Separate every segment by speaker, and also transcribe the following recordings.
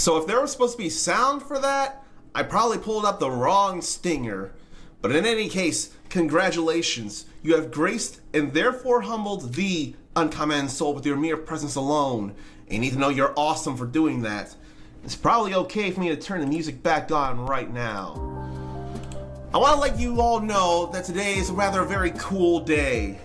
Speaker 1: So if there was supposed to be sound for that, I probably pulled up the wrong stinger. But in any case, congratulations. You have graced and therefore humbled the uncommon soul with your mere presence alone. And you need to know you're awesome for doing that. It's probably okay for me to turn the music back on right now. I want to let you all know that today is rather a very cool day.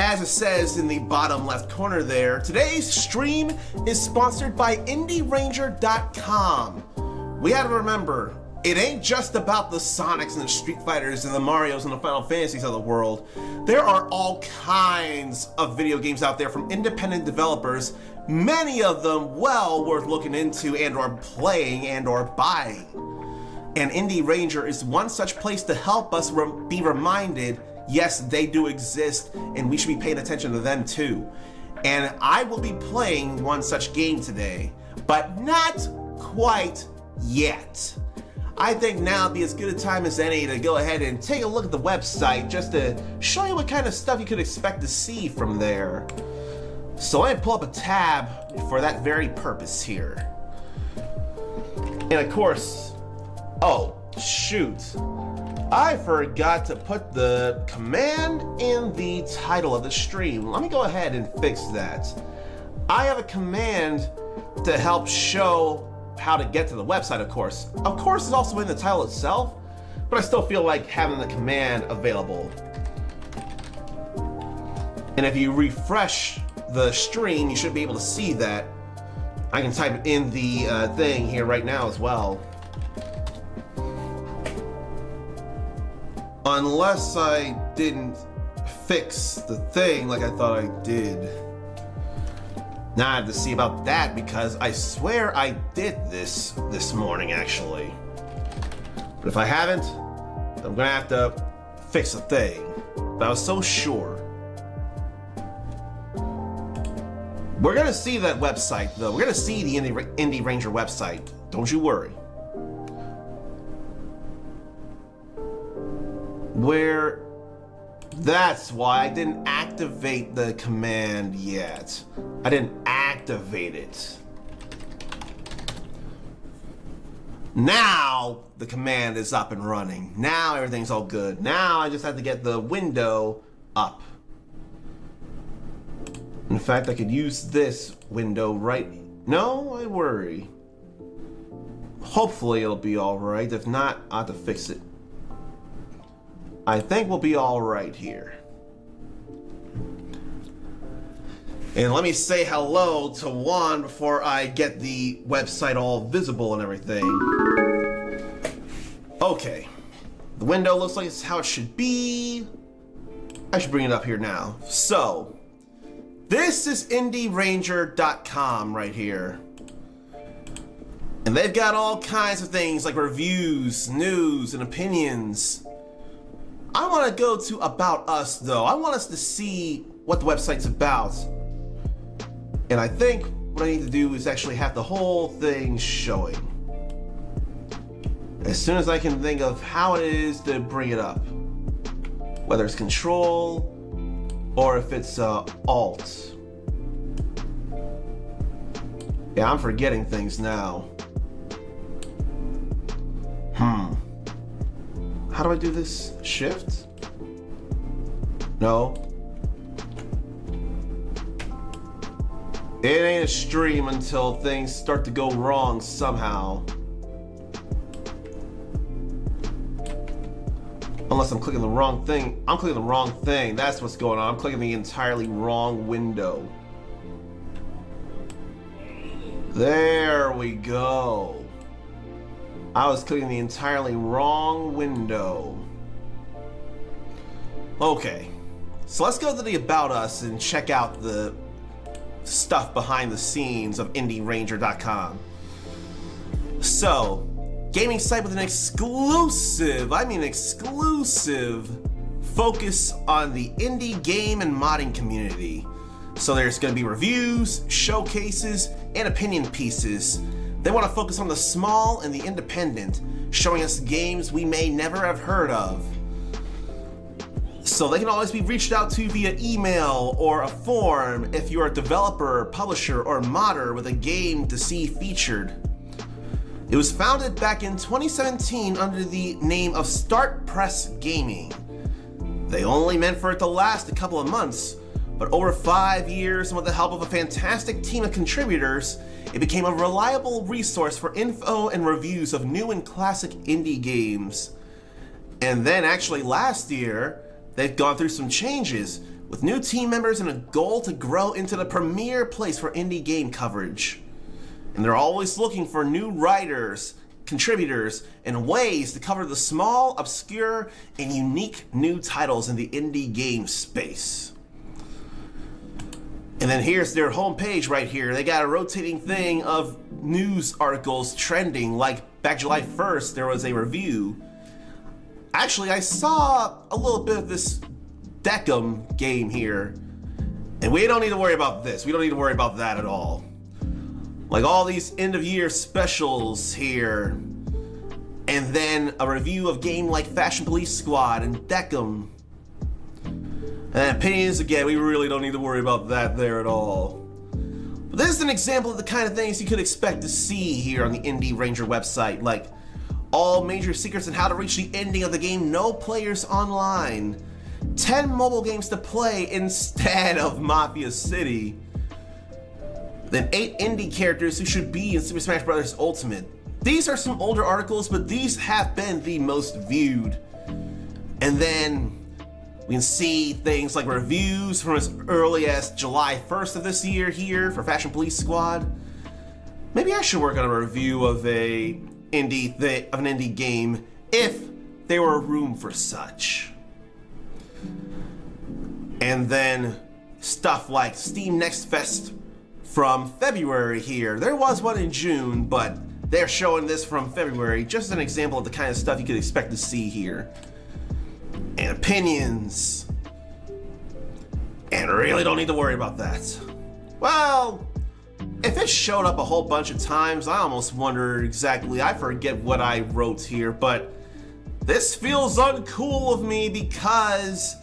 Speaker 1: As it says in the bottom left corner there, today's stream is sponsored by IndieRanger.com. We gotta remember, it ain't just about the Sonics and the Street Fighters and the Marios and the Final Fantasies of the world. There are all kinds of video games out there from independent developers, many of them well worth looking into and or playing and or buying. And Indie Ranger is one such place to help us be reminded, yes, they do exist, and we should be paying attention to them too. And I will be playing one such game today, but not quite yet. I think now would be as good a time as any to go ahead and take a look at the website just to show you what kind of stuff you could expect to see from there. So let me pull up a tab for that very purpose here. And of course, oh, shoot. I forgot to put the command in the title of the stream. Let me go ahead and fix that. I have a command to help show how to get to the website, of course. Of course, it's also in the title itself, but I still feel like having the command available. And if you refresh the stream, you should be able to see that. I can type it in the thing here right now as well. Unless I didn't fix the thing like I thought I did. Now I have to see about that because I swear I did this morning actually. But if I haven't, I'm gonna have to fix the thing. But I was so sure. We're gonna see that website though. We're gonna see the Indie Ranger website. Don't you worry. Where that's why I didn't activate the command yet. I didn't activate it. Now the command is up and running. Now everything's all good. Now I just have to get the window up. In fact, I could use this window right. No, I worry. Hopefully it'll be all right. If not, I'll have to fix it. I think we'll be all right here. And let me say hello to Juan before I get the website all visible and everything. Okay. The window looks like it's how it should be. I should bring it up here now. So, this is IndieRanger.com right here. And they've got all kinds of things like reviews, news, and opinions. I want to go to About Us though. I want us to see what the website's about. And I think what I need to do is actually have the whole thing showing. As soon as I can think of how it is to bring it up. Whether it's Control or if it's Alt. Yeah, I'm forgetting things now. How do I do this? Shift? No. It ain't a stream until things start to go wrong somehow. Unless I'm clicking the wrong thing. I'm clicking the wrong thing. That's what's going on. I'm clicking the entirely wrong window. There we go. I was clicking the entirely wrong window. Okay, so let's go to the About Us and check out the stuff behind the scenes of IndieRanger.com. So, gaming site with an exclusive focus on the indie game and modding community. So there's going to be reviews, showcases, and opinion pieces. They want to focus on the small and the independent, showing us games we may never have heard of. So they can always be reached out to via email or a form if you're a developer, publisher, or modder with a game to see featured. It was founded back in 2017 under the name of Start Press Gaming. They only meant for it to last a couple of months, but over 5 years and with the help of a fantastic team of contributors, it became a reliable resource for info and reviews of new and classic indie games. And then actually last year, they've gone through some changes with new team members and a goal to grow into the premier place for indie game coverage. And they're always looking for new writers, contributors, and ways to cover the small, obscure, and unique new titles in the indie game space. And then here's their homepage right here. They got a rotating thing of news articles trending, like back July 1st, there was a review. Actually, I saw a little bit of this Decum game here, and we don't need to worry about this. We don't need to worry about that at all. Like all these end of year specials here, and then a review of game like Fashion Police Squad and Decum. And opinions, again, we really don't need to worry about that there at all. But this is an example of the kind of things you could expect to see here on the Indie Ranger website, like all major secrets on how to reach the ending of the game No Players Online, 10 mobile games to play instead of Mafia City, then 8 indie characters who should be in Super Smash Bros. Ultimate. These are some older articles, but these have been the most viewed. And then we can see things like reviews from as early as July 1st of this year here for Fashion Police Squad. Maybe I should work on a review of an indie game if there were room for such. And then stuff like Steam Next Fest from February here. There was one in June, but they're showing this from February, just an example of the kind of stuff you could expect to see here. And opinions. And really don't need to worry about that. Well, if it showed up a whole bunch of times, I almost wonder exactly, I forget what I wrote here, but this feels uncool of me because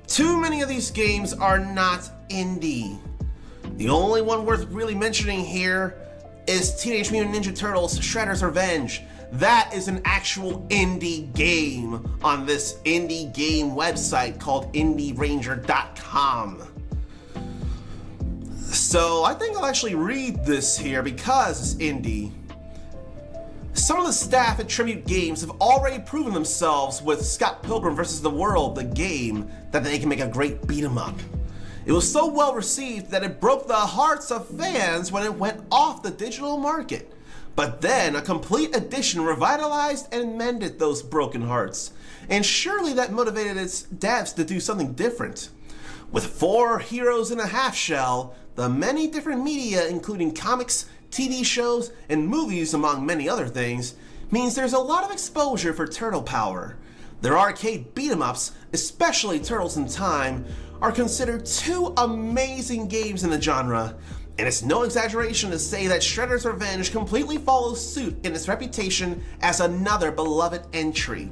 Speaker 1: too many of these games are not indie. The only one worth really mentioning here is Teenage Mutant Ninja Turtles Shredder's Revenge. That is an actual indie game on this indie game website called IndieRanger.com. So I think I'll actually read this here because it's indie. Some of the staff at Tribute Games have already proven themselves with Scott Pilgrim vs. the World, the game, that they can make a great beat 'em up. It was so well received that it broke the hearts of fans when it went off the digital market. But then a complete edition revitalized and mended those broken hearts. And surely that motivated its devs to do something different. With 4 heroes in a half shell, the many different media, including comics, TV shows, and movies, among many other things, means there's a lot of exposure for Turtle Power. Their arcade beat-em-ups, especially Turtles in Time, are considered 2 amazing games in the genre, and it's no exaggeration to say that Shredder's Revenge completely follows suit in its reputation as another beloved entry.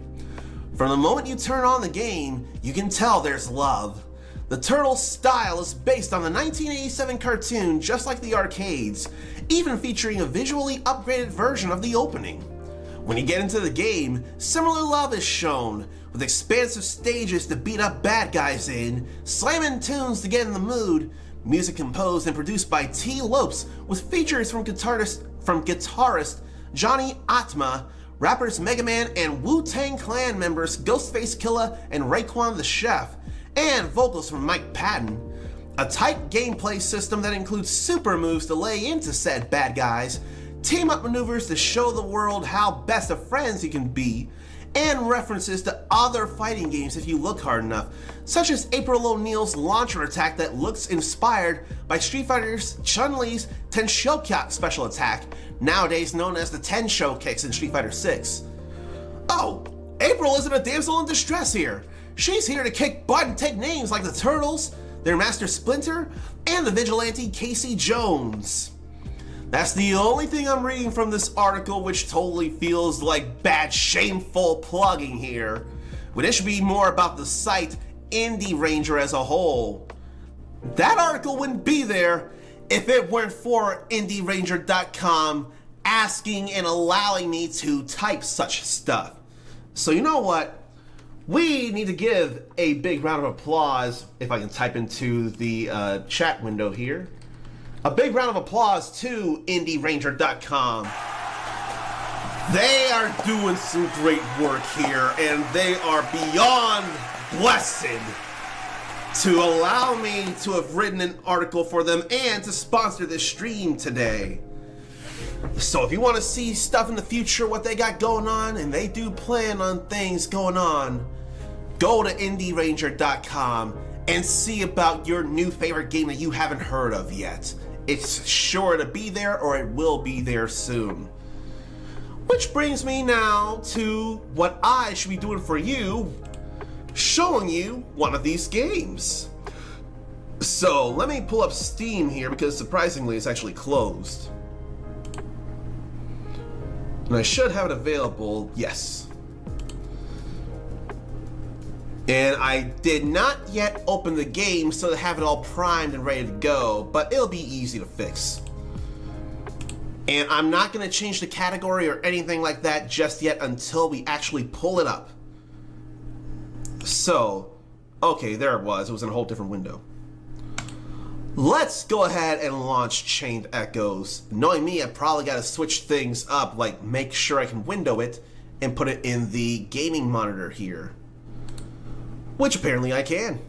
Speaker 1: From the moment you turn on the game, you can tell there's love. The Turtles' style is based on the 1987 cartoon, just like the arcades, even featuring a visually upgraded version of the opening. When you get into the game, similar love is shown, with expansive stages to beat up bad guys in, slamming tunes to get in the mood, music composed and produced by T. Lopes, with features from guitarist Johnny Atma, rappers Mega Man and Wu-Tang Clan members Ghostface Killah and Raekwon the Chef, and vocals from Mike Patton. A tight gameplay system that includes super moves to lay into said bad guys, team-up maneuvers to show the world how best of friends you can be, and references to other fighting games if you look hard enough, such as April O'Neil's launcher attack that looks inspired by Street Fighter's Chun-Li's Tenshokyok special attack, nowadays known as the Tensho kicks in Street Fighter 6. Oh, April isn't a damsel in distress here. She's here to kick butt and take names like the Turtles, their master Splinter, and the vigilante Casey Jones. That's the only thing I'm reading from this article, which totally feels like bad, shameful plugging here, when it should be more about the site Indie Ranger as a whole. That article wouldn't be there if it weren't for IndieRanger.com asking and allowing me to type such stuff. So you know what? We need to give a big round of applause, if I can type into the chat window here. A big round of applause to IndieRanger.com. They are doing some great work here, and they are beyond blessed to allow me to have written an article for them and to sponsor this stream today. So if you want to see stuff in the future, what they got going on, and they do plan on things going on, go to IndieRanger.com and see about your new favorite game that you haven't heard of yet. It's sure to be there, or it will be there soon. Which brings me now to what I should be doing for you, showing you one of these games. So let me pull up Steam here, because surprisingly it's actually closed. And I should have it available, yes. And I did not yet open the game so to have it all primed and ready to go, but it'll be easy to fix. And I'm not going to change the category or anything like that just yet until we actually pull it up. So, okay, there it was. It was in a whole different window. Let's go ahead and launch Chained Echoes. Knowing me, I probably got to switch things up, like make sure I can window it and put it in the gaming monitor here. Which apparently I can.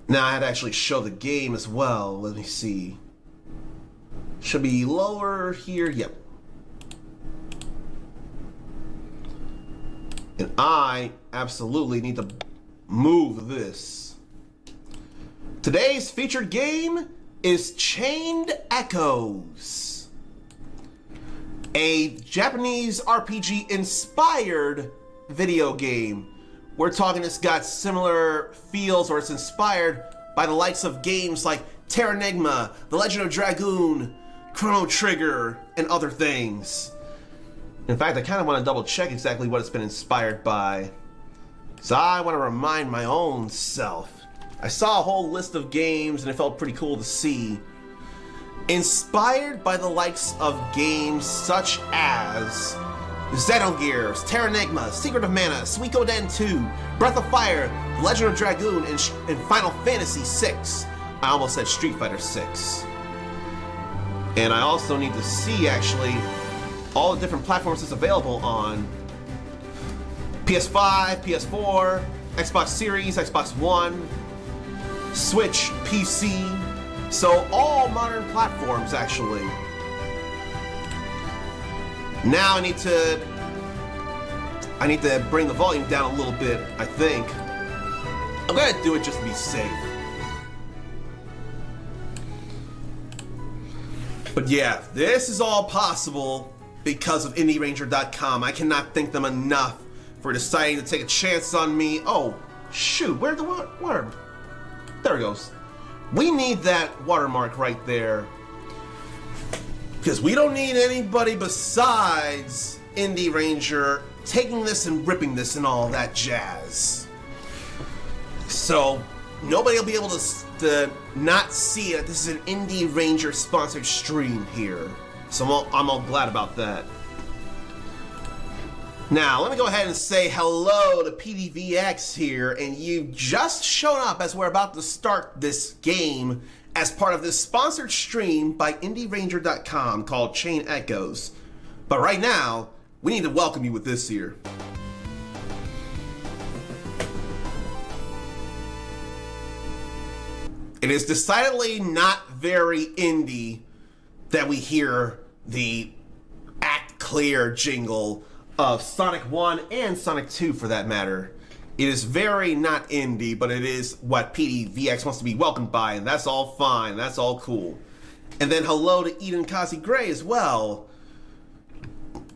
Speaker 1: Now I had to actually show the game as well. Let me see. Should be lower here. Yep. And I absolutely need to move this. Today's featured game is Chained Echoes, a Japanese RPG inspired video game. We're talking it's got similar feels, or it's inspired by the likes of games like Terranigma, The Legend of Dragoon, Chrono Trigger, and other things. In fact, I kind of want to double check exactly what it's been inspired by. So I want to remind my own self. I saw a whole list of games and it felt pretty cool to see. Inspired by the likes of games such as Xenogears, Terranigma, Secret of Mana, Suikoden 2, Breath of Fire, The Legend of Dragoon, and Final Fantasy VI. I almost said Street Fighter 6. And I also need to see, actually, all the different platforms it's available on. PS5, PS4, Xbox Series, Xbox One, Switch, PC. So all modern platforms, actually. Now I need to bring the volume down a little bit, I think. I'm gonna do it just to be safe. But yeah, this is all possible because of IndieRanger.com. I cannot thank them enough for deciding to take a chance on me. Oh, shoot, where'd the water? There it goes. We need that watermark right there. Because we don't need anybody besides Indie Ranger taking this and ripping this and all that jazz. So nobody will be able to not see it. This is an Indie Ranger sponsored stream here. So I'm all glad about that. Now, let me go ahead and say hello to PDVX here, and you just showed up as we're about to start this game as part of this sponsored stream by IndieRanger.com called Chained Echoes. But right now, we need to welcome you with this here. It is decidedly not very indie that we hear the Act Clear jingle of Sonic 1 and Sonic 2 for that matter. It is very not indie, but it is what PDVX wants to be welcomed by, and that's all fine, that's all cool. And then hello to Eden Kazi Gray as well.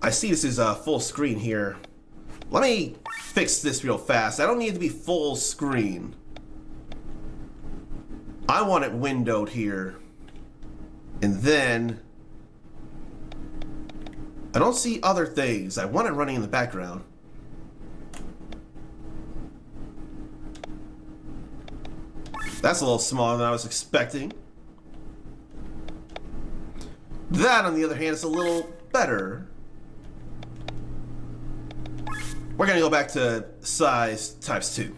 Speaker 1: I see this is full screen here. Let me fix this real fast. I don't need it to be full screen. I want it windowed here. And then I don't see other things. I want it running in the background. That's a little smaller than I was expecting. That, on the other hand, is a little better. We're gonna go back to size times 2.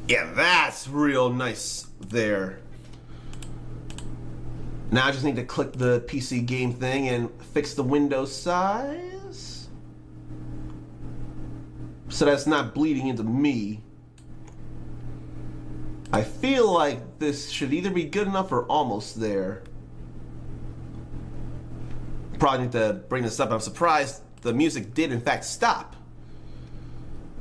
Speaker 1: Yeah, that's real nice there. Now I just need to click the PC game thing and fix the window size so that's not bleeding into me. I feel like this should either be good enough or almost there. Probably need to bring this up. I'm surprised the music did in fact stop.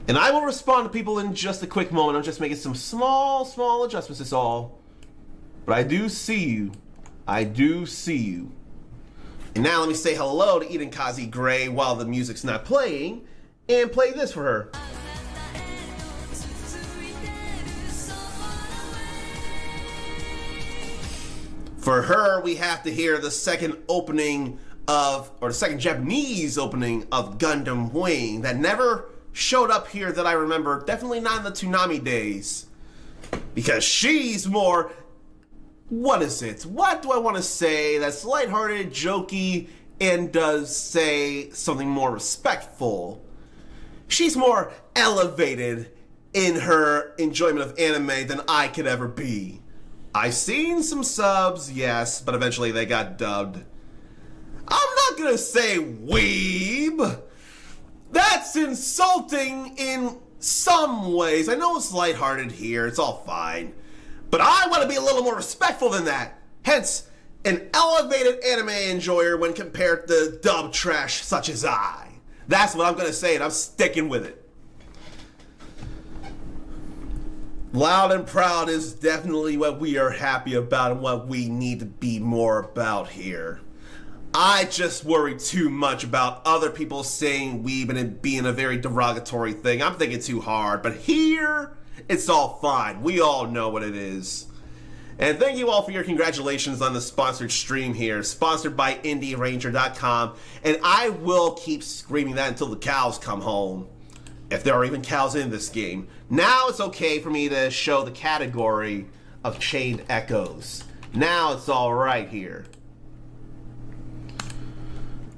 Speaker 1: And I will respond to people in just a quick moment. I'm just making some small adjustments, is all. But I do see you. I do see you. And now let me say hello to Eden Kazi Gray while the music's not playing, and play this for her. For her, we have to hear the second opening of, or the second Japanese opening of Gundam Wing that never showed up here that I remember. Definitely not in the Toonami days. Because she's more, what is it? What do I want to say that's lighthearted, jokey, and does say something more respectful? She's more elevated in her enjoyment of anime than I could ever be. I've seen some subs, yes, but eventually they got dubbed. I'm not gonna say weeb. That's insulting in some ways. I know it's lighthearted here, it's all fine. But I want to be a little more respectful than that. Hence, an elevated anime enjoyer when compared to dub trash such as I. That's what I'm gonna say, and I'm sticking with it. Loud and proud is definitely what we are happy about and what we need to be more about here. I just worry too much about other people saying weeb and it being a very derogatory thing. I'm thinking too hard, but here, it's all fine. We all know what it is. And thank you all for your congratulations on the sponsored stream here, sponsored by IndieRanger.com. And I will keep screaming that until the cows come home, if there are even cows in this game. Now it's okay for me to show the category of Chained Echoes. Now it's all right here.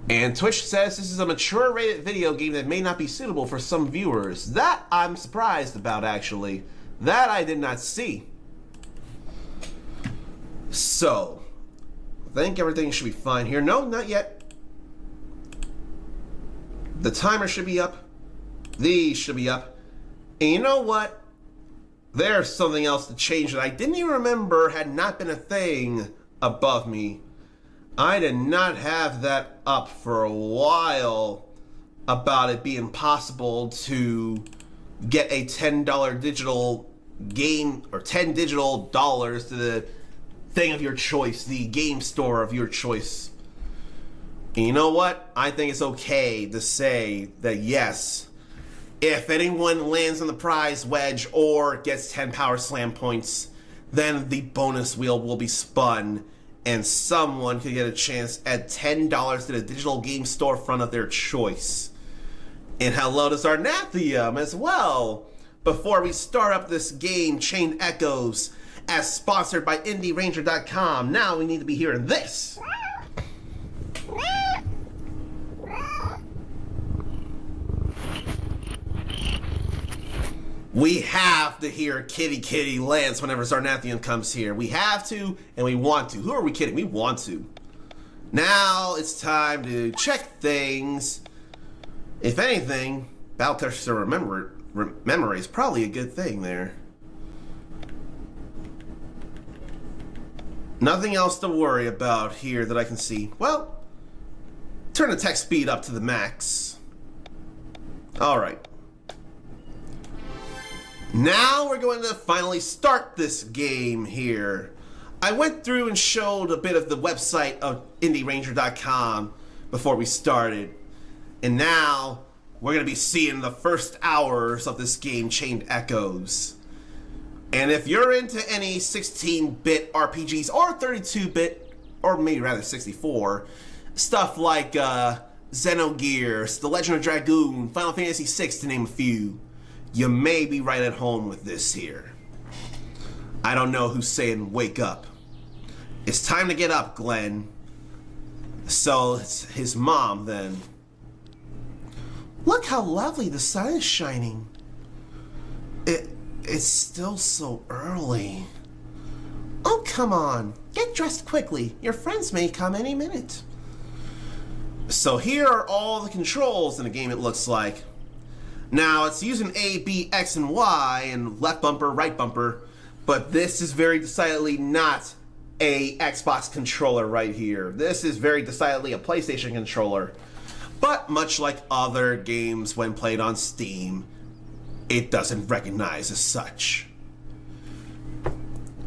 Speaker 1: And Twitch says this is a mature rated video game that may not be suitable for some viewers. That I'm surprised about, actually. That I did not see. So, I think everything should be fine here. No, not yet. The timer should be up. These should be up. And you know what? There's something else to change that I didn't even remember had not been a thing above me. I did not have that up for a while about it being possible to get a $10 digital game, or 10 digital dollars to the thing of your choice, the game store of your choice. And you know what? I think it's okay to say that yes, if anyone lands on the prize wedge or gets 10 Power Slam points, then the bonus wheel will be spun and someone could get a chance at $10 to the digital game storefront of their choice. And hello to Zarnathium as well. Before we start up this game, Chained Echoes, as sponsored by IndieRanger.com, now we need to be hearing this. We have to hear Kitty Kitty Lance whenever Zarnathium comes here. We have to, and we want to. Who are we kidding? We want to. Now it's time to check things. If anything, Battle Tester memory is probably a good thing there. Nothing else to worry about here that I can see. Well, turn the text speed up to the max. All right. Now we're going to finally start this game here. I went through and showed a bit of the website of IndieRanger.com before we started. And now we're going to be seeing the first hours of this game, Chained Echoes. And if you're into any 16-bit RPGs or 32-bit, or maybe rather 64, stuff like Xenogears, The Legend of Dragoon, Final Fantasy VI to name a few, you may be right at home with this here. I don't know who's saying wake up. It's time to get up, Glenn. So it's his mom then. Look how lovely the sun is shining. It's still so early. Oh, come on. Get dressed quickly. Your friends may come any minute. So here are all the controls in the game, it looks like. Now, it's using A, B, X, and Y, and left bumper, right bumper, but this is very decidedly not a Xbox controller right here. This is very decidedly a PlayStation controller. But much like other games when played on Steam, it doesn't recognize as such.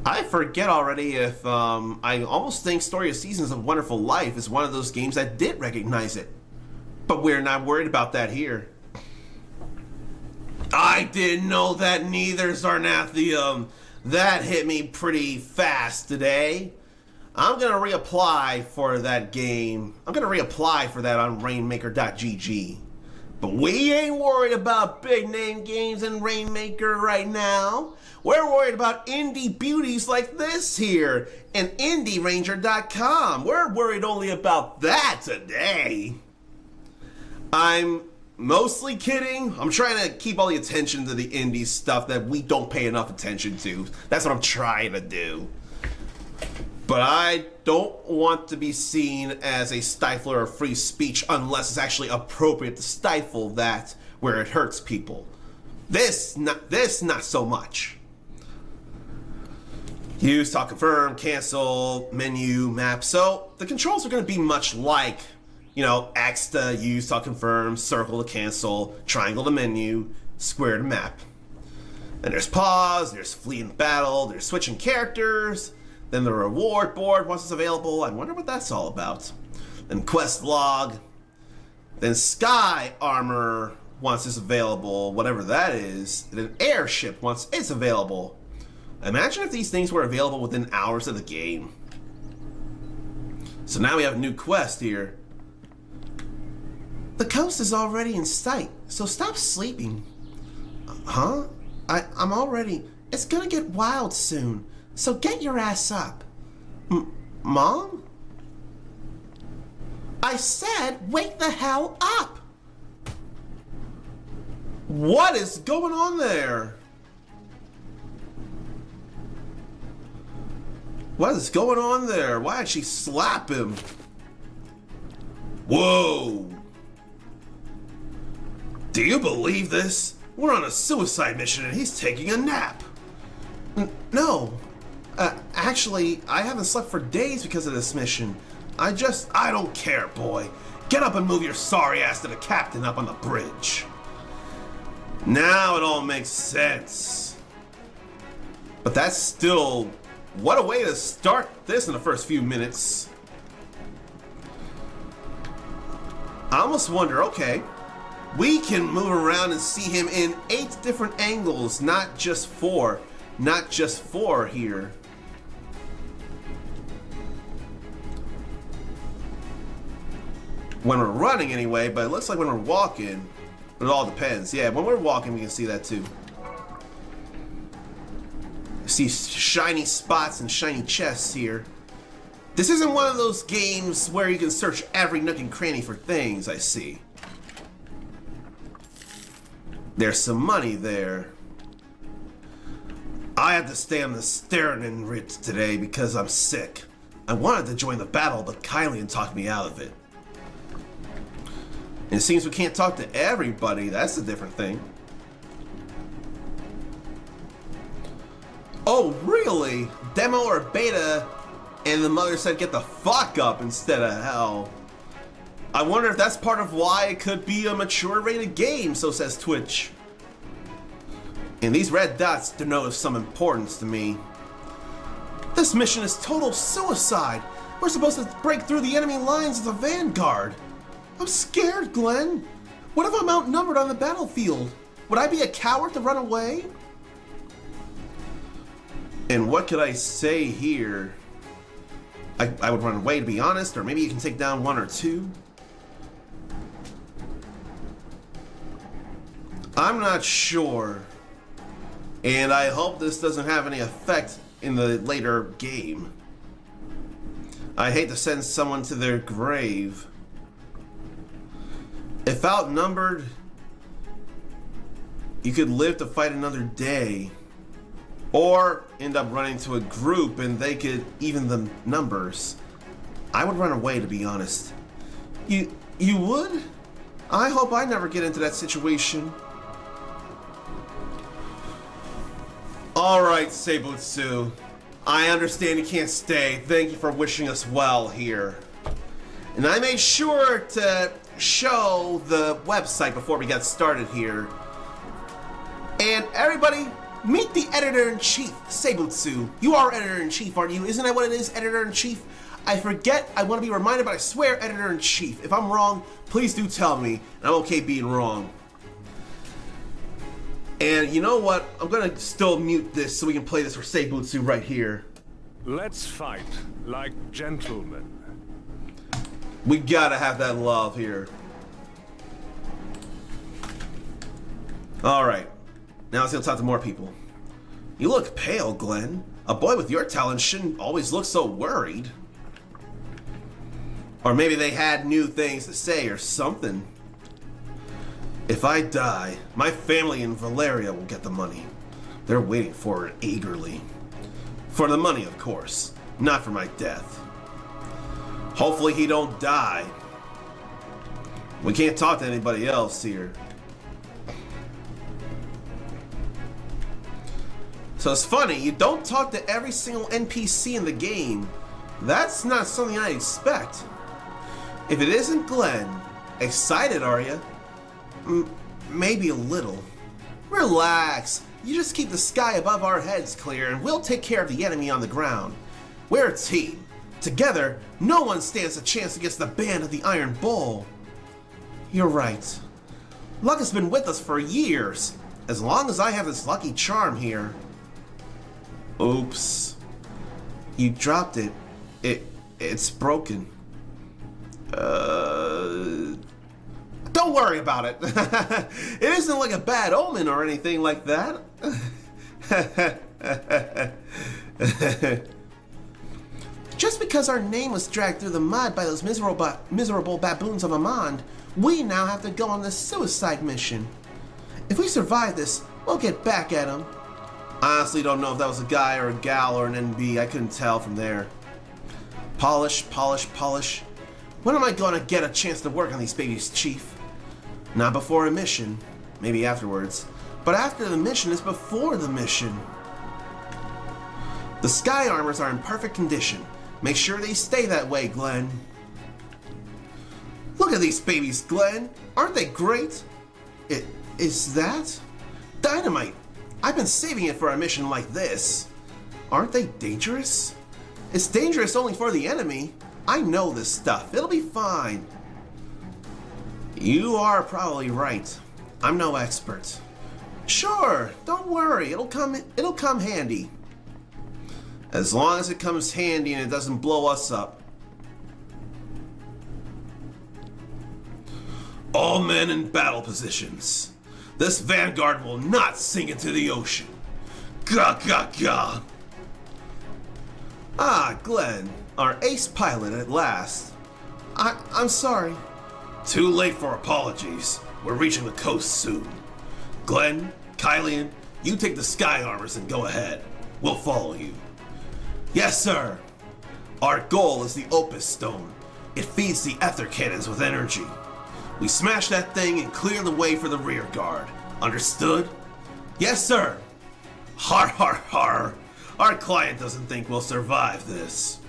Speaker 1: I forget already if, I almost think Story of Seasons of Wonderful Life is one of those games that did recognize it. But we're not worried about that here. I didn't know that neither, Zarnathium. That hit me pretty fast today. I'm gonna reapply for that game. I'm gonna reapply for that on Rainmaker.gg. But we ain't worried about big name games in Rainmaker right now. We're worried about indie beauties like this here and IndieRanger.com. We're worried only about that today. I'm mostly kidding. I'm trying to keep all the attention to the indie stuff that we don't pay enough attention to. That's what I'm trying to do. But I don't want to be seen as a stifler of free speech unless it's actually appropriate to stifle that where it hurts people. This not so much. Use, talk, confirm, cancel, menu, map. So the controls are going to be much like, you know, X to use, talk, confirm, circle to cancel, triangle to menu, square to map. And there's pause, there's flee in battle, there's switching characters. Then the reward board once it's available. I wonder what that's all about. Then quest log. Then sky armor once it's available, whatever that is. Then airship once it's available. Imagine if these things were available within hours of the game. So now we have a new quest here. The coast is already in sight, so stop sleeping. Huh? I'm already... It's gonna get wild soon. So get your ass up. Mom? I said wake the hell up! What is going on there? What is going on there? Why did she slap him? Whoa! Do you believe this? We're on a suicide mission and he's taking a nap. No. Actually, I haven't slept for days because of this mission. I don't care, boy. Get up and move your sorry ass to the captain up on the bridge. Now it all makes sense. But that's still... What a way to start this in the first few minutes. I almost wonder, okay, we can move around and see him in 8 different angles, not just 4. Not just 4 here. When we're running anyway, but it looks like when we're walking, it all depends. Yeah, when we're walking we can see that too. See shiny spots and shiny chests here. This isn't one of those games where you can search every nook and cranny for things, I see. There's some money there. I had to stay on the Sternen Rit today because I'm sick. I wanted to join the battle, but Kylian talked me out of it. And it seems we can't talk to everybody. That's a different thing. Oh, really? Demo or beta? And the mother said get the fuck up instead of hell. I wonder if that's part of why it could be a mature rated game, so says Twitch. And these red dots denote some importance to me. This mission is total suicide. We're supposed to break through the enemy lines of the vanguard. I'm scared, Glenn. What if I'm outnumbered on the battlefield? Would I be a coward to run away? And what could I say here? I would run away, to be honest, or maybe you can take down 1 or 2. I'm not sure. And I hope this doesn't have any effect in the later game. I hate to send someone to their grave. If outnumbered, you could live to fight another day. Or end up running to a group and they could even the numbers. I would run away, to be honest. You would? I hope I never get into that situation. Alright, Seibutsu. I understand you can't stay. Thank you for wishing us well here. And I made sure to show the website before we got started here. And everybody, meet the Editor-in-Chief, Seibutsu. You are Editor-in-Chief, aren't you? Isn't that what it is, Editor-in-Chief? I forget, I want to be reminded, but I swear, Editor-in-Chief. If I'm wrong, please do tell me, and I'm okay being wrong. And you know what? I'm gonna still mute this so we can play this for Seibutsu right here.
Speaker 2: Let's fight like gentlemen.
Speaker 1: We gotta have that love here. Alright. Now let's go talk to more people. You look pale, Glenn. A boy with your talent shouldn't always look so worried. Or maybe they had new things to say or something. If I die, my family in Valeria will get the money. They're waiting for it eagerly. For the money, of course, not for my death. Hopefully he don't die. We can't talk to anybody else here. So it's funny, you don't talk to every single NPC in the game. That's not something I expect. If it isn't Glenn, excited are you? Maybe a little. Relax. You just keep the sky above our heads clear and we'll take care of the enemy on the ground. We're a team. Together, no one stands a chance against the band of the Iron Bull. You're right. Luck has been with us for years. As long as I have this lucky charm here. Oops. You dropped it. It's broken. Don't worry about it. It isn't like a bad omen or anything like that. Just because our name was dragged through the mud by those miserable baboons of Amand, we now have to go on this suicide mission. If we survive this, we'll get back at them. I honestly don't know if that was a guy or a gal or an NB. I couldn't tell from there. Polish. When am I gonna get a chance to work on these babies, Chief? Not before a mission. Maybe afterwards. But after the mission is before the mission. The sky armors are in perfect condition. Make sure they stay that way, Glenn. Look at these babies, Glenn. Aren't they great? Is that? Dynamite. I've been saving it for a mission like this. Aren't they dangerous? It's dangerous only for the enemy. I know this stuff. It'll be fine. You are probably right. I'm no expert. Sure, don't worry. It'll come handy. As long as it comes handy and it doesn't blow us up. All men in battle positions. This vanguard will not sink into the ocean. Gah, gah, gah. Ah, Glenn, our ace pilot at last. I'm sorry. Too late for apologies. We're reaching the coast soon. Glenn, Kylian, you take the sky armors and go ahead. We'll follow you. Yes, sir. Our goal is the Opus Stone. It feeds the ether cannons with energy. We smash that thing and clear the way for the rear guard. Understood? Yes, sir. Har har har. Our client doesn't think we'll survive this.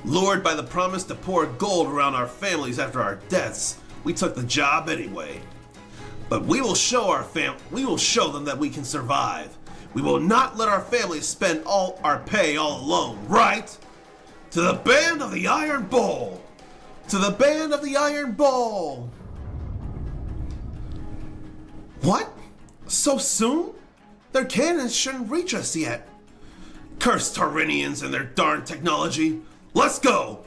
Speaker 1: Lured by the promise to pour gold around our families after our deaths, we took the job anyway. But we will show them that we can survive. We will not let our families spend all our pay all alone, right? To the band of the Iron Bull! To the band of the Iron Bull! What? So soon? Their cannons shouldn't reach us yet. Curse Taurinians and their darn technology. Let's go!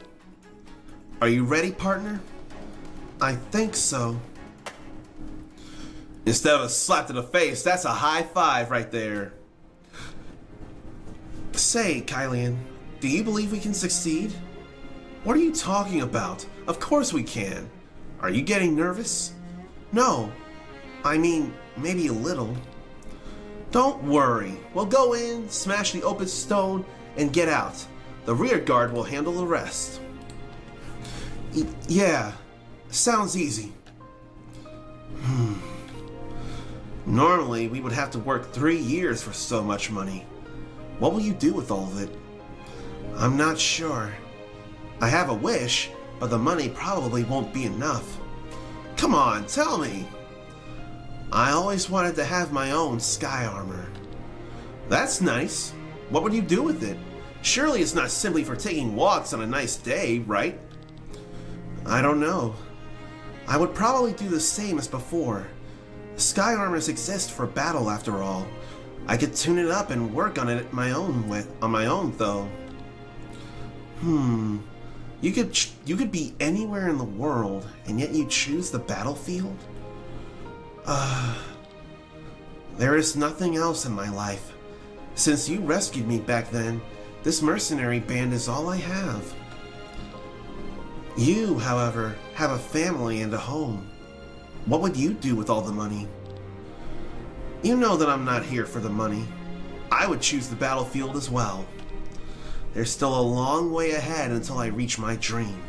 Speaker 1: Are you ready, partner? I think so. Instead of a slap to the face, that's a high five right there. Say, Kylian, do you believe we can succeed? What are you talking about? Of course we can. Are you getting nervous? No. I mean, maybe a little. Don't worry. We'll go in, smash the Opus Stone, and get out. The rear guard will handle the rest. Yeah, sounds easy. Normally, we would have to work 3 years for so much money. What will you do with all of it? I'm not sure. I have a wish, but the money probably won't be enough. Come on, tell me. I always wanted to have my own sky armor. That's nice. What would you do with it? Surely it's not simply for taking walks on a nice day, right? I don't know. I would probably do the same as before. Sky armors exist for battle after all. I could tune it up and work on it on my own though. You could be anywhere in the world and yet you choose the battlefield? There is nothing else in my life. Since you rescued me back then, this mercenary band is all I have. You, however, have a family and a home. What would you do with all the money? You know that I'm not here for the money. I would choose the battlefield as well. There's still a long way ahead until I reach my dream.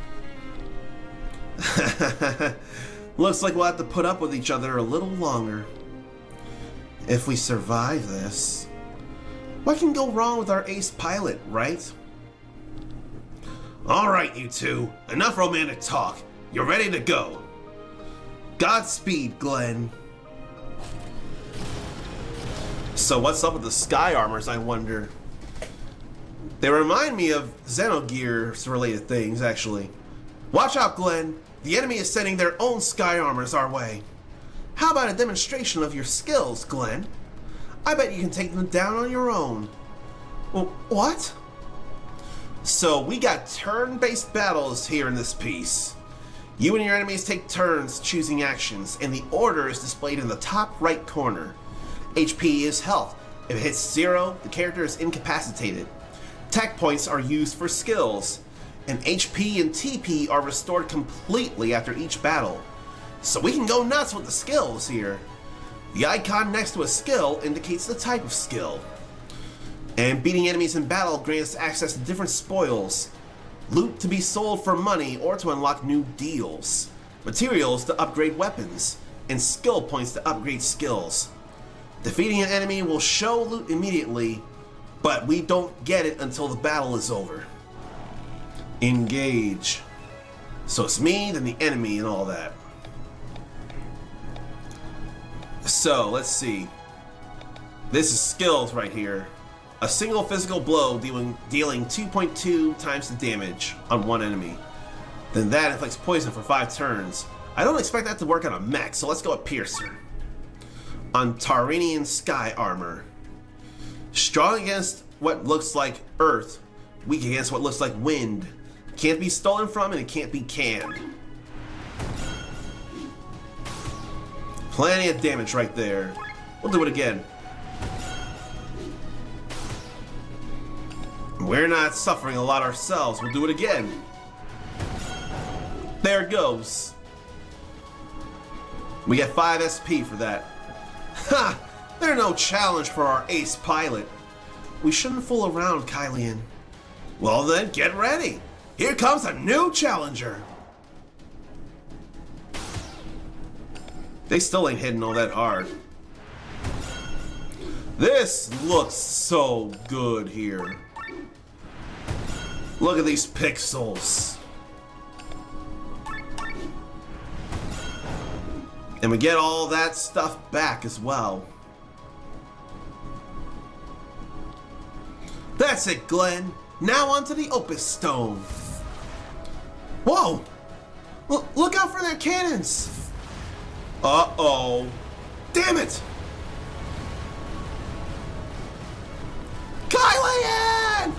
Speaker 1: Looks like we'll have to put up with each other a little longer. If we survive this. What can go wrong with our ace pilot, right? Alright, you two. Enough romantic talk. You're ready to go. Godspeed, Glenn. So what's up with the sky armors, I wonder? They remind me of Xenogears related things, actually. Watch out, Glenn. The enemy is sending their own sky armors our way. How about a demonstration of your skills, Glenn? I bet you can take them down on your own. Well, what? So we got turn-based battles here in this piece. You and your enemies take turns choosing actions, and the order is displayed in the top right corner. HP is health. If it hits 0, the character is incapacitated. Tech points are used for skills, and HP and TP are restored completely after each battle. So we can go nuts with the skills here. The icon next to a skill indicates the type of skill. And beating enemies in battle grants access to different spoils, loot to be sold for money or to unlock new deals, materials to upgrade weapons, and skill points to upgrade skills. Defeating an enemy will show loot immediately, but we don't get it until the battle is over. Engage. So it's me, then the enemy, and all that. So, let's see. This is skills right here. A single physical blow dealing 2.2 times the damage on one enemy. Then that inflicts poison for 5 turns. I don't expect that to work on a mech, so let's go with Piercer. On Tarinian Sky Armor. Strong against what looks like earth, weak against what looks like wind. Can't be stolen from and it can't be canned. Plenty of damage right there. We'll do it again. We're not suffering a lot ourselves. We'll do it again. There it goes. We get 5 SP for that. Ha! They're no challenge for our ace pilot. We shouldn't fool around, Kylian. Well then, get ready. Here comes a new challenger. They still ain't hitting all that hard. This looks so good here. Look at these pixels. And we get all that stuff back as well. That's it, Glenn. Now onto the Opus Stone. Whoa! Look out for their cannons! Uh-oh. Damn it! Kylian!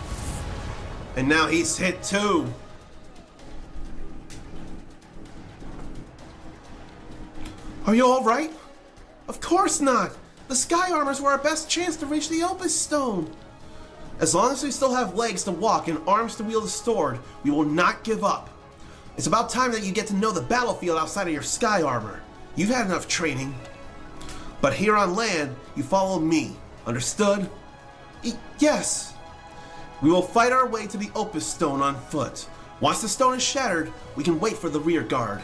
Speaker 1: And now he's hit too. Are you alright? Of course not! The sky armors were our best chance to reach the Opus Stone. As long as we still have legs to walk and arms to wield a sword, we will not give up. It's about time that you get to know the battlefield outside of your sky armor. You've had enough training. But here on land, you follow me. Understood? Yes. We will fight our way to the Opus Stone on foot. Once the stone is shattered, we can wait for the rear guard.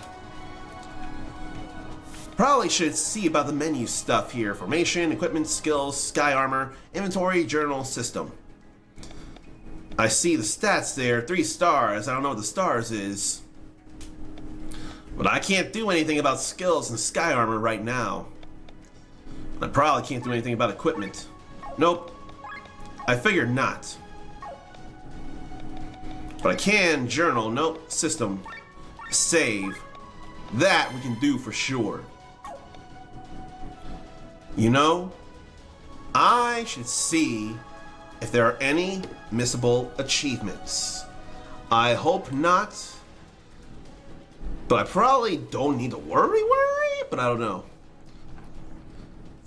Speaker 1: Probably should see about the menu stuff here. Formation, equipment, skills, sky armor, inventory, journal, system. I see the stats there, 3 stars. I don't know what the stars is. But I can't do anything about skills and sky armor right now. I probably can't do anything about equipment. Nope. I figured not. But I can journal. Nope. System. Save. That we can do for sure. You know, I should see if there are any missable achievements. I hope not. But I probably don't need to worry, but I don't know.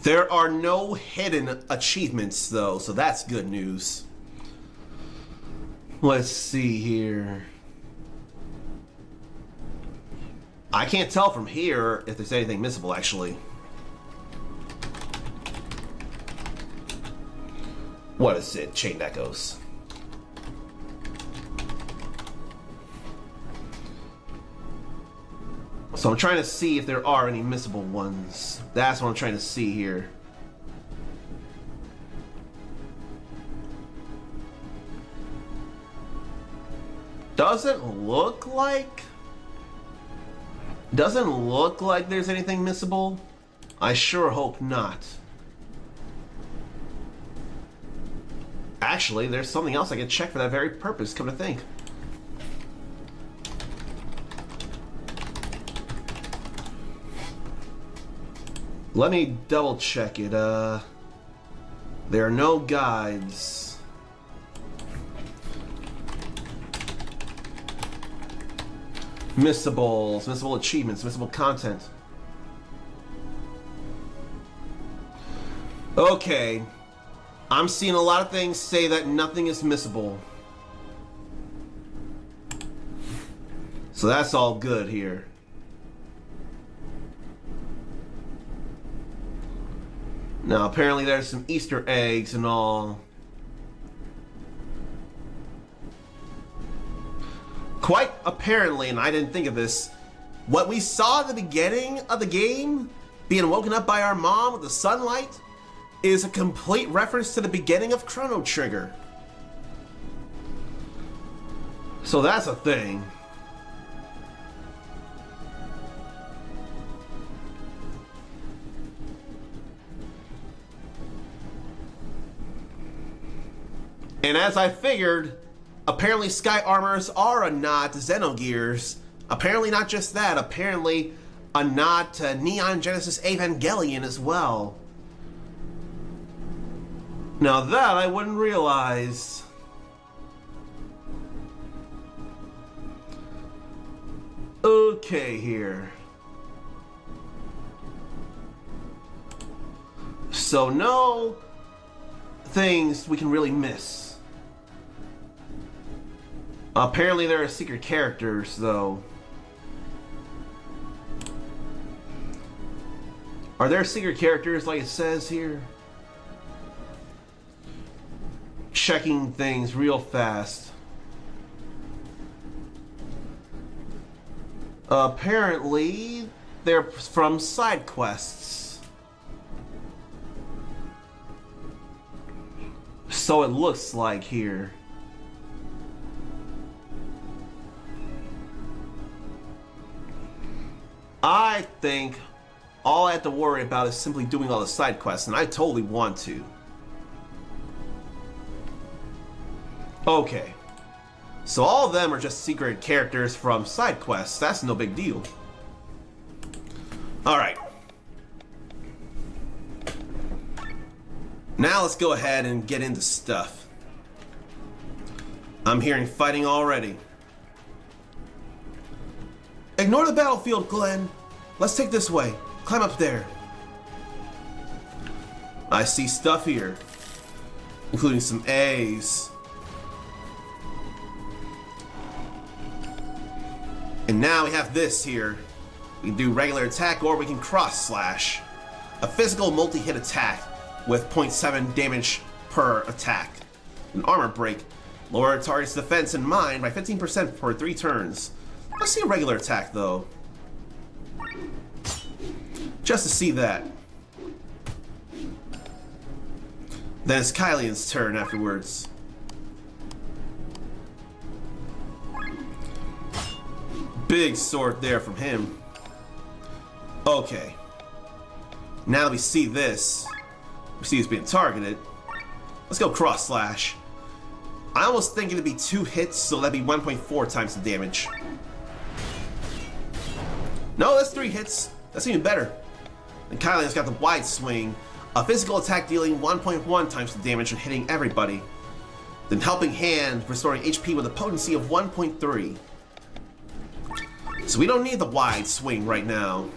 Speaker 1: There are no hidden achievements though, so that's good news. Let's see here. I can't tell from here if there's anything missable actually. What is it? Chain echoes. So I'm trying to see if there are any missable ones. That's what I'm trying to see here. Doesn't look like there's anything missable. I sure hope not. Actually, there's something else I can check for that very purpose, come to think. Let me double check it. There are no guides. Missables, missable achievements, missable content. Okay. I'm seeing a lot of things say that nothing is missable. So that's all good here. Now apparently there's some Easter eggs and all. Quite apparently, and I didn't think of this, what we saw at the beginning of the game, being woken up by our mom with the sunlight, is a complete reference to the beginning of Chrono Trigger. So that's a thing. And as I figured, apparently Sky Armors are a nod to Xenogears. Apparently not just that, apparently a nod to Neon Genesis Evangelion as well. Now that I wouldn't realize. Okay here. So no things we can really miss. Apparently there are secret characters though. Are there secret characters like it says here? Checking things real fast. Apparently they're from side quests. So it looks like here. I think all I have to worry about is simply doing all the side quests, and I totally want to. Okay. So all of them are just secret characters from side quests. That's no big deal. Alright. Now let's go ahead and get into stuff. I'm hearing fighting already. Ignore the battlefield, Glenn. Let's take this way. Climb up there. I see stuff here. including some A's. And now we have this here. We can do regular attack or we can cross slash. A physical multi-hit attack with 0.7 damage per attack. An armor break. Lower a target's defense and mine by 15% for 3 turns. Let's see a regular attack though. Just to see that. Then it's Kylian's turn afterwards. Big sword there from him. Okay. Now that we see this, we see he's being targeted. Let's go cross slash. I was thinking it'd be 2 hits, so that'd be 1.4 times the damage. No, that's 3 hits. That's even better. And Kylian's got the wide swing. A physical attack dealing 1.1 times the damage and hitting everybody. Then helping hand, restoring HP with a potency of 1.3. So we don't need the wide swing right now.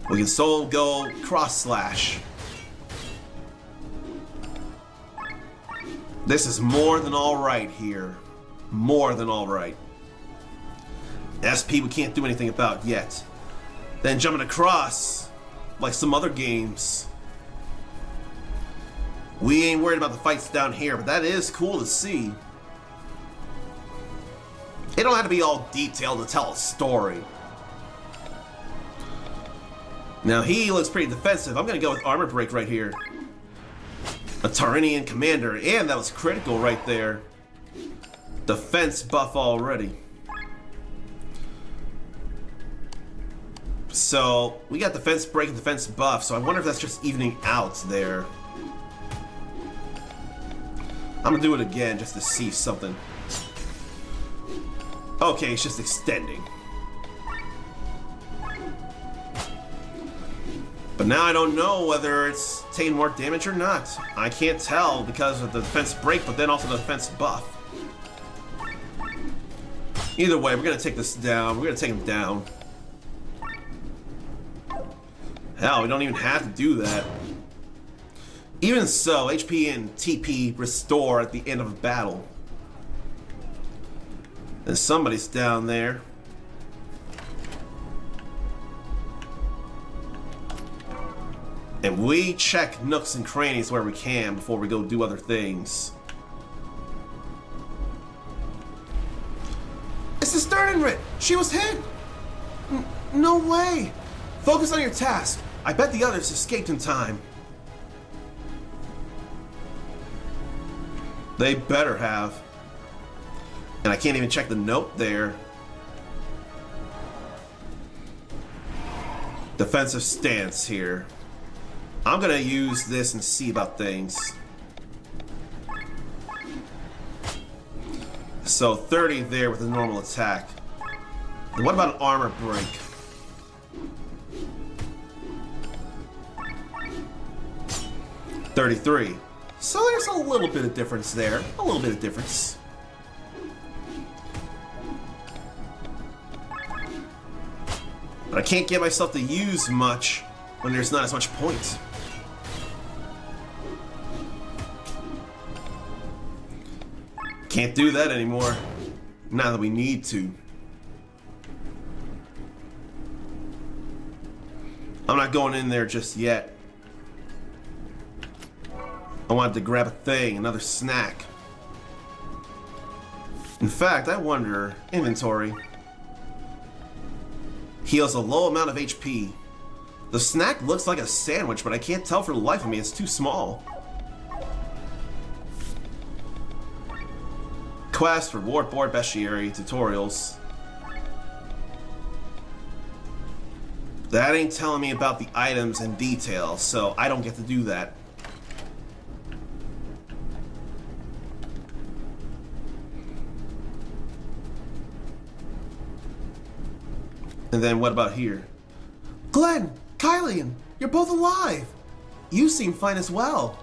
Speaker 1: We can solo go cross slash. This is more than alright here. More than alright. SP we can't do anything about yet. Then jumping across, like some other games. We ain't worried about the fights down here, but that is cool to see. It don't have to be all detailed to tell a story. Now he looks pretty defensive. I'm gonna go with armor break right here. A Tyranian commander, and that was critical right there. Defense buff already. So we got defense break and defense buff, so I wonder if that's just evening out there. I'm gonna do it again just to see something. Okay, it's just extending. But now I don't know whether it's taking more damage or not. I can't tell because of the defense break, but then also the defense buff. Either way, we're gonna take this down. We're gonna take him down. Hell, we don't even have to do that. Even so, HP and TP restore at the end of a battle. And somebody's down there. And we check nooks and crannies where we can before we go do other things. It's the Sternenrit! She was hit! No way! Focus on your task. I bet the others escaped in time. They better have. And I can't even check the note there. Defensive stance here. I'm gonna use this and see about things. So 30 there with a normal attack. And what about an armor break? $33. So there's a little bit of difference there. A little bit of difference. But I can't get myself to use much when there's not as much points. Can't do that anymore. Now that we need to. I'm not going in there just yet. I wanted to grab a thing, another snack. In fact, I wonder, inventory. Heals a low amount of HP. The snack looks like a sandwich, but I can't tell for the life of me, it's too small. Quest, reward board, bestiary, tutorials. That ain't telling me about the items in detail, so I don't get to do that. And then what about here? Glenn! Kylian! You're both alive! You seem fine as well.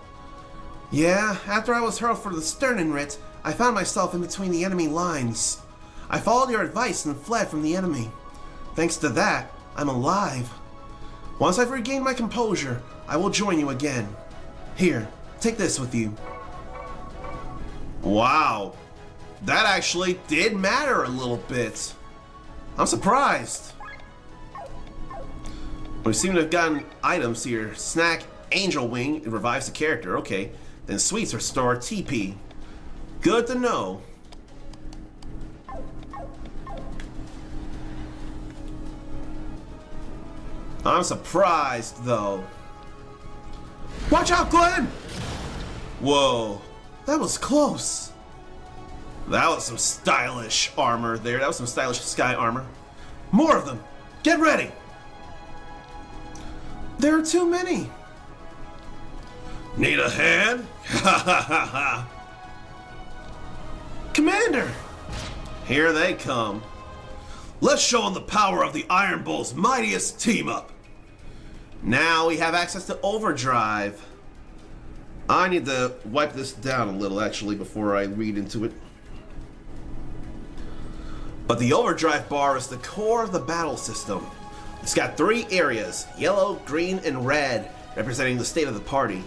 Speaker 1: Yeah, after I was hurled for the Sternenrit, I found myself in between the enemy lines. I followed your advice and fled from the enemy. Thanks to that, I'm alive. Once I've regained my composure, I will join you again. Here, take this with you. Wow. That actually did matter a little bit. I'm surprised. We seem to have gotten items here. Snack Angel Wing, it revives the character, okay. Then Sweets restore TP. Good to know. I'm surprised, though. Watch out, Glenn! Whoa, that was close. That was some stylish armor there. That was some stylish sky armor. More of them. Get ready. There are too many. Need a hand? Ha ha ha ha. Commander! Here they come. Let's show them the power of the Iron Bull's mightiest team-up. Now we have access to Overdrive. I need to wipe this down a little, actually, before I read into it. But the Overdrive bar is the core of the battle system. It's got 3 areas, yellow, green, and red, representing the state of the party.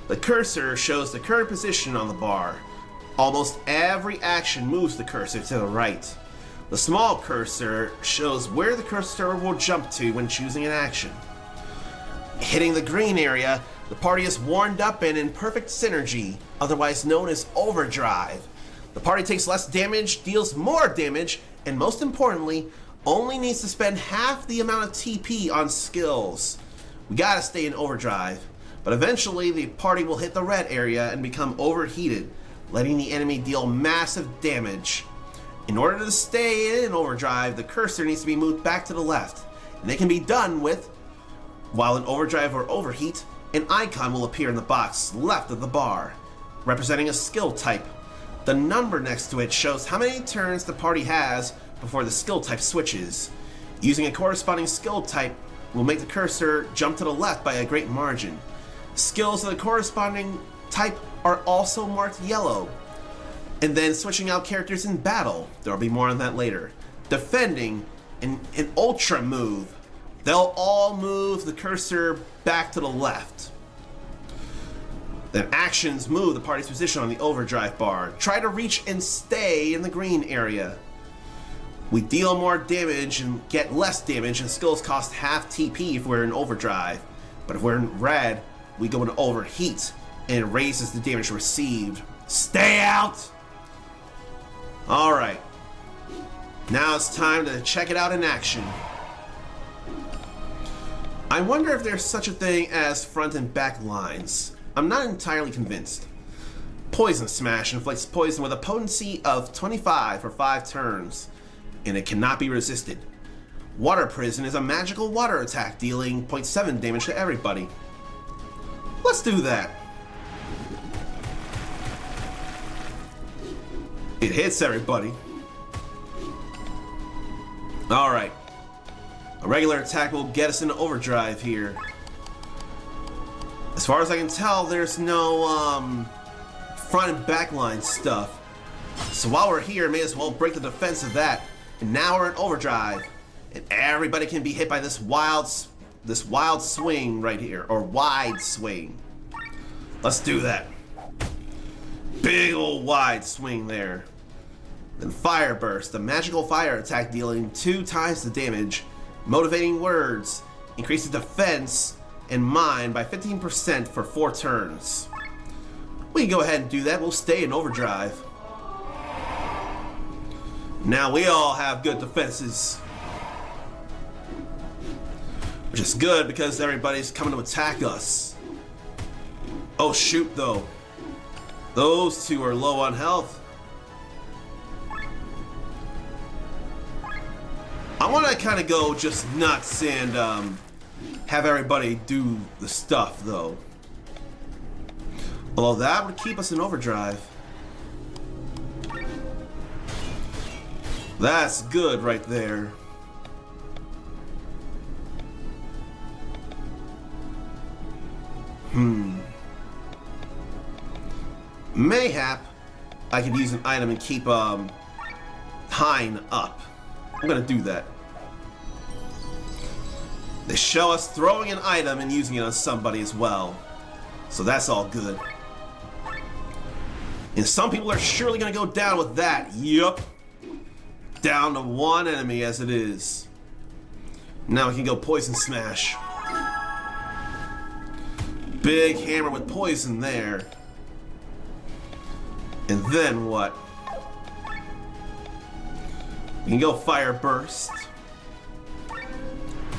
Speaker 1: The cursor shows the current position on the bar. Almost every action moves the cursor to the right. The small cursor shows where the cursor will jump to when choosing an action. Hitting the green area, the party is warmed up and in perfect synergy, otherwise known as Overdrive. The party takes less damage, deals more damage, and most importantly, only needs to spend half the amount of TP on skills. We gotta stay in Overdrive, but eventually the party will hit the red area and become overheated, letting the enemy deal massive damage. In order to stay in Overdrive, the cursor needs to be moved back to the left, and it can be done with, while in Overdrive or Overheat, an icon will appear in the box left of the bar, representing a skill type. The number next to it shows how many turns the party has before the skill type switches. Using a corresponding skill type will make the cursor jump to the left by a great margin. Skills of the corresponding type are also marked yellow. And then switching out characters in battle, there'll be more on that later. Defending, and an ultra move. They'll all move the cursor back to the left. Then actions move the party's position on the Overdrive bar. Try to reach and stay in the green area. We deal more damage and get less damage, and skills cost half TP if we're in Overdrive. But if we're in red, we go into Overheat, and it raises the damage received. Stay out! Alright. Now it's time to check it out in action. I wonder if there's such a thing as front and back lines. I'm not entirely convinced. Poison Smash inflicts poison with a potency of 25 for 5 turns, and it cannot be resisted. Water Prison is a magical water attack dealing 0.7 damage to everybody. Let's do that. It hits everybody. Alright. A regular attack will get us into Overdrive here. As far as I can tell, there's no front and back line stuff. So while we're here, may as well break the defense of that. And now we're in Overdrive. And everybody can be hit by this wild swing right here, or wide swing. Let's do that. Big old wide swing there. Then Fire Burst, a magical fire attack dealing 2 times the damage. Motivating Words increases defense and mind by 15% for 4 turns. We can go ahead and do that. We'll stay in Overdrive. Now we all have good defenses, which is good because everybody's coming to attack us. Oh shoot though. Those 2 are low on health. I want to kind of go just nuts and have everybody do the stuff though. Although that would keep us in Overdrive. That's good right there. Mayhap I could use an item and keep Hein up. I'm gonna do that. They show us throwing an item and using it on somebody as well. So that's all good. And some people are surely gonna go down with that. Yup. Down to one enemy as it is. Now we can go Poison Smash. Big hammer with poison there. And then what? We can go Fire Burst.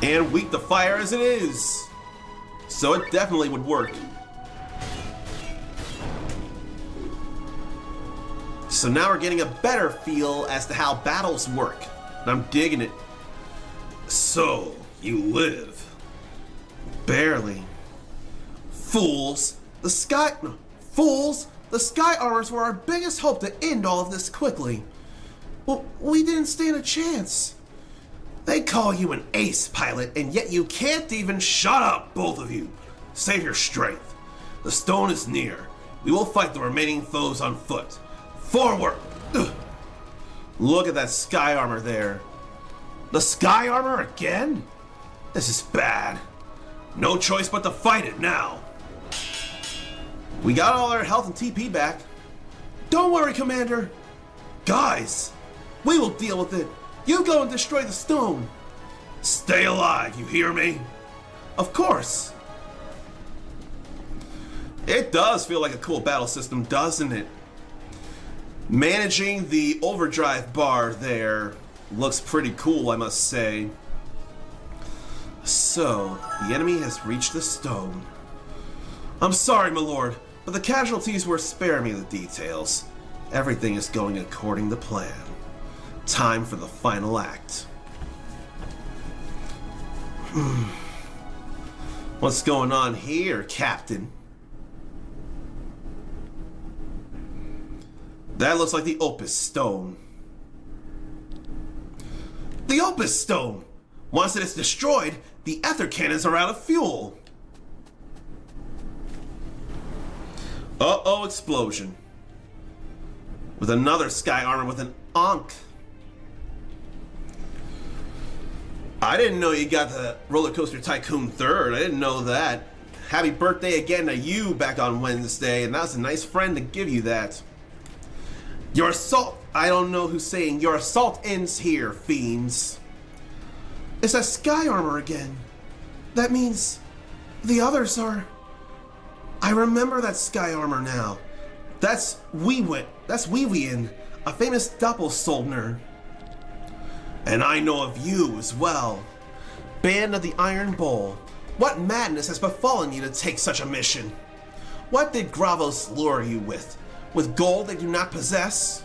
Speaker 1: And Weak the Fire as it is. So it definitely would work. So now we're getting a better feel as to how battles work. And I'm digging it. So, you live. Barely. Fools. The sky armors were our biggest hope to end all of this quickly. Well, we didn't stand a chance. They call you an ace pilot, and yet you can't even shut up, both of you. Save your strength. The stone is near. We will fight the remaining foes on foot. Forward! Ugh. Look at that sky armor there. The sky armor again? This is bad. No choice but to fight it now. We got all our health and TP back. Don't worry, Commander. Guys, we will deal with it. You go and destroy the stone. Stay alive, you hear me? Of course. It does feel like a cool battle system, doesn't it? Managing the overdrive bar there looks pretty cool, I must say. So, the enemy has reached the stone. I'm sorry, my lord, but the casualties were spare me the details. Everything is going according to plan. Time for the final act. What's going on here, Captain? That looks like the Opus Stone. The Opus Stone! Once it is destroyed, the ether cannons are out of fuel. Uh-oh, explosion. With another sky armor with an Ankh. I didn't know you got the Roller Coaster Tycoon 3rd. I didn't know that. Happy birthday again to you back on Wednesday, and that was a nice friend to give you that. Your assault, I don't know who's saying, your assault ends here, fiends. It's that sky armor again. That means the others are... I remember that sky armor now. That's Weewian, a famous doppelsoldner. And I know of you as well. Band of the Iron Bowl. What madness has befallen you to take such a mission? What did Gravos lure you with? With gold they do not possess?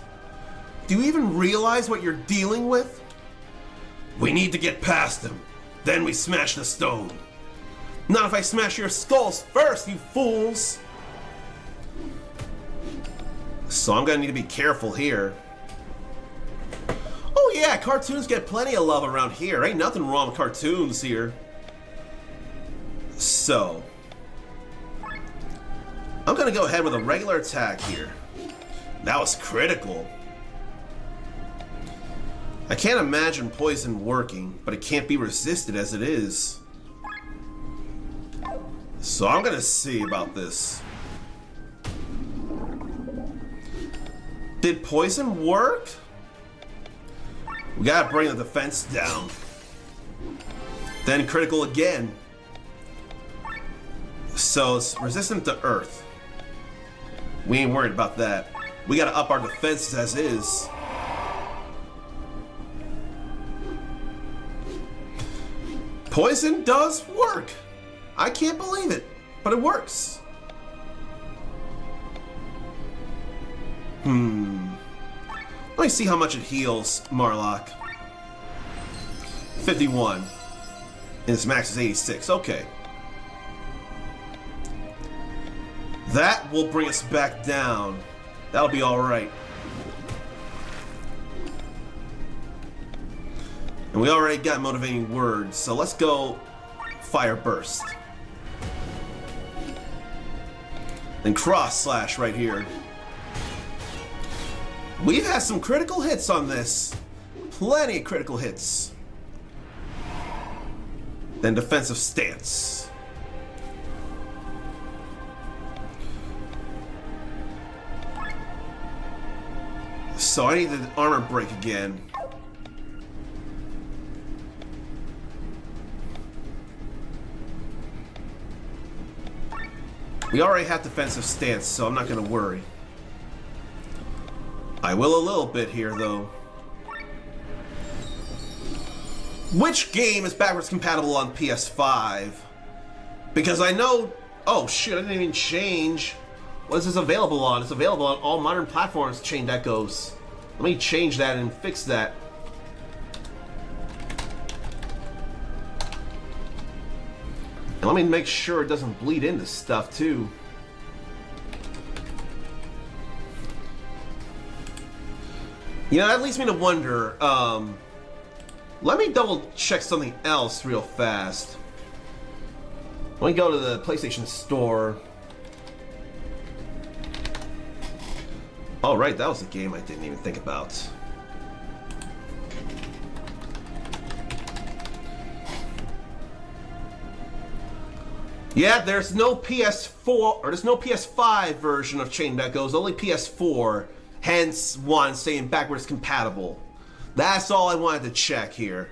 Speaker 1: Do you even realize what you're dealing with? We need to get past them. Then we smash the stone. Not if I smash your skulls first, you fools! So I'm gonna need to be careful here. Oh yeah, cartoons get plenty of love around here. Ain't nothing wrong with cartoons here. So, I'm gonna go ahead with a regular attack here. That was critical. I can't imagine poison working, but it can't be resisted as it is. So I'm gonna see about this. Did poison work? We gotta bring the defense down. Then critical again. So it's resistant to earth. We ain't worried about that. We gotta up our defenses as is. Poison does work. I can't believe it, but it works. Let me see how much it heals Marlock. 51. And its max is 86. Okay. That will bring us back down. That'll be alright. And we already got motivating words, so let's go Fire Burst. Then Cross Slash right here. We've had some critical hits on this. Plenty of critical hits. Then Defensive Stance. So I need the armor break again. We already have defensive stance, so I'm not gonna worry. I will a little bit here, though. Which game is backwards compatible on PS5? Because I know... Oh, shit, I didn't even change. What is this available on? It's available on all modern platforms, Chained Echoes. Let me change that and fix that. And let me make sure it doesn't bleed into stuff, too. You know, that leads me to wonder, let me double check something else real fast. Let me go to the PlayStation Store. Oh, right, that was a game I didn't even think about. Yeah, there's no PS4, or there's no PS5 version of Chained Echoes, only PS4. Hence, one saying backwards compatible. That's all I wanted to check here.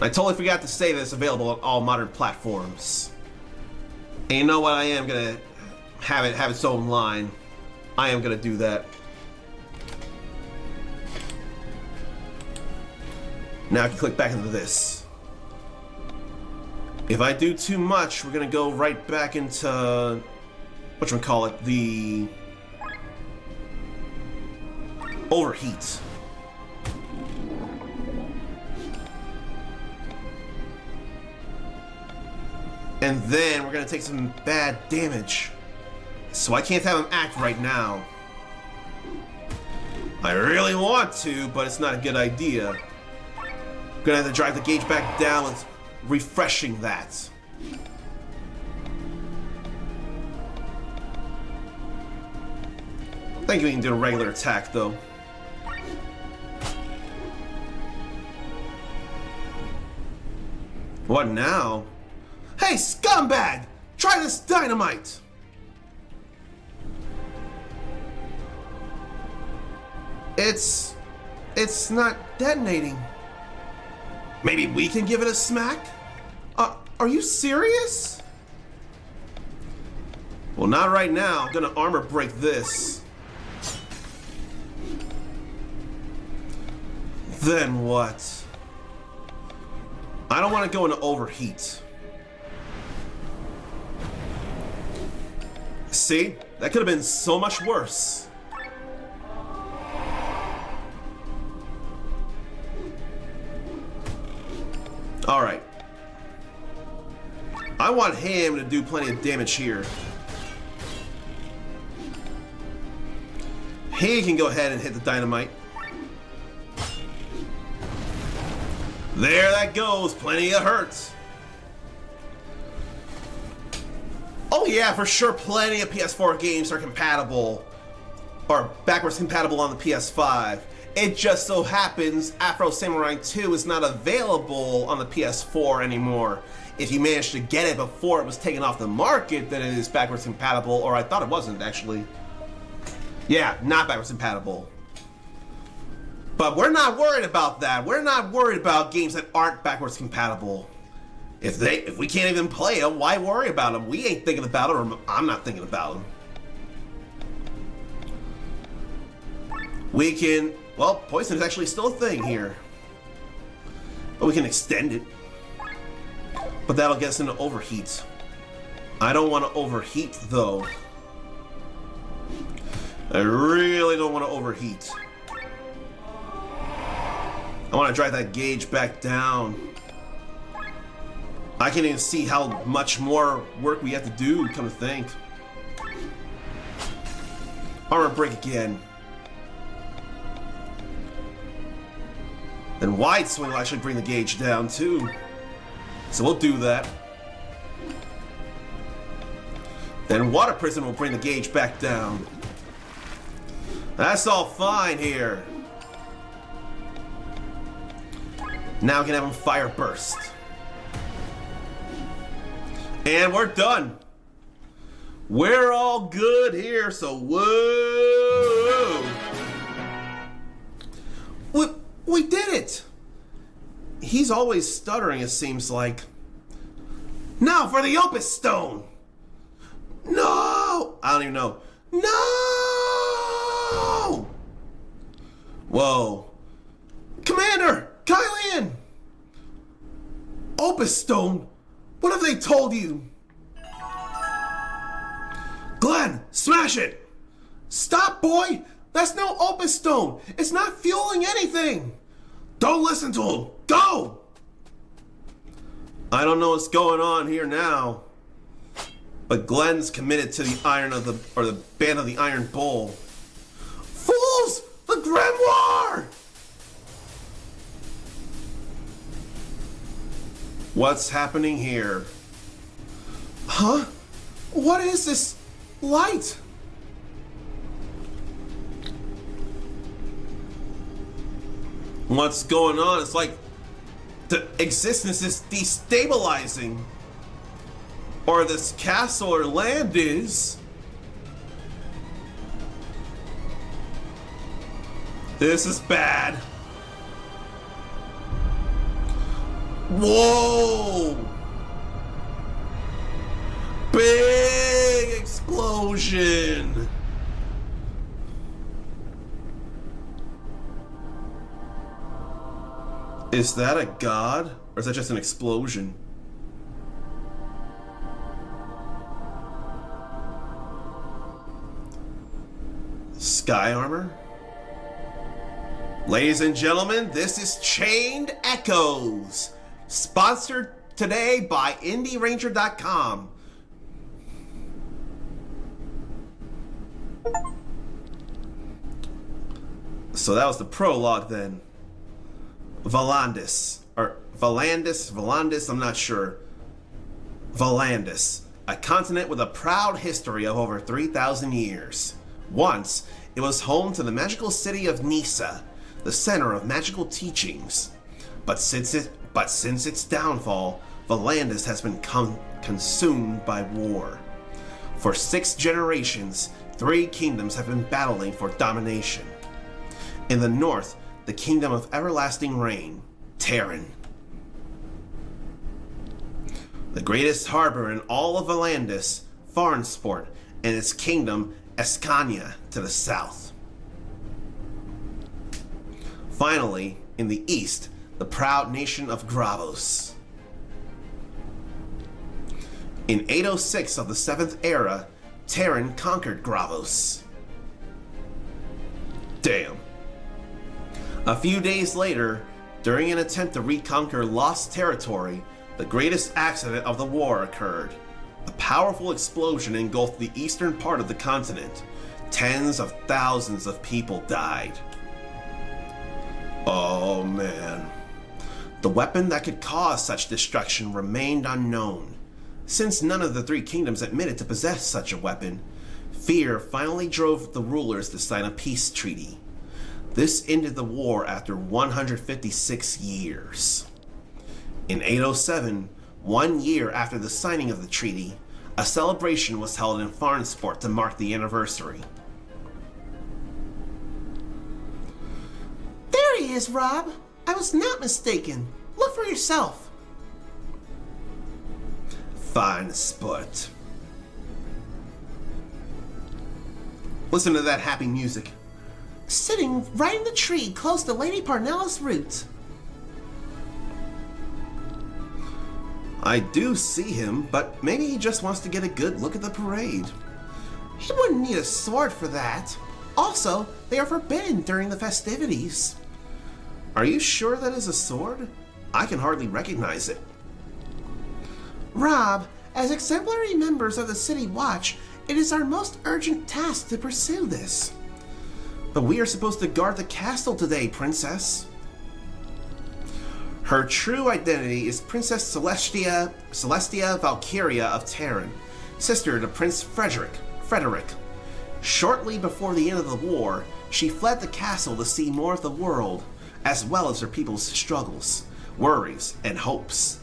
Speaker 1: I totally forgot to say that it's available on all modern platforms. And you know what? I am gonna have its own line. I am gonna do that. Now I can click back into this. If I do too much, we're gonna go right back into whatchamacallit, the overheat. And then we're gonna take some bad damage. So I can't have him act right now. I really want to, but it's not a good idea. I'm gonna have to drive the gauge back down with refreshing that. I think we can do a regular attack though. What now? Hey, scumbag! Try this dynamite! It's not detonating. Maybe we can give it a smack? Are you serious? Well, not right now. I'm gonna armor break this. Then what? I don't want to go into overheat. See? That could have been so much worse. Alright. I want him to do plenty of damage here. He can go ahead and hit the dynamite. There that goes, plenty of hurt. Oh yeah, for sure, plenty of PS4 games are compatible, or backwards compatible on the PS5. It just so happens Afro Samurai 2 is not available on the PS4 anymore. If you managed to get it before it was taken off the market, then it is backwards compatible, or I thought it wasn't actually. Yeah, not backwards compatible. But we're not worried about that. We're not worried about games that aren't backwards compatible. If we can't even play them, why worry about them? We ain't thinking about them, or I'm not thinking about them. We can, well, poison is actually still a thing here. But we can extend it. But that'll get us into overheat. I don't want to overheat though. I really don't want to overheat. I want to drive that gauge back down. I can't even see how much more work we have to do, come to think. Armor break again. Then wide swing will actually bring the gauge down too. So we'll do that. Then water prison will bring the gauge back down. That's all fine here. Now we can have him fire burst. And we're done. We're all good here, so whoa. He's always stuttering, it seems like. Now for the Opus Stone! No! I don't even know. No! Whoa. Commander! Kylian! Opus Stone? What have they told you? Glenn, smash it! Stop, boy! That's no Opus Stone! It's not fueling anything! Don't listen to him! Go! I don't know what's going on here now, but Glenn's committed to the the Band of the Iron Bull. Fools! The Grimoire! What's happening here? Huh? What is this light? What's going on? It's like the existence is destabilizing. Or this castle or land is. This is bad. Whoa! Big explosion! Is that a god? Or is that just an explosion? Sky armor? Ladies and gentlemen, this is Chained Echoes, sponsored today by IndieRanger.com. So that was the prologue then. Volandis, I'm not sure. Volandis, a continent with a proud history of over 3,000 years. Once, it was home to the magical city of Nisa, the center of magical teachings. But since its downfall, Volandis has been consumed by war. For 6 generations, 3 kingdoms have been battling for domination. In the north, the Kingdom of Everlasting Rain, Terran. The greatest harbor in all of Volandis, Farnsport, and its kingdom, Escania, to the south. Finally, in the east, the proud nation of Gravos. In 806 of the 7th era, Terran conquered Gravos. Damn. A few days later, during an attempt to reconquer lost territory, the greatest accident of the war occurred. A powerful explosion engulfed the eastern part of the continent. Tens of thousands of people died. Oh man. The weapon that could cause such destruction remained unknown. Since none of the 3 kingdoms admitted to possess such a weapon, fear finally drove the rulers to sign a peace treaty. This ended the war after 156 years. In 807, 1 year after the signing of the treaty, a celebration was held in Farnsport to mark the anniversary. There he is, Rob. I was not mistaken. Look for yourself. Fine sport. Listen to that happy music. Sitting right in the tree close to Lady Parnella's root. I do see him, but maybe he just wants to get a good look at the parade. He wouldn't need a sword for that. Also, they are forbidden during the festivities. Are you sure that is a sword? I can hardly recognize it. Rob, as exemplary members of the City Watch, it is our most urgent task to pursue this. But we are supposed to guard the castle today, Princess. Her true identity is Princess Celestia Valkyria of Terran, sister to Prince Frederick. Shortly before the end of the war, she fled the castle to see more of the world, as well as her people's struggles, worries, and hopes,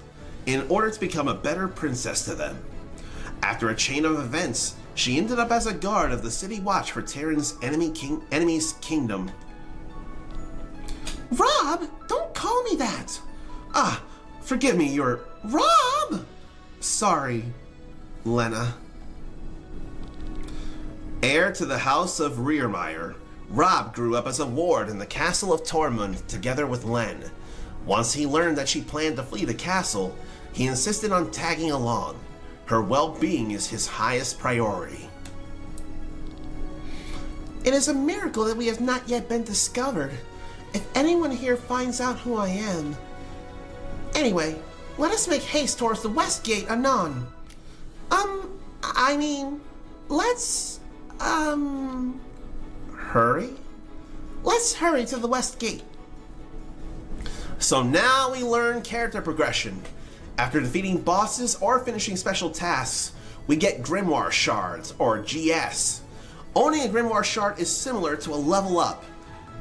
Speaker 1: in order to become a better princess to them. After a chain of events, she ended up as a guard of the City Watch for Terran's enemy's kingdom. Rob, don't call me that! Ah, forgive me, you're... Rob! Sorry, Lena. Heir to the House of Riermeyer, Rob grew up as a ward in the castle of Tormund together with Len. Once he learned that she planned to flee the castle, he insisted on tagging along. Her well-being is his highest priority. It is a miracle that we have not yet been discovered. If anyone here finds out who I am... Anyway, let us make haste towards the West Gate anon. Let's... Hurry? Let's hurry to the West Gate. So now we learn character progression. After defeating bosses or finishing special tasks, we get Grimoire Shards, or GS. Owning a Grimoire Shard is similar to a level up.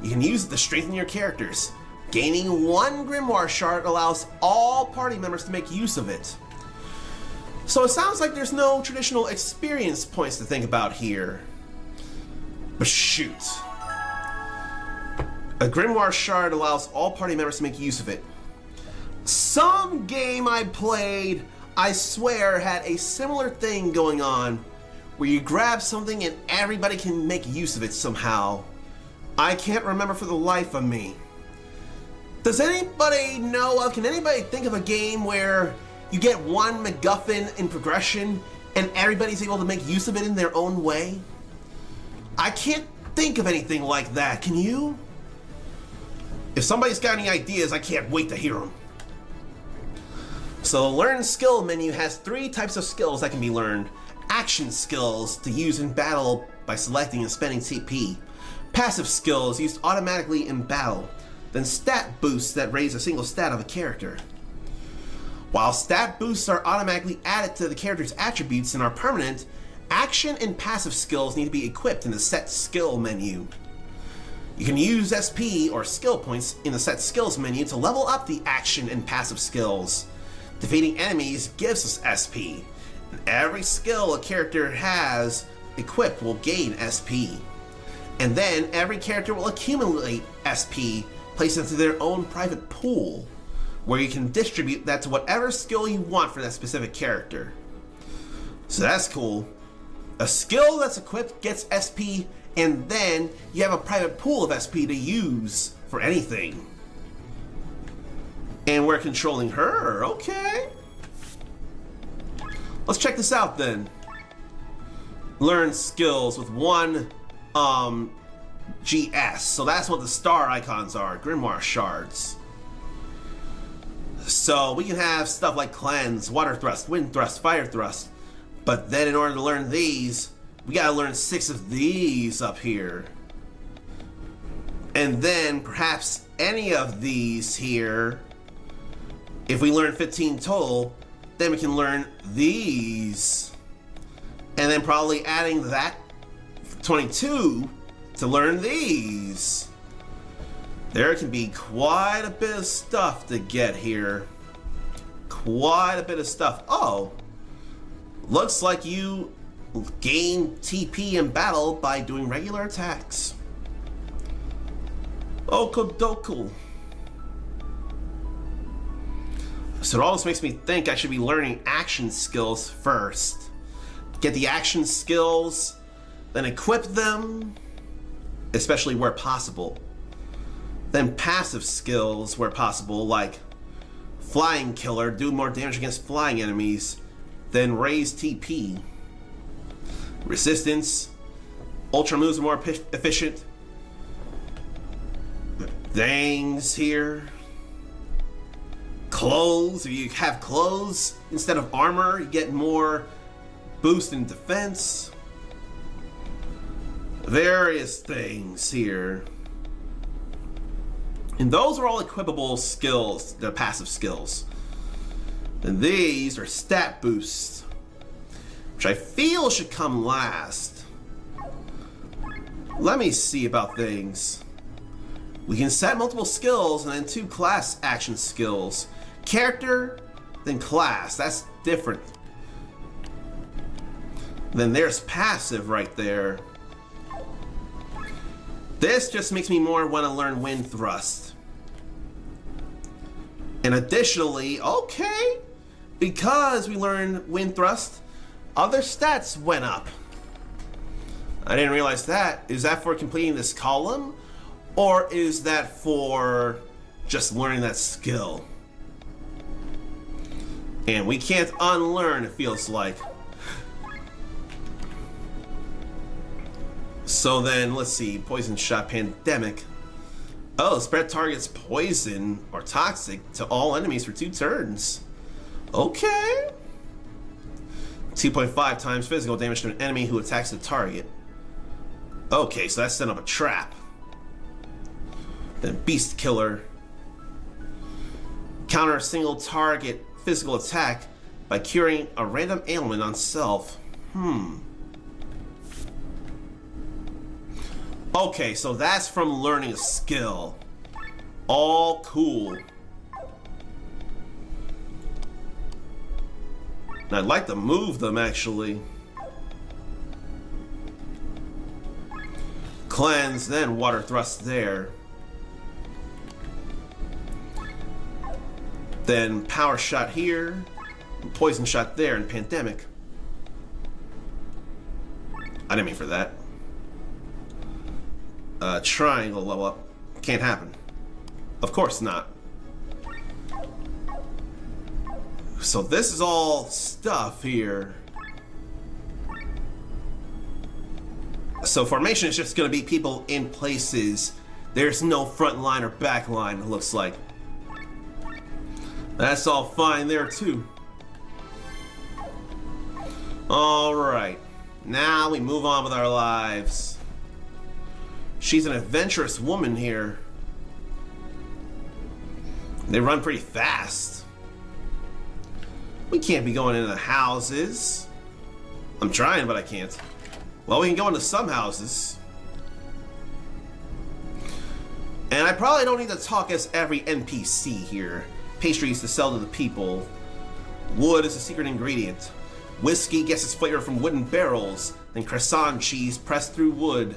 Speaker 1: You can use it to strengthen your characters. Gaining one Grimoire Shard allows all party members to make use of it. So it sounds like there's no traditional experience points to think about here. But shoot. A Grimoire Shard allows all party members to make use of it. Some game I played, I swear, had a similar thing going on, where you grab something and everybody can make use of it somehow. I can't remember for the life of me. Does anybody know of, can anybody think of a game where you get one MacGuffin in progression and everybody's able to make use of it in their own way? I can't think of anything like that, can you? If somebody's got any ideas, I can't wait to hear them. So the Learn Skill menu has 3 types of skills that can be learned. Action skills to use in battle by selecting and spending TP. Passive skills used automatically in battle. Then stat boosts that raise a single stat of a character. While stat boosts are automatically added to the character's attributes and are permanent, action and passive skills need to be equipped in the Set Skill menu. You can use SP or skill points in the Set Skills menu to level up the action and passive skills. Defeating enemies gives us SP, and every skill a character has equipped will gain SP. And then every character will accumulate SP, placed into their own private pool, where you can distribute that to whatever skill you want for that specific character. So that's cool. A skill that's equipped gets SP, and then you have a private pool of SP to use for anything. And we're controlling her, okay. Let's check this out then. Learn skills with 1 GS. So that's what the star icons are, Grimoire Shards. So we can have stuff like Cleanse, Water Thrust, Wind Thrust, Fire Thrust. But then in order to learn these, we gotta learn 6 of these up here. And then perhaps any of these here. If we learn 15 total, then we can learn these. And then probably adding that 22 to learn these. There can be quite a bit of stuff to get here. Quite a bit of stuff. Oh, looks like you gain TP in battle by doing regular attacks. Okodoku. So it always makes me think I should be learning action skills first. Get the action skills, then equip them, especially where possible. Then passive skills where possible, like Flying Killer, do more damage against flying enemies, then raise TP. Resistance, Ultra moves are more efficient. Things here. Clothes, if you have clothes instead of armor, you get more boost in defense. Various things here. And those are all equipable skills, the passive skills. And these are stat boosts, which I feel should come last. Let me see about things. We can set multiple skills and then 2 class action skills. Character, then class. That's different. Then there's passive right there. This just makes me more want to learn Wind Thrust. And additionally, okay, because we learned Wind Thrust, other stats went up. I didn't realize that. Is that for completing this column? Or is that for just learning that skill? And we can't unlearn, it feels like. So then, let's see, Poison Shot Pandemic. Oh, spread targets poison or toxic to all enemies for 2 turns. Okay. 2.5 times physical damage to an enemy who attacks the target. Okay, so that's setting up a trap. Then Beast Killer. Counter a single target physical attack by curing a random ailment on self. Okay, so that's from learning a skill. All cool. And I'd like to move them, actually. Cleanse, then Water Thrust there. Then Power Shot here. Poison Shot there, and Pandemic. I didn't mean for that. Triangle level up. Can't happen. Of course not. So this is all stuff here. So formation is just going to be people in places. There's no front line or back line, it looks like. That's all fine there too. Alright. Now we move on with our lives. She's an adventurous woman here. They run pretty fast. We can't be going into the houses. I'm trying, but I can't. Well, we can go into some houses. And I probably don't need to talk as every NPC here. Pastries to sell to the people. Wood is a secret ingredient. Whiskey gets its flavor from wooden barrels. Then croissant cheese pressed through wood.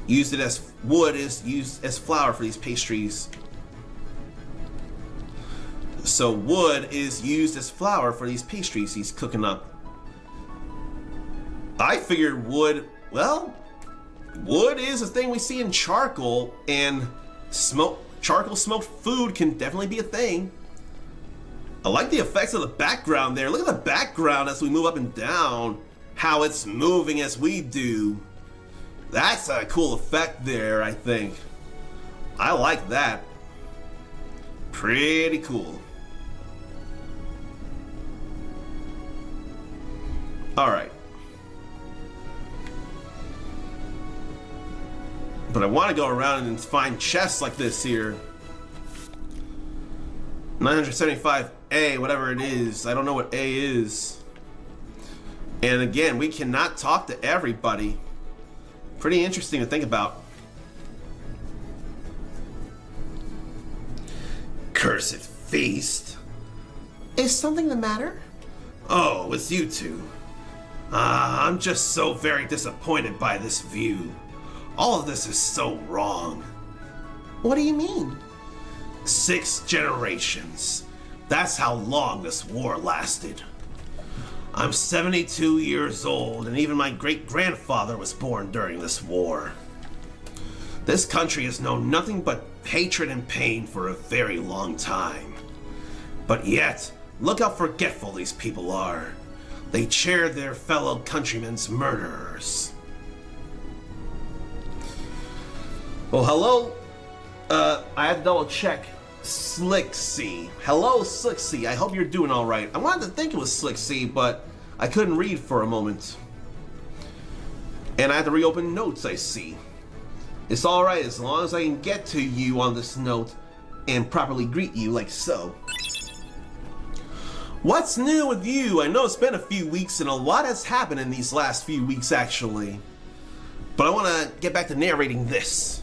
Speaker 1: Wood is used as flour for these pastries. So wood is used as flour for these pastries he's cooking up. I figured wood, well, wood is a thing we see in charcoal, and charcoal smoked food can definitely be a thing. I like the effects of the background there. Look at the background as we move up and down, how it's moving as we do. That's a cool effect there, I think. I like that. Pretty cool. Alright. But I want to go around and find chests like this here. 975A, whatever it is. I don't know what A is. And again, we cannot talk to everybody. Pretty interesting to think about. Cursed feast. Is something the matter? Oh, it's you two. I'm just so very disappointed by this view. All of this is so wrong. What do you mean? 6 generations. That's how long this war lasted. I'm 72 years old, and even my great-grandfather was born during this war. This country has known nothing but hatred and pain for a very long time. But yet, look how forgetful these people are. They cheer their fellow countrymen's murderers. Well, hello. I had to double check. Slicksy. Hello, Slicksy. I hope you're doing all right. I wanted to think it was Slicksy, but I couldn't read for a moment. And I had to reopen notes, I see. It's all right as long as I can get to you on this note and properly greet you like so. What's new with you? I know it's been a few weeks and a lot has happened in these last few weeks, actually. But I want to get back to narrating this.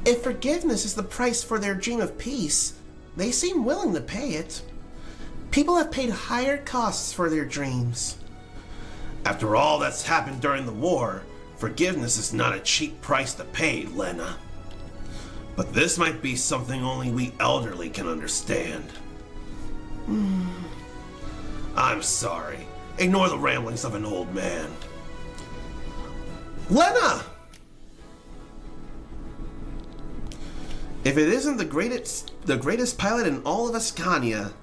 Speaker 1: If forgiveness is the price for their dream of peace, they seem willing to pay it. People have paid higher costs for their dreams. After all that's happened during the war, forgiveness is not a cheap price to pay, Lena. But this might be something only we elderly can understand. I'm sorry. Ignore the ramblings of an old man. Lena! If it isn't the greatest pilot in all of Ascania,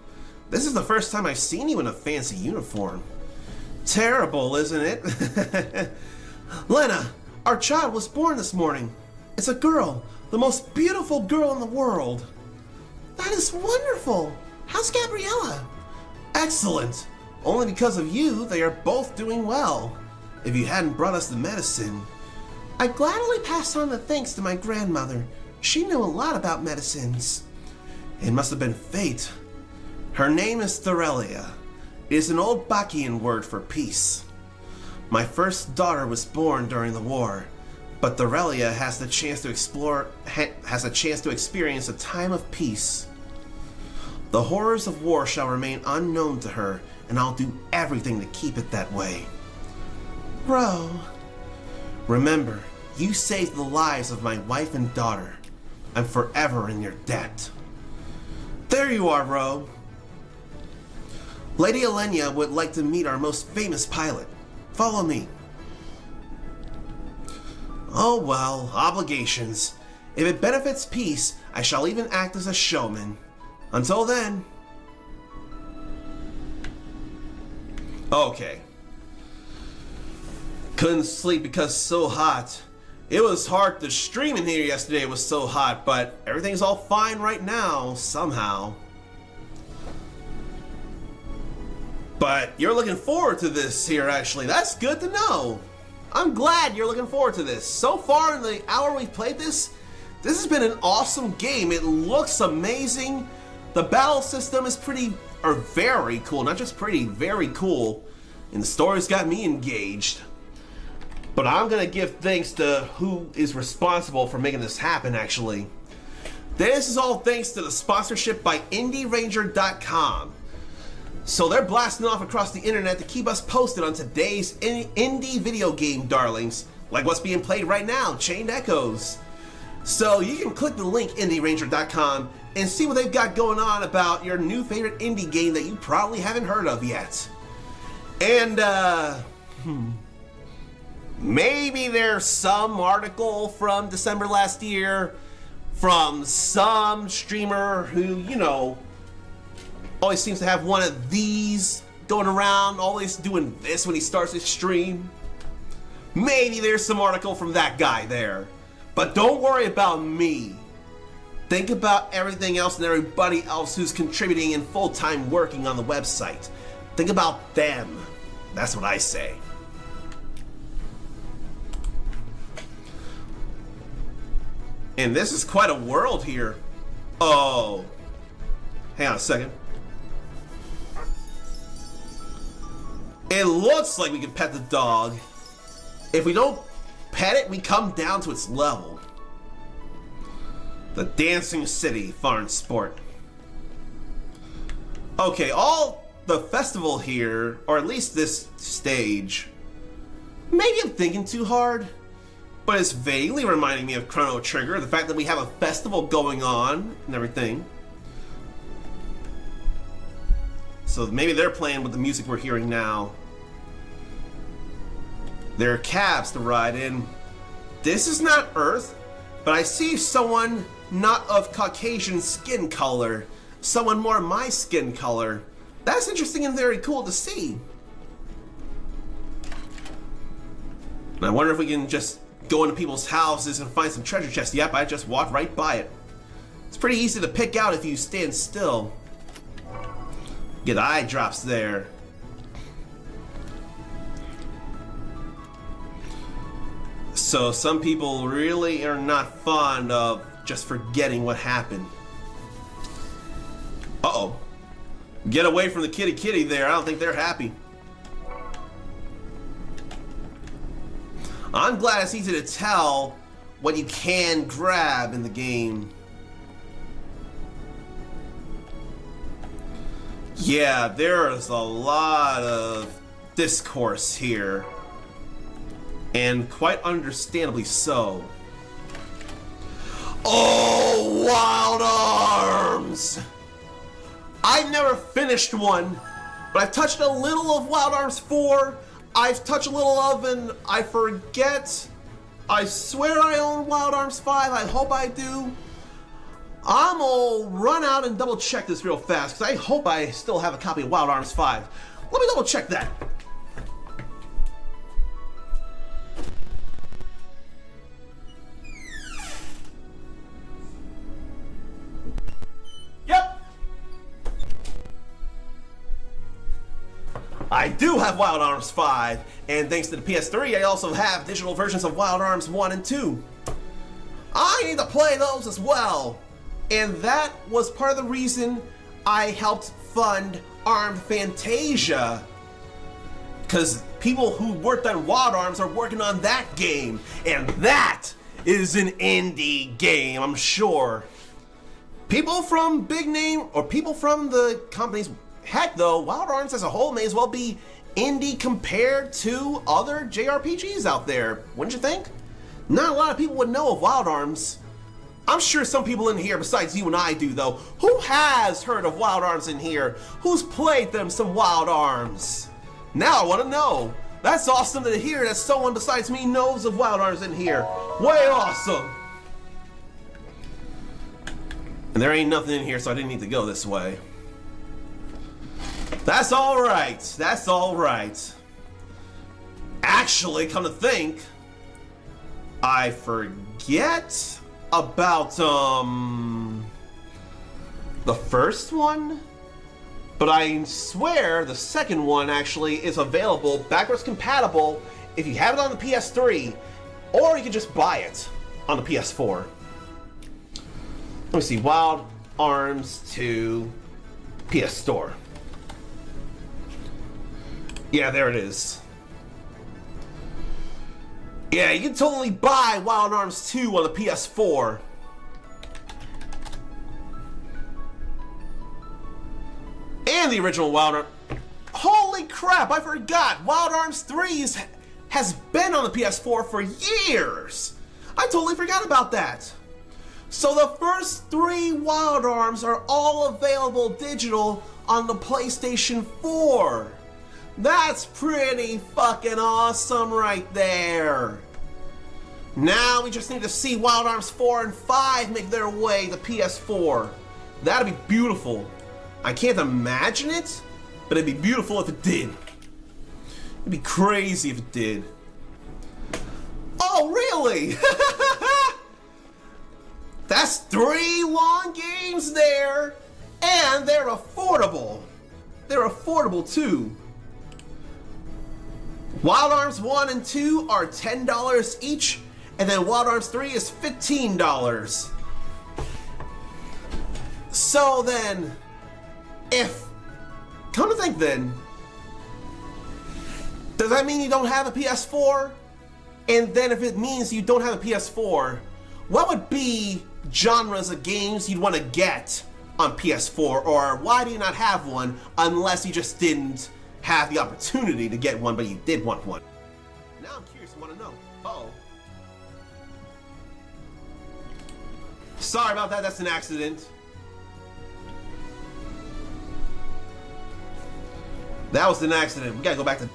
Speaker 1: this is the first time I've seen you in a fancy uniform. Terrible, isn't it? Lena, our child was born this morning. It's a girl, the most beautiful girl in the world. That is wonderful. How's Gabriella? Excellent. Only because of you, they are both doing well. If you hadn't brought us the medicine, I'd gladly pass on the thanks to my grandmother. She knew a lot about medicines. It must have been fate. Her name is Therelia. It is an old Bachian word for peace. My first daughter was born during the war, but Therelia has the chance to experience a time of peace. The horrors of war shall remain unknown to her, and I'll do everything to keep it that way. Ro, remember, you saved the lives of my wife and daughter. I'm forever in your debt. There you are, Ro. Lady Alenia would like to meet our most famous pilot. Follow me. Oh well, obligations. If it benefits peace, I shall even act as a showman. Until then... Okay. Couldn't sleep because it's so hot. It was hard to stream in here yesterday, it was so hot, but everything's all fine right now, somehow. But you're looking forward to this here, actually. That's good to know. I'm glad you're looking forward to this. So far in the hour we've played this has been an awesome game. It looks amazing. The battle system is very cool. Not just pretty, very cool. And the story's got me engaged. But I'm gonna give thanks to who is responsible for making this happen, actually. This is all thanks to the sponsorship by IndieRanger.com. So they're blasting off across the internet to keep us posted on today's indie video game darlings, like what's being played right now, Chained Echoes. So you can click the link IndieRanger.com and see what they've got going on about your new favorite indie game that you probably haven't heard of yet. And maybe there's some article from December last year from some streamer who, you know, always seems to have one of these going around, always doing this when he starts his stream. Maybe there's some article from that guy there. But don't worry about me. Think about everything else and everybody else who's contributing and full-time working on the website. Think about them. That's what I say. And this is quite a world here. Oh. Hang on a second. It looks like we can pet the dog. If we don't pet it, we come down to its level. The Dancing City Farm Sport. Okay, all the festival here, or at least this stage, maybe I'm thinking too hard, but it's vaguely reminding me of Chrono Trigger, the fact that we have a festival going on and everything. So maybe they're playing with the music we're hearing now. There are cabs to ride in. This is not Earth, but I see someone not of Caucasian skin color. Someone more my skin color. That's interesting and very cool to see. And I wonder if we can just go into people's houses and find some treasure chests. Yep, I just walked right by it. It's pretty easy to pick out if you stand still. Get eye drops there. So some people really are not fond of just forgetting what happened. Uh-oh. Get away from the kitty there. I don't think they're happy. I'm glad it's easy to tell what you can grab in the game. Yeah, there is a lot of discourse here. And quite understandably so. Oh! I never finished one, but I've touched a little of Wild Arms 4. I've touched a little of, and I forget. I swear I own Wild Arms 5. I hope I do. I'm gonna run out and double check this real fast, because I hope I still have a copy of Wild Arms 5. Let me double check that. Yep. I do have Wild Arms 5, and thanks to the PS3, I also have digital versions of Wild Arms 1 and 2. I need to play those as well. And that was part of the reason I helped fund Armed Fantasia. Because people who worked on Wild Arms are working on that game. And that is an indie game, I'm sure. People from big name, or people from the companies, heck though, Wild Arms as a whole may as well be indie compared to other JRPGs out there. Wouldn't you think? Not a lot of people would know of Wild Arms. I'm sure some people in here, besides you and I, do though. Who has heard of Wild Arms in here? Who's played them some Wild Arms? Now I want to know. That's awesome to hear that someone besides me knows of Wild Arms in here. Way awesome. And there ain't nothing in here, so I didn't need to go this way. That's all right. That's all right. Actually, come to think, I forget about the first one, but I swear the second one actually is available backwards compatible if you have it on the PS3, or you can just buy it on the PS4. Let me see, Wild Arms 2 PS Store. Yeah, there it is. Yeah, you can totally buy Wild Arms 2 on the PS4. And the original Wild Arms. Holy crap, I forgot! Wild Arms 3 has been on the PS4 for years! I totally forgot about that. So the first 3 Wild Arms are all available digital on the PlayStation 4. That's pretty fucking awesome right there. Now we just need to see Wild Arms 4 and 5 make their way to PS4. That'd be beautiful. I can't imagine it, but it'd be beautiful if it did. It'd be crazy if it did. Oh, really? That's 3 long games there, and they're affordable. They're affordable too. Wild Arms 1 and 2 are $10 each, and then Wild Arms 3 is $15. So then, come to think then, does that mean you don't have a PS4? And then if it means you don't have a PS4, what would be genres of games you'd want to get on PS4? Or why do you not have one unless you just didn't have the opportunity to get one, but you did want one? Now I'm curious and want to know. Uh-oh. Sorry about that, that's an accident. That was an accident. We gotta go back to...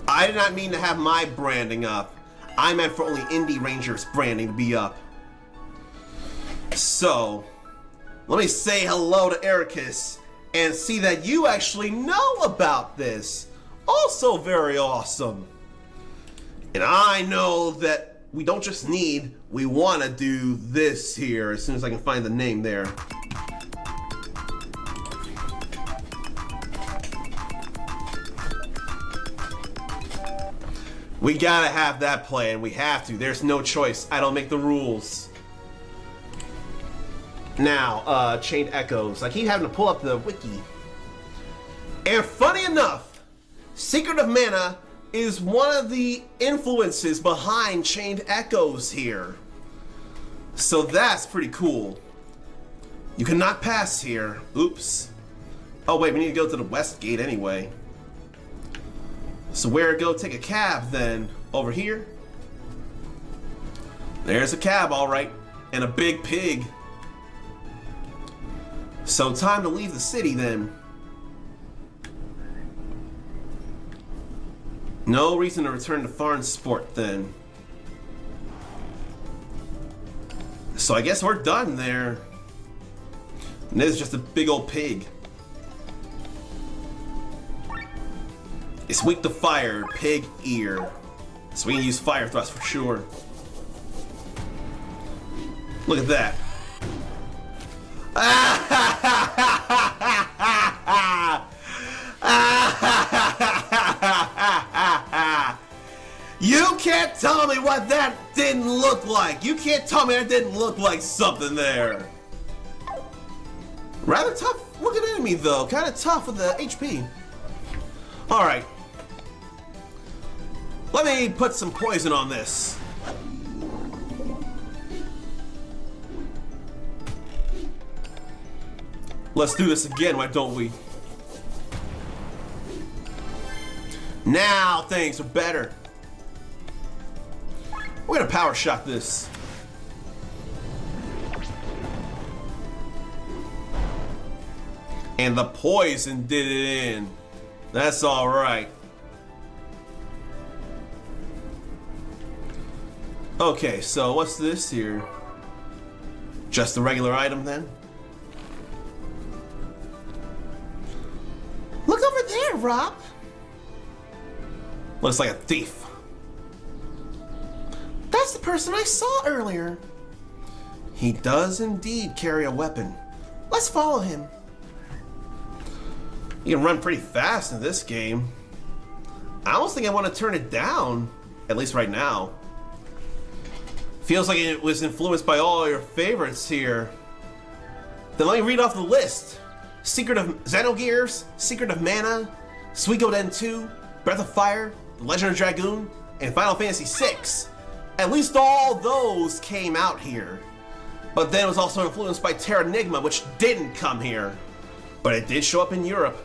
Speaker 1: I did not mean to have my branding up. I meant for only Indie Ranger's branding to be up. So, let me say hello to Ericus and see that you actually know about this. Also very awesome. And I know that we don't just need, we want to do this here as soon as I can find the name there. We gotta have that plan. We have to. There's no choice. I don't make the rules. Now, Chained Echoes. I keep having to pull up the wiki. And funny enough, Secret of Mana is one of the influences behind Chained Echoes here. So that's pretty cool. You cannot pass here. Oops. Oh wait, we need to go to the west gate anyway. So where to go take a cab then? Over here? There's a cab, all right. And a big pig. So time to leave the city then. No reason to return to Farnsport then. So I guess we're done there. And this is just a big old pig. It's weak to fire, pig ear. So we can use fire thrust for sure. Look at that. You can't tell me what that didn't look like. You can't tell me that didn't look like something there. Rather tough looking enemy though. Kind of tough with the HP. Alright. Let me put some poison on this. Let's do this again, why don't we? Now things are better. We're gonna power shot this. And the poison did it in. That's all right. Okay, so what's this here? Just a regular item then? Look over there, Rob. Looks like a thief. That's the person I saw earlier. He does indeed carry a weapon. Let's follow him. You can run pretty fast in this game. I almost think I want to turn it down, at least right now. Feels like it was influenced by all your favorites here. Then let me read off the list. Secret of Xenogears, Secret of Mana, Suikoden 2, Breath of Fire, The Legend of Dragoon, and Final Fantasy VI. At least all those came out here. But then it was also influenced by Terranigma, which didn't come here. But it did show up in Europe.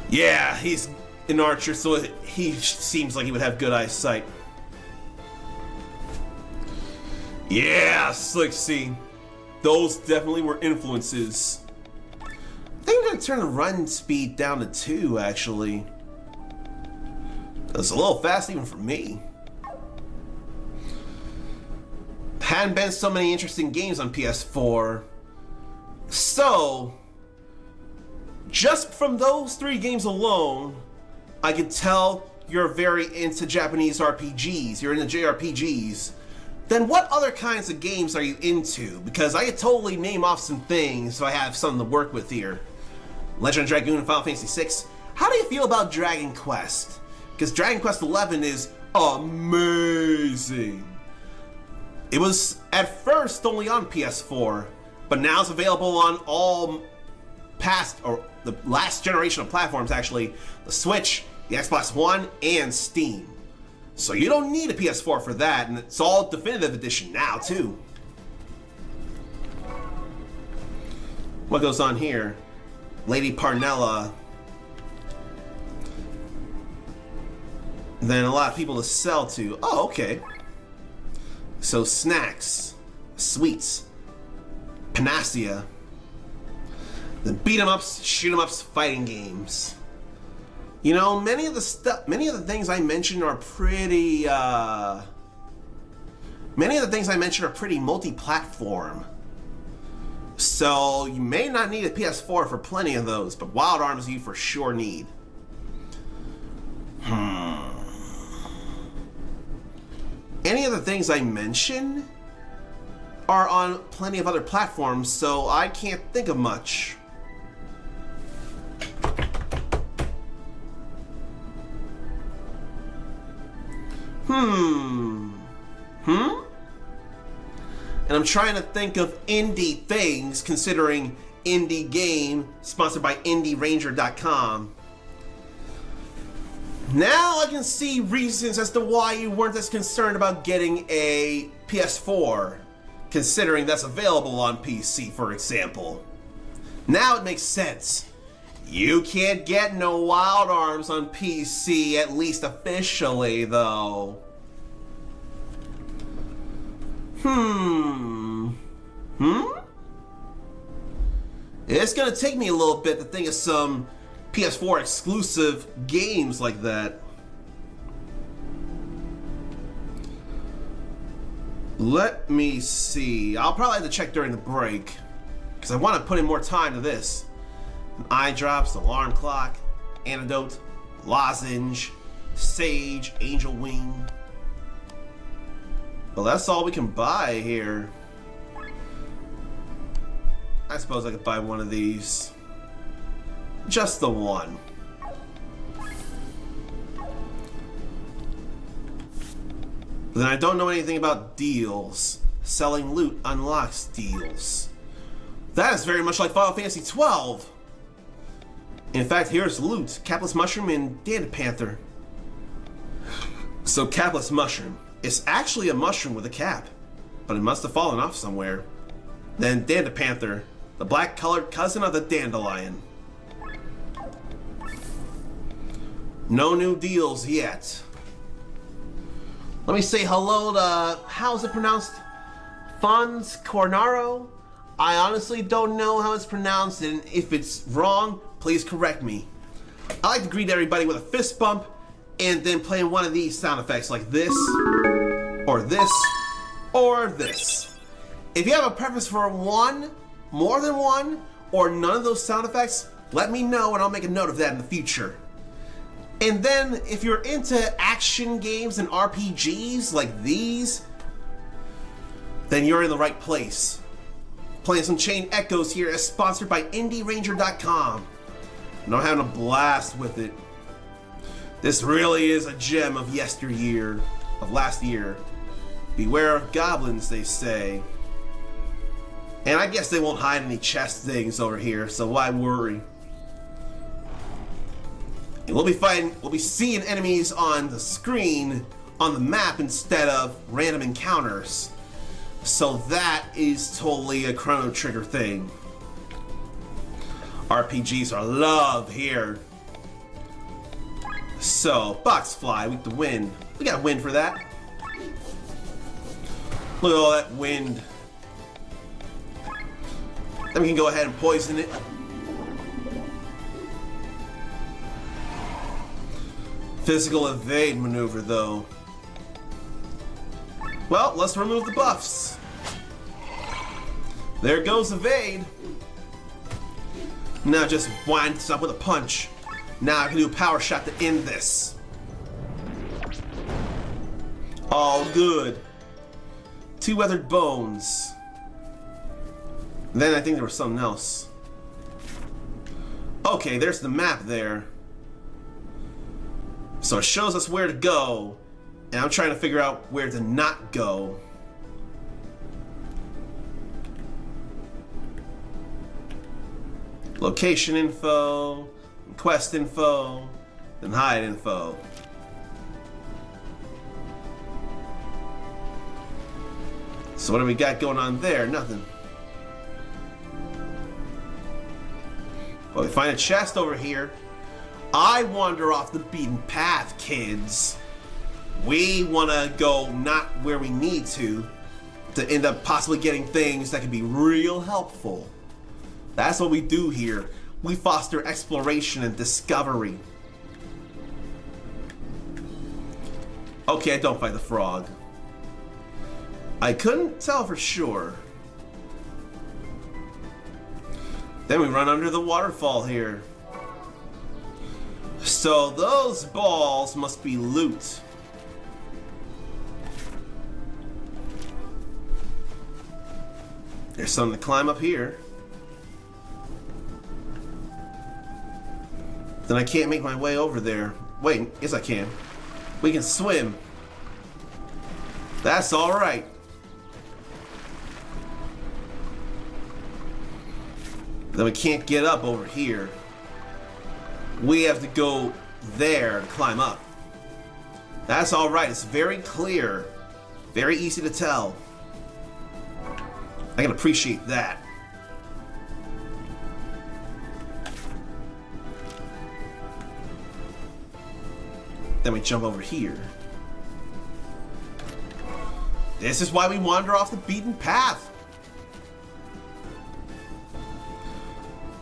Speaker 1: Yeah, he's an archer, so he seems like he would have good eyesight. Yeah, Slick C. Those definitely were influences. I think I'm gonna turn the run speed down to 2, actually. That's a little fast even for me. Hadn't been so many interesting games on PS4. So, just from those 3 games alone, I could tell you're very into Japanese RPGs, you're into JRPGs. Then what other kinds of games are you into? Because I could totally name off some things so I have something to work with here. Legend of Dragoon and Final Fantasy VI. How do you feel about Dragon Quest? Because Dragon Quest XI is amazing. It was at first only on PS4, but now it's available on all past, or the last generation of platforms actually, the Switch, the Xbox One, and Steam. So you don't need a PS4 for that, and it's all definitive edition now too. What goes on here? Lady Parnella. Then a lot of people to sell to. Oh, okay. So snacks, sweets, panacea, then beat 'em ups, shoot 'em ups, fighting games. You know, many of the things I mentioned are pretty multi-platform. So you may not need a PS4 for plenty of those, but Wild Arms you for sure need. Any of the things I mention are on plenty of other platforms, so I can't think of much. And I'm trying to think of indie things, considering indie game sponsored by IndieRanger.com. Now I can see reasons as to why you weren't as concerned about getting a PS4, considering that's available on PC, for example. Now it makes sense. You can't get no Wild Arms on PC, at least officially, though. It's gonna take me a little bit to think of some PS4 exclusive games like that. Let me see. I'll probably have to check during the break, because I want to put in more time to this. Eye drops, alarm clock, antidote, lozenge, sage, angel wing. Well, that's all we can buy here. I suppose I could buy one of these. Just the one. But then I don't know anything about deals. Selling loot unlocks deals. That is very much like Final Fantasy XII. In fact, here's loot. Capless Mushroom and Dandapanther. So Capless Mushroom is actually a mushroom with a cap, but it must have fallen off somewhere. Then Dandapanther, the black-colored cousin of the dandelion. No new deals yet. Let me say hello to, how's it pronounced? Fons Cornaro? I honestly don't know how it's pronounced, and if it's wrong, please correct me. I like to greet everybody with a fist bump, and then playing one of these sound effects like this, or this, or this. If you have a preference for one, more than one, or none of those sound effects, let me know and I'll make a note of that in the future. And then, if you're into action games and RPGs like these, then you're in the right place. Playing some Chain Echoes here as sponsored by IndieRanger.com. And I'm having a blast with it. This really is a gem of yesteryear, of last year. Beware of goblins, they say. And I guess they won't hide any chest things over here, so why worry? And we'll be seeing enemies on the screen, on the map, instead of random encounters. So that is totally a Chrono Trigger thing. RPGs are love here. So, box fly, we can win. We got a win for that. Look at all that wind. Then we can go ahead and poison it. Physical evade maneuver, though. Well, let's remove the buffs. There goes evade. Now just wind this up with a punch. Now I can do a power shot to end this. All good. 2 weathered bones. Then I think there was something else. Okay, there's the map there. So it shows us where to go, and I'm trying to figure out where to not go. Location info, quest info, and hide info. So what do we got going on there? Nothing. Well, we find a chest over here. I wander off the beaten path, kids. We want to go not where we need to end up possibly getting things that can be real helpful. That's what we do here. We foster exploration and discovery. Okay, I don't fight the frog. I couldn't tell for sure. Then we run under the waterfall here. So those balls must be loot. There's something to climb up here. Then I can't make my way over there. Wait, yes I can. We can swim. That's alright. Then we can't get up over here. We have to go there to climb up. That's alright, it's very clear. Very easy to tell. I can appreciate that. Then we jump over here. This is why we wander off the beaten path.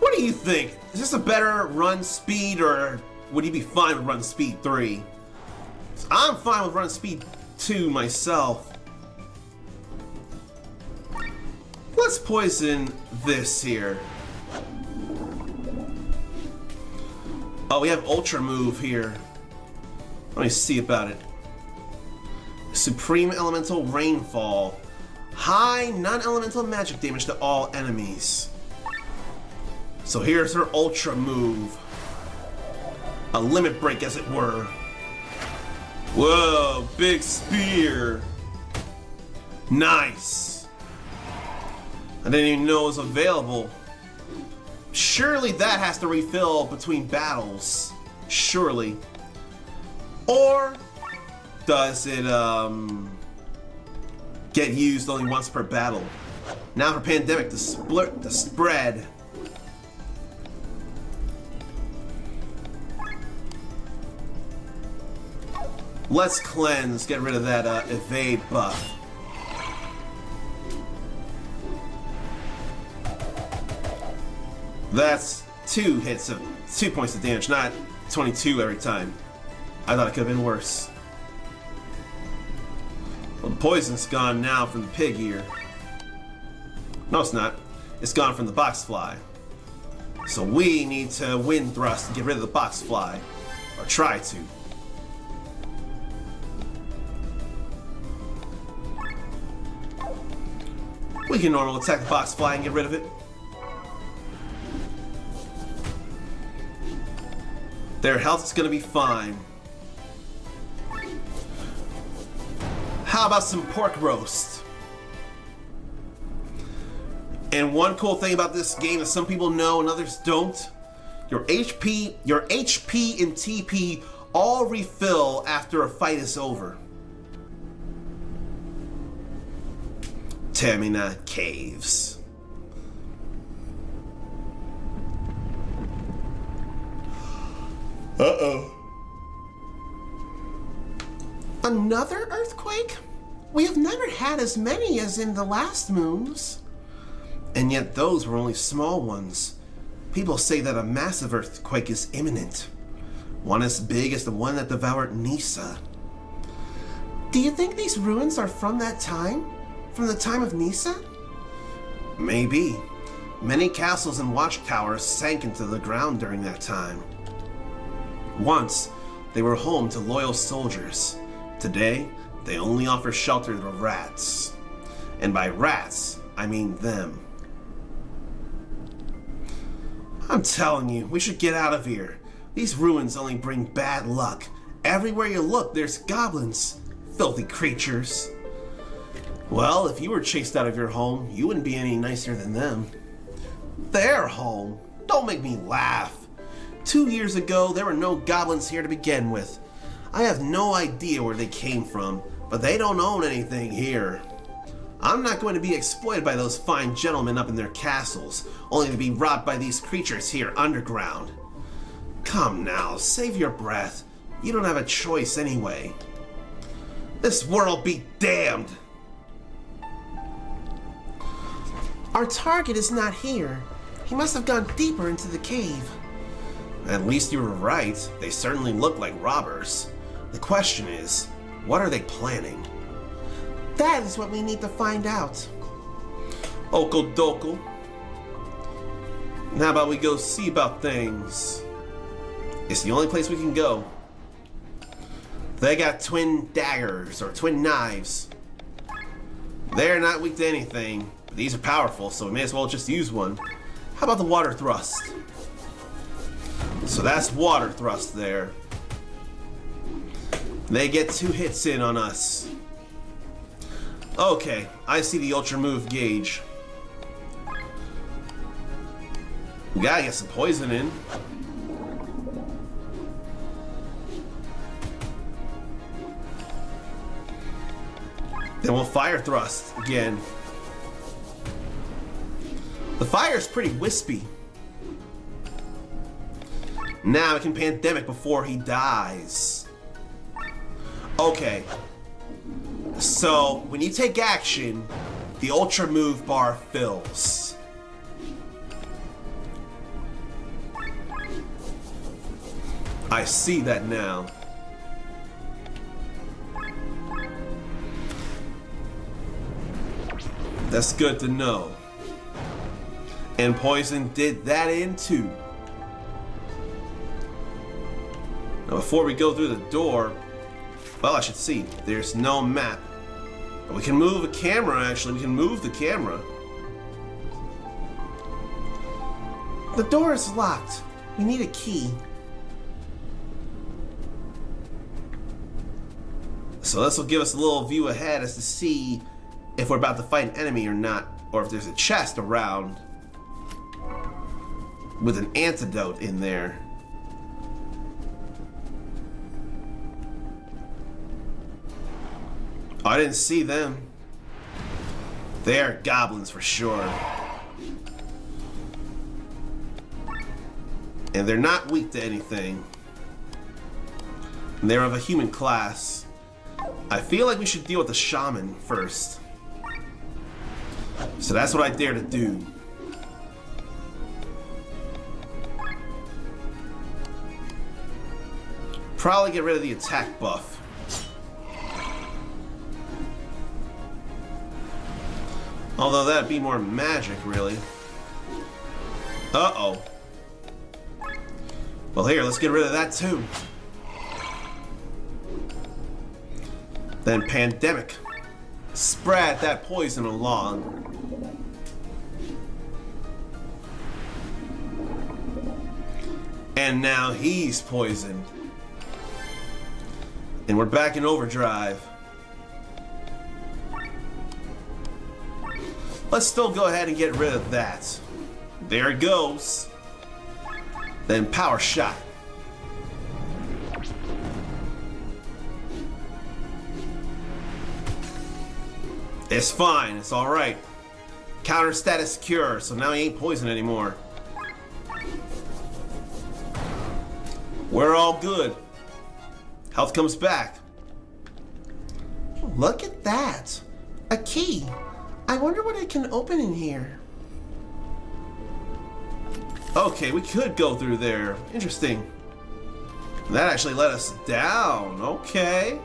Speaker 1: What do you think? Is this a better run speed, or would you be fine with run speed 3? I'm fine with run speed 2 myself. Let's poison this here. Oh, we have Ultra Move here. Let me see about it. Supreme Elemental Rainfall. High non-elemental magic damage to all enemies. So here's her Ultra Move. A limit break, as it were. Whoa, big spear. Nice. I didn't even know it was available. Surely that has to refill between battles. Surely. Or does it get used only once per battle? Now for Pandemic to spread. Let's cleanse, get rid of that evade buff. That's 2 hits of 2 points of damage, not 22 every time. I thought it could have been worse. Well, the poison's gone now from the pig ear. No, it's not. It's gone from the box fly. So we need to wind thrust and get rid of the box fly. Or try to. We can normal attack the box fly and get rid of it. Their health is gonna be fine. How about some pork roast? And one cool thing about this game that some people know and others don't, your HP and TP all refill after a fight is over. Tamina Caves. Uh-oh. Another earthquake? We have never had as many as in the last moons. And yet those were only small ones. People say that a massive earthquake is imminent. One as big as the one that devoured Nissa. Do you think these ruins are from that time? From the time of Nissa? Maybe. Many castles and watchtowers sank into the ground during that time. Once, they were home to loyal soldiers. Today, they only offer shelter to rats. And by rats, I mean them. I'm telling you, we should get out of here. These ruins only bring bad luck. Everywhere you look, there's goblins. Filthy creatures. Well, if you were chased out of your home, you wouldn't be any nicer than them. Their home? Don't make me laugh. 2 years ago, there were no goblins here to begin with. I have no idea where they came from, but they don't own anything here. I'm not going to be exploited by those fine gentlemen up in their castles, only to be robbed by these creatures here underground. Come now, save your breath. You don't have a choice anyway. This world be damned! Our target is not here. He must have gone deeper into the cave. At least you were right. They certainly look like robbers. The question is, what are they planning? That is what we need to find out. Okodoko. How about we go see about things? It's the only place we can go. They got twin daggers, or twin knives. They're not weak to anything, but these are powerful, so we may as well just use one. How about the water thrust? So that's water thrust there. They get 2 hits in on us. Okay, I see the Ultra Move gauge. We gotta get some poison in. Then we'll fire thrust again. The fire is pretty wispy. Now we can pandemic before he dies. Okay. So, when you take action, the Ultra Move bar fills. I see that now. That's good to know. And Poison did that in too. Now before we go through the door, well, I should see. There's no map. But we can move a camera, actually. We can move the camera. The door is locked. We need a key. So this will give us a little view ahead as to see if we're about to fight an enemy or not, or if there's a chest around with an antidote in there. Oh, I didn't see them. They're goblins for sure. And they're not weak to anything. And they're of a human class. I feel like we should deal with the shaman first. So that's what I dare to do. Probably get rid of the attack buff. Although that'd be more magic, really. Uh-oh. Well, here, let's get rid of that too. Then Pandemic. Spread that poison along. And now he's poisoned. And we're back in overdrive. Let's still go ahead and get rid of that. There it goes. Then Power Shot. It's fine, it's alright. Counter status secure, so now he ain't poisoned anymore. We're all good. Health comes back. Look at that. A key. I wonder what it can open in here. Okay, we could go through there. Interesting. That actually let us down. Okay.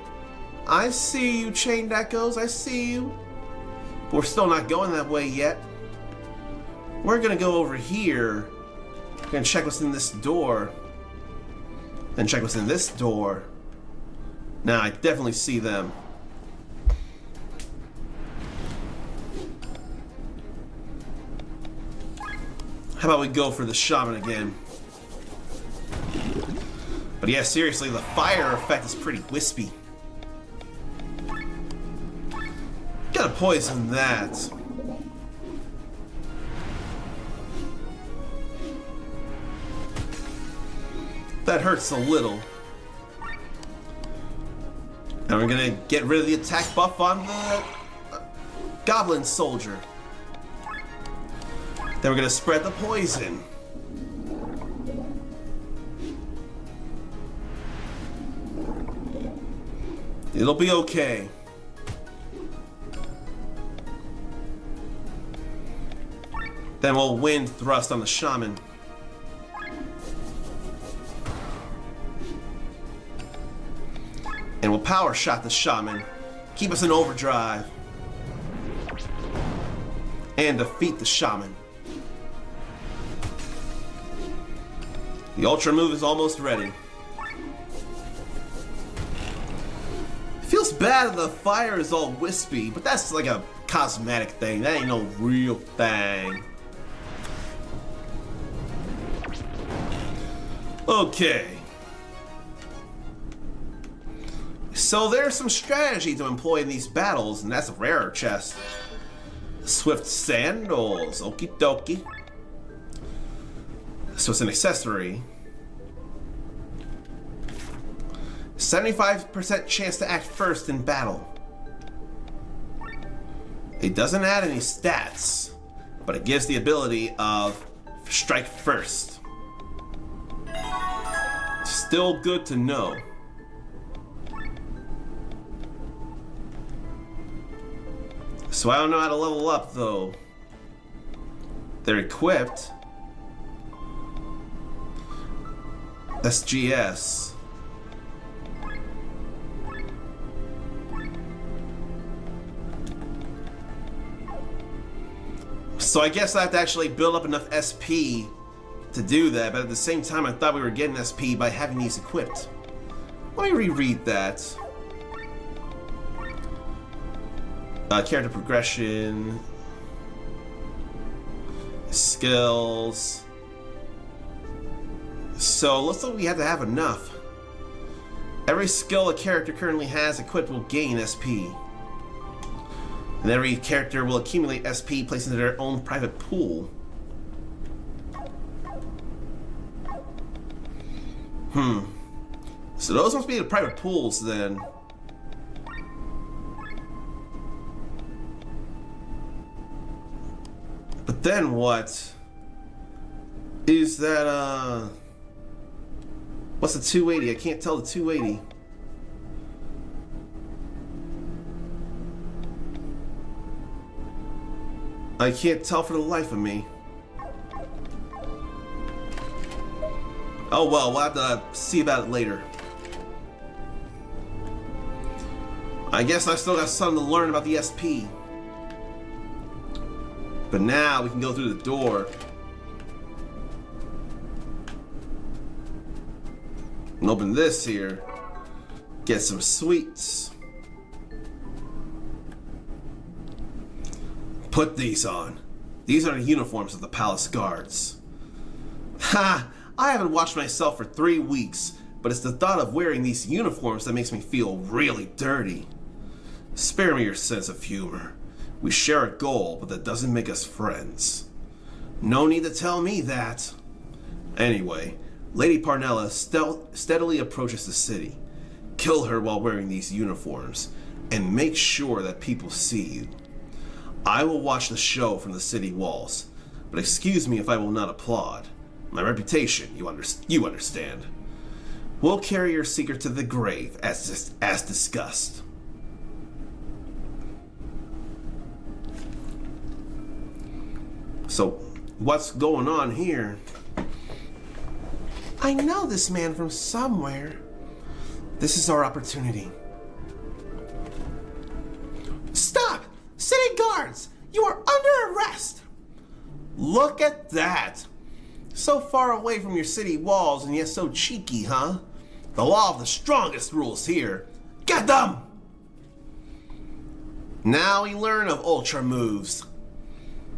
Speaker 1: I see you, Chained Echoes. I see you. But we're still not going that way yet. We're gonna go over here. We're gonna check what's in this door. Then check what's in this door. Now I definitely see them. How about we go for the shaman again? But yeah, seriously, the fire effect is pretty wispy. Gotta poison that. That hurts a little. And we're gonna get rid of the attack buff on the goblin soldier. Then we're gonna spread the poison. It'll be okay. Then we'll wind thrust on the shaman. And we'll power shot the shaman. Keep us in overdrive. And defeat the shaman. The ultra move is almost ready. Feels bad that the fire is all wispy, but that's like a cosmetic thing. That ain't no real thing. Okay. So there's some strategy to employ in these battles, and that's a rarer chest. Swift sandals, okie dokie. So it's an accessory. 75% chance to act first in battle. It doesn't add any stats, but it gives the ability of strike first. Still good to know. So I don't know how to level up though. They're equipped. SGS. So I guess I have to actually build up enough SP to do that, but at the same time I thought we were getting SP by having these equipped. Let me reread that. Character progression. Skills. So looks like we have to have enough. Every skill a character currently has equipped will gain SP. And every character will accumulate SP placed into their own private pool. So those must be the private pools then. But then what? Is that, what's the 280? I can't tell the 280. I can't tell for the life of me. Oh well, we'll have to see about it later. I guess I still got something to learn about the SP. But now we can go through the door. And open this here. Get some sweets. Put these on. These are the uniforms of the palace guards. Ha! I haven't washed myself for 3 weeks, but it's the thought of wearing these uniforms that makes me feel really dirty. Spare me your sense of humor. We share a goal, but that doesn't make us friends. No need to tell me that. Anyway, Lady Parnella steadily approaches the city. Kill her while wearing these uniforms, and make sure that people see you. I will watch the show from the city walls, but excuse me if I will not applaud. My reputation, you understand. We'll carry your secret to the grave, as discussed. So, what's going on here? I know this man from somewhere. This is our opportunity. Stop! City guards! You are under arrest! Look at that! So far away from your city walls and yet so cheeky, huh? The law of the strongest rules here. Get them! Now we learn of ultra moves.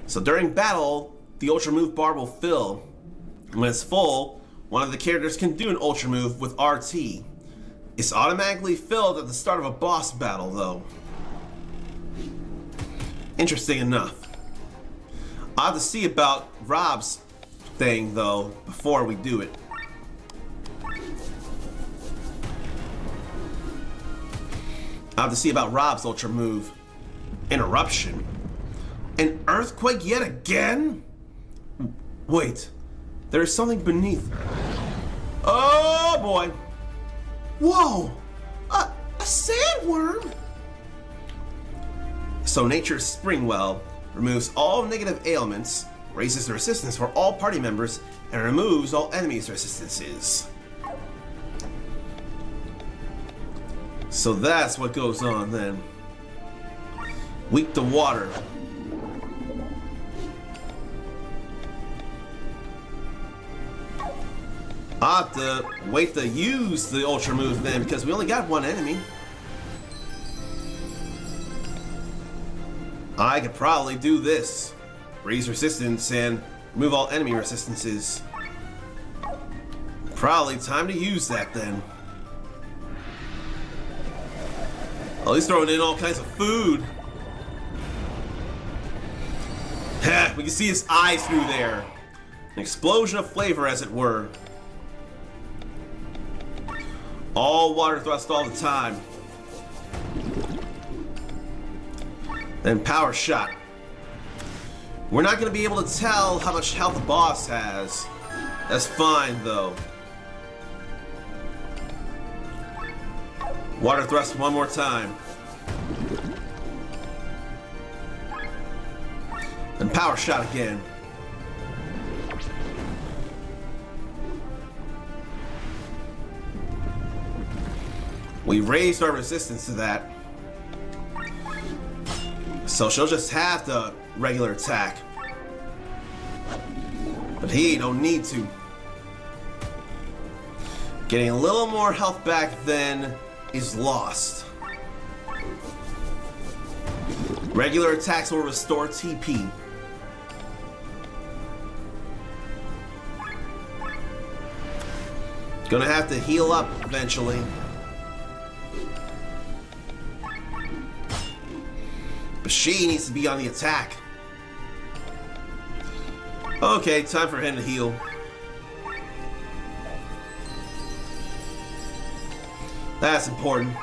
Speaker 1: So during battle, the ultra move bar will fill. When it's full, one of the characters can do an ultra move with RT. It's automatically filled at the start of a boss battle though. Interesting enough. I'll have to see about Rob's thing though before we do it. I'll have to see about Rob's ultra move. Interruption? An earthquake yet again? Wait, there's something beneath. Oh boy. Whoa, a sandworm? So Nature's Springwell removes all negative ailments, raises the resistance for all party members, and removes all enemies' resistances. So that's what goes on then. Weak to water. I'll have to wait to use the ultra move then because we only got one enemy. I could probably do this. Raise resistance and remove all enemy resistances. Probably time to use that then. Oh, he's throwing in all kinds of food. Ha! We can see his eyes through there. An explosion of flavor, as it were. All water thrust all the time. Then power shot. We're not going to be able to tell how much health the boss has. That's fine though. Water thrust one more time. And power shot again. We raised our resistance to that. So she'll just have the regular attack. But he don't need to. Getting a little more health back then is lost. Regular attacks will restore TP. Gonna have to heal up eventually. But she needs to be on the attack. Okay, time for him to heal. That's important.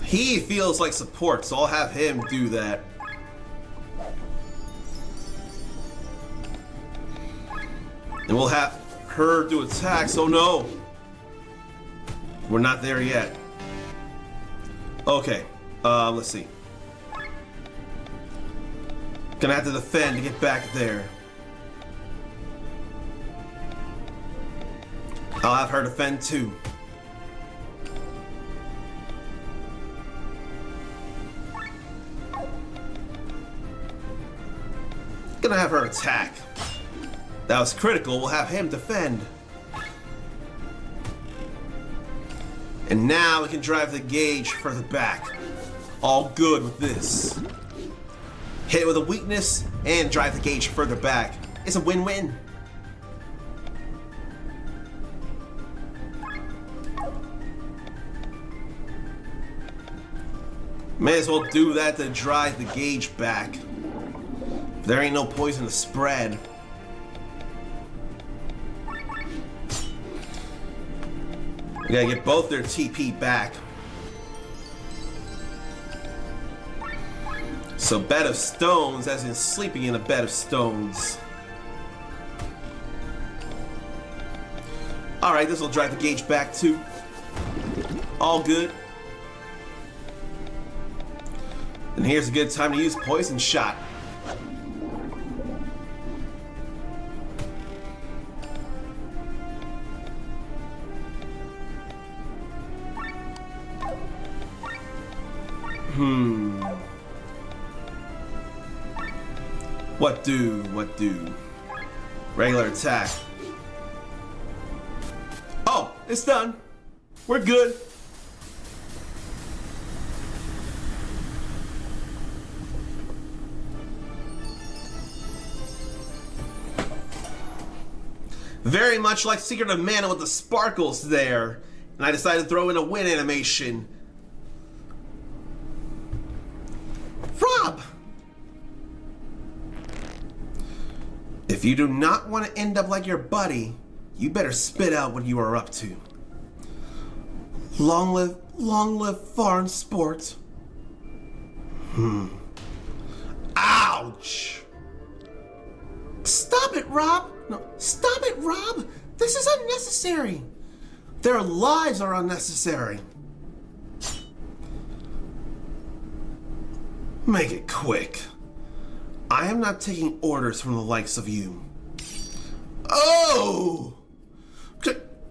Speaker 1: He feels like support, so I'll have him do that. And we'll have her do attacks. Oh no! We're not there yet. Okay, let's see. Gonna have to defend to get back there. I'll have her defend too. Gonna have her attack. That was critical. We'll have him defend. And now we can drive the gauge further back. All good with this. Hit with a weakness and drive the gauge further back. It's a win-win. May as well do that to drive the gauge back. There ain't no poison to spread. We gotta get both their TP back. So bed of stones, as in sleeping in a bed of stones. Alright, this will drive the gauge back too. All good. And here's a good time to use poison shot. What do? Regular attack. Oh, it's done. We're good. Very much like Secret of Mana with the sparkles there. And I decided to throw in a win animation. Rob! If you do not want to end up like your buddy, you better spit out what you are up to. Long live foreign sport. Ouch! Stop it, Rob! No, stop it, Rob! This is unnecessary! Their lives are unnecessary. Make it quick. I am not taking orders from the likes of you. Oh!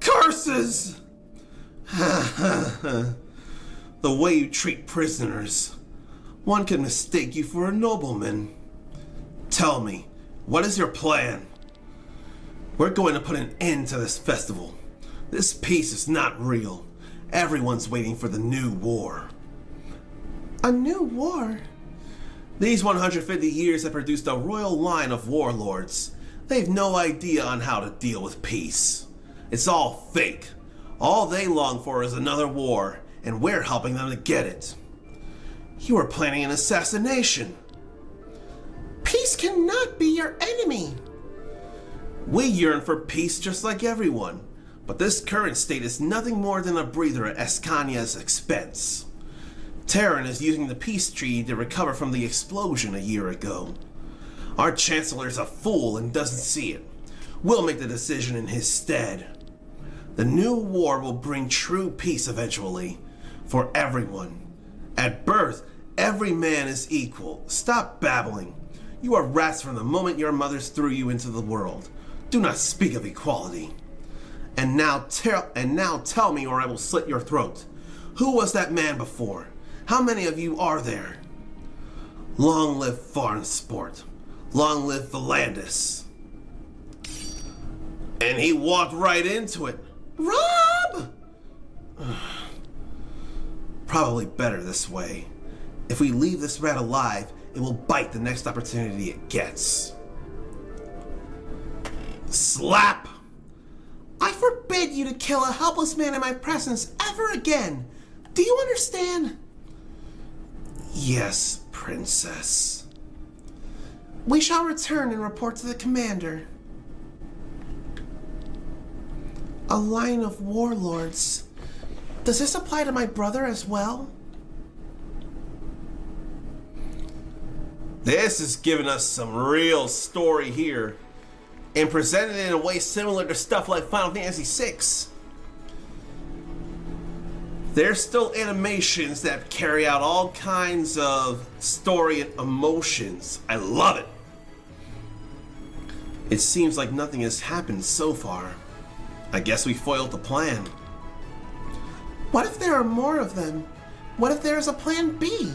Speaker 1: Curses! The way you treat prisoners. One could mistake you for a nobleman. Tell me, what is your plan? We're going to put an end to this festival. This peace is not real. Everyone's waiting for the new war. A new war? These 150 years have produced a royal line of warlords. They've no idea on how to deal with peace. It's all fake. All they long for is another war, and we're helping them to get it. You are planning an assassination. Peace cannot be your enemy. We yearn for peace just like everyone, but this current state is nothing more than a breather at Escania's expense. Terran is using the peace treaty to recover from the explosion a year ago. Our Chancellor's a fool and doesn't see it. We'll make the decision in his stead. The new war will bring true peace eventually, for everyone, At birth, every man is equal. Stop babbling. You are rats from the moment your mothers threw you into the world. Do not speak of equality. And now tell me, or I will slit your throat. Who was that man before? How many of you are there? Long live foreign sport. Long live Volandis. And he walked right into it. Rob! Probably better this way. If we leave this rat alive, it will bite the next opportunity it gets. Slap! I forbid you to kill a helpless man in my presence ever again. Do you understand? Yes, Princess. We shall return and report to the commander. A line of warlords. Does this apply to my brother as well? This is giving us some real story here, and presented in a way similar to stuff like Final Fantasy VI. There's still animations that carry out all kinds of story and emotions. I love it. It seems like nothing has happened so far. I guess we foiled the plan. What if there are more of them? What if there is a plan B?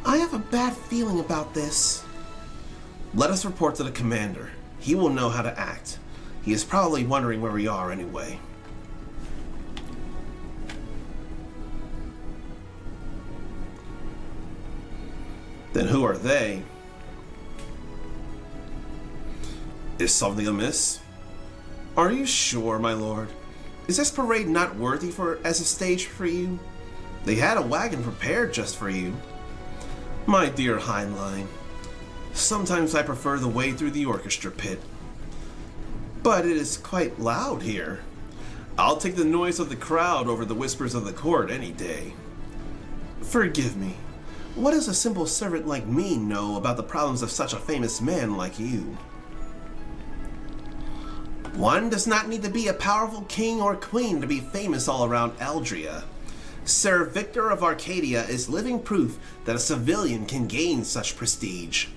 Speaker 1: I have a bad feeling about this. Let us report to the commander. He will know how to act. He is probably wondering where we are anyway. Then who are they? Is something amiss? Are you sure, my lord? Is this parade not worthy as a stage for you? They had a wagon prepared just for you. My dear Heinlein, sometimes I prefer the way through the orchestra pit. But it is quite loud here. I'll take the noise of the crowd over the whispers of the court any day. Forgive me. What does a simple servant like me know about the problems of such a famous man like you? One does not need to be a powerful king or queen to be famous all around Eldria. Sir Victor of Arcadia is living proof that a civilian can gain such prestige.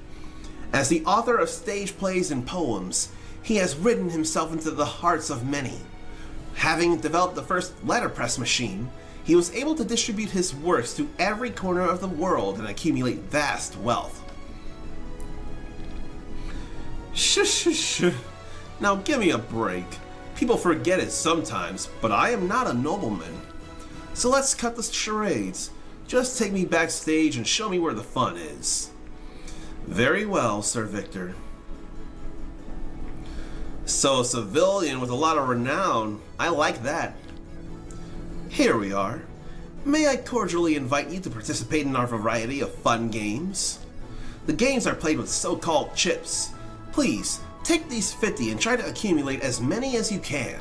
Speaker 1: As the author of stage plays and poems, he has written himself into the hearts of many. Having developed the first letterpress machine, he was able to distribute his works to every corner of the world and accumulate vast wealth. Shh. Now give me a break. People forget it sometimes, but I am not a nobleman. So let's cut the charades. Just take me backstage and show me where the fun is. Very well, Sir Victor. So a civilian with a lot of renown. I like that. Here we are. May I cordially invite you to participate in our variety of fun games? The games are played with so-called chips. Please, take these 50 and try to accumulate as many as you can.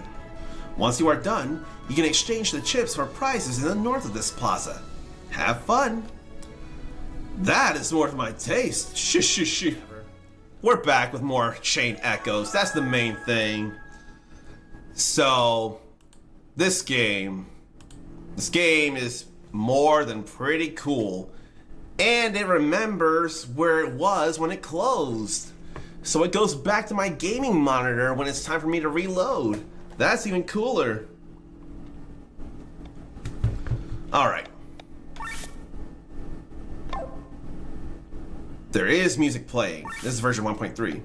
Speaker 1: Once you are done, you can exchange the chips for prizes in the north of this plaza. Have fun! That is more to my taste. Shh. We're back with more Chain Echoes. That's the main thing. So, this game is more than pretty cool. And it remembers where it was when it closed. So it goes back to my gaming monitor when it's time for me to reload. That's even cooler. Alright. There is music playing. This is version 1.3.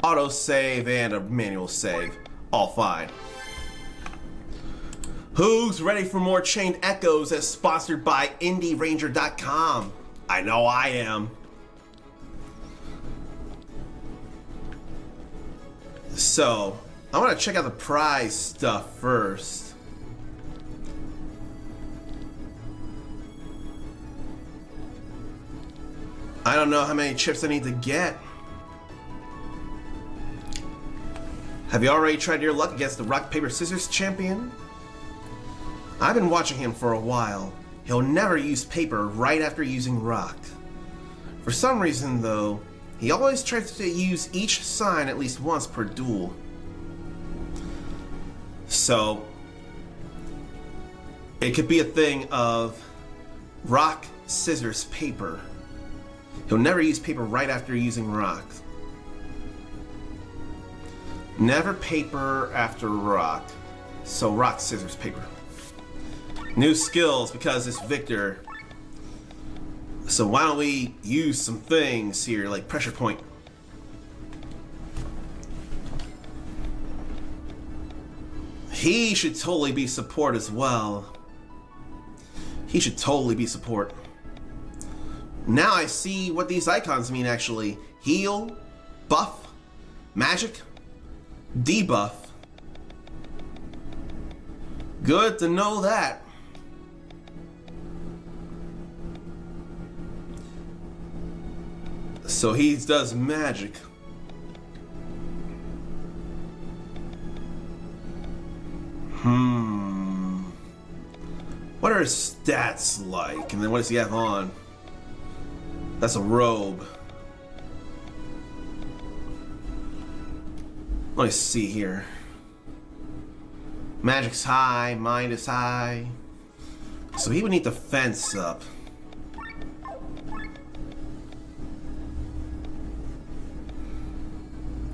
Speaker 1: Auto save and a manual save. All fine. Who's ready for more Chained Echoes as sponsored by IndieRanger.com? I know I am. So, I want to check out the prize stuff first. I don't know how many chips I need to get. Have you already tried your luck against the Rock, Paper, Scissors champion? I've been watching him for a while. He'll never use paper right after using rock. For some reason, though, he always tries to use each sign at least once per duel. So, it could be a thing of rock, scissors, paper. He'll never use paper right after using rock. Never paper after rock. So rock, scissors, paper. New skills because it's Victor. So why don't we use some things here like pressure point. He should totally be support as well. He should totally be support. Now I see what these icons mean actually. Heal, buff, magic, debuff. Good to know that. So he does magic. What are his stats like? And then what does he have on? That's a robe. Let me see here. Magic's high, mind is high. So he would need defense up.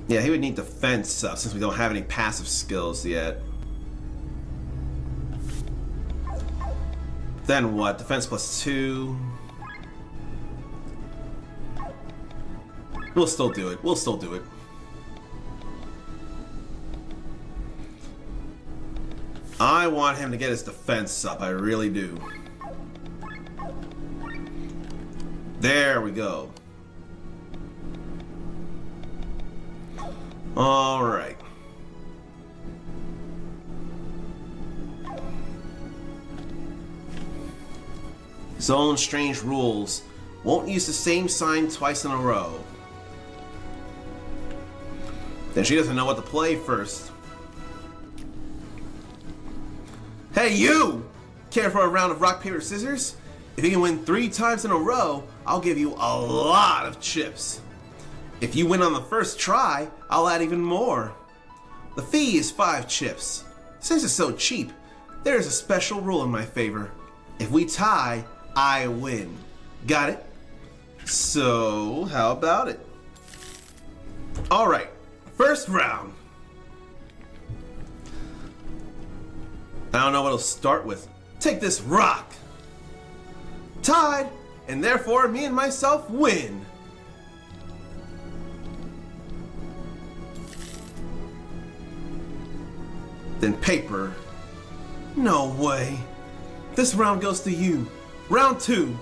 Speaker 1: Yeah, he would need defense up since we don't have any passive skills yet. Then what? Defense +2. We'll still do it. We'll still do it. I want him to get his defense up. I really do. There we go. All right. Zone strange rules. Won't use the same sign twice in a row. Then she doesn't know what to play first. Hey you! Care for a round of rock, paper, scissors? If you can win 3 times in a row, I'll give you a lot of chips. If you win on the first try, I'll add even more. The fee is 5 chips. Since it's so cheap, there is a special rule in my favor. If we tie, I win. Got it? So, how about it? Alright, first round. I don't know what it'll start with. Take this rock. Tied, and therefore me and myself win. Then paper. No way. This round goes to you. Round 2.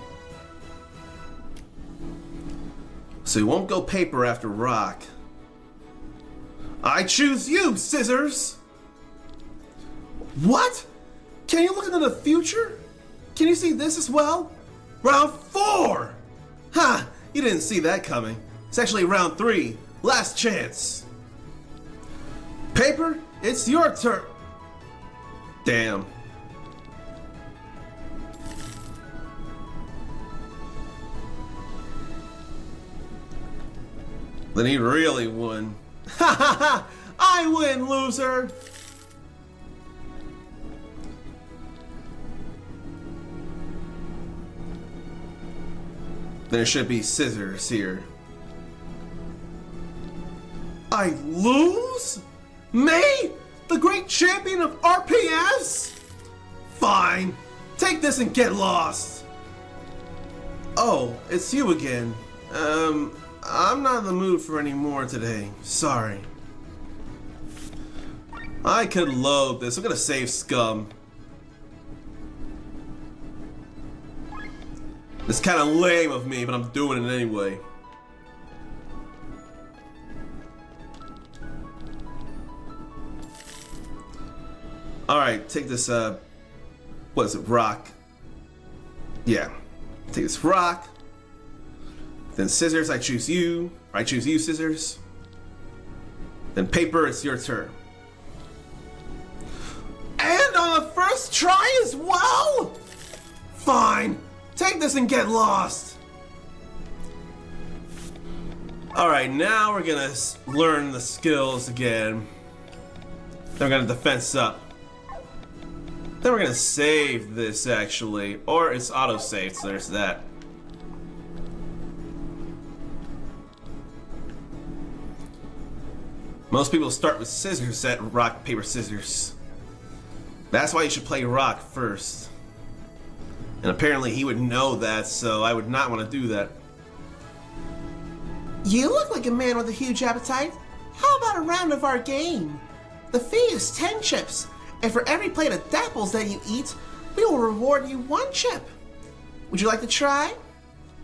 Speaker 1: So you won't go paper after rock. I choose you, scissors! What? Can you look into the future? Can you see this as well? Round 4! Ha! You didn't see that coming. It's actually round 3. Last chance. Paper, it's your turn. Damn. Then he really won. Ha ha ha! I win, loser! There should be scissors here. I lose? Me? The great champion of RPS? Fine. Take this and get lost. Oh, it's you again. I'm not in the mood for any more today. Sorry. I could load this. I'm gonna save scum. It's kind of lame of me, but I'm doing it anyway. Alright, take this, what is it, rock? Yeah. Take this rock. Then scissors, I choose you. I choose you, scissors. Then paper, it's your turn. And on the first try as well? Fine. Take this and get lost. Alright, now we're gonna learn the skills again. Then we're gonna defense up. Then we're gonna save this actually, or it's auto-saved, so there's that. Most people start with scissors at rock, paper, scissors. That's why you should play rock first. And apparently he would know that, so I would not want to do that.
Speaker 3: You look like a man with a huge appetite. How about a round of our game? The fee is 10 chips, and for every plate of dapples that you eat, we will reward you 1 chip. Would you like to try?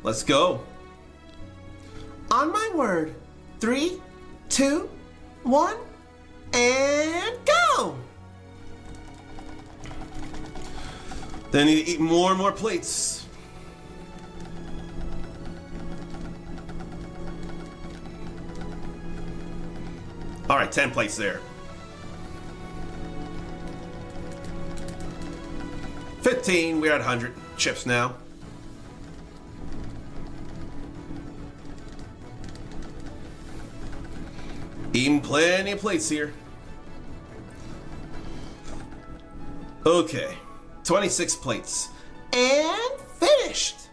Speaker 1: Let's go.
Speaker 3: On my word. 3, 2, 1, and go!
Speaker 1: Then you eat more and more plates. All right, 10 plates there. 15, we're at 100 chips now. Eating plenty of plates here. Okay, 26 plates.
Speaker 3: And finished!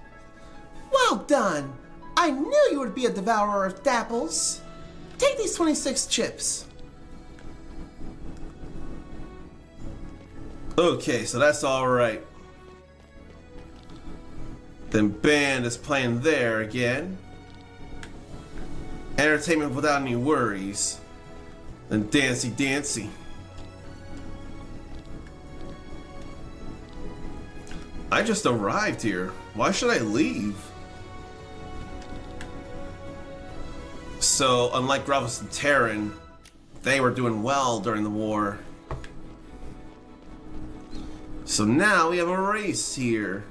Speaker 3: Well done! I knew you would be a devourer of dapples. Take these 26 chips.
Speaker 1: Okay, so that's all right. Then band is playing there again. Entertainment without any worries. Then Dancy Dancy. I just arrived here. Why should I leave? So, unlike Gravos and Terran, they were doing well during the war. So now we have a race here.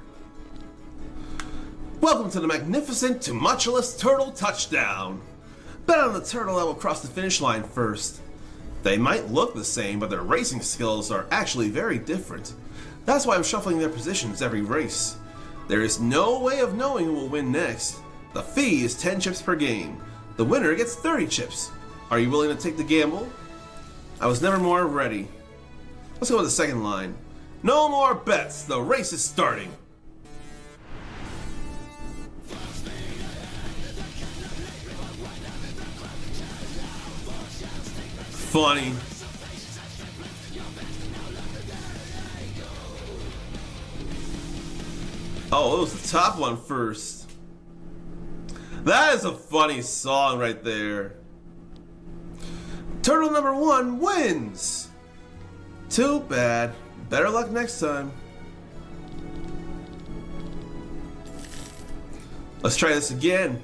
Speaker 1: Welcome to the magnificent Tumultuous Turtle Touchdown. Bet on the turtle that will cross the finish line first. They might look the same, but their racing skills are actually very different. That's why I'm shuffling their positions every race. There is no way of knowing who will win next. The fee is 10 chips per game. The winner gets 30 chips. Are you willing to take the gamble? I was never more ready. Let's go with the second line. No more bets. The race is starting. Funny. Oh, it was the top one first. That is a funny song right there. Turtle number 1 wins. Too bad. Better luck next time. Let's try this again.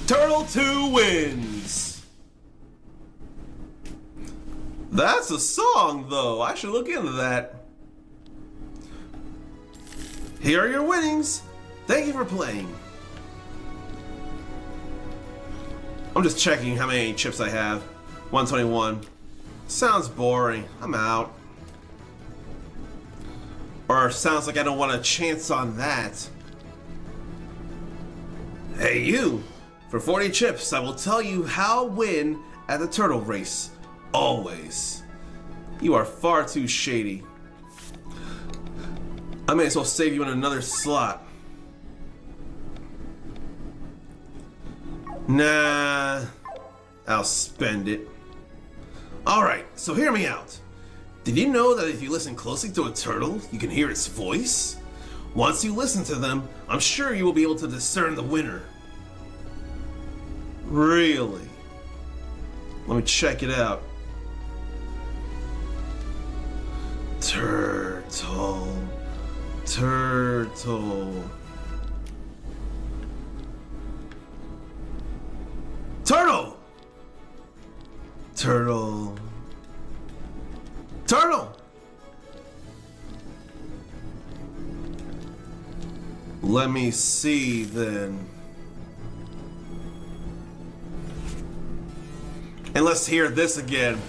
Speaker 1: Turtle 2 wins. That's a song, though. I should look into that. Here are your winnings. Thank you for playing. I'm just checking how many chips I have. 121. Sounds boring. I'm out. Or sounds like I don't want a chance on that. Hey, you. For 40 chips, I will tell you how to win at the turtle race. Always. You are far too shady. I may as well save you in another slot. Nah, I'll spend it. Alright, so hear me out. Did you know that if you listen closely to a turtle, you can hear its voice? Once you listen to them, I'm sure you will be able to discern the winner. Really? Let me check it out. Turtle. Turtle. Turtle! Turtle. Turtle! Let me see then. And let's hear this again.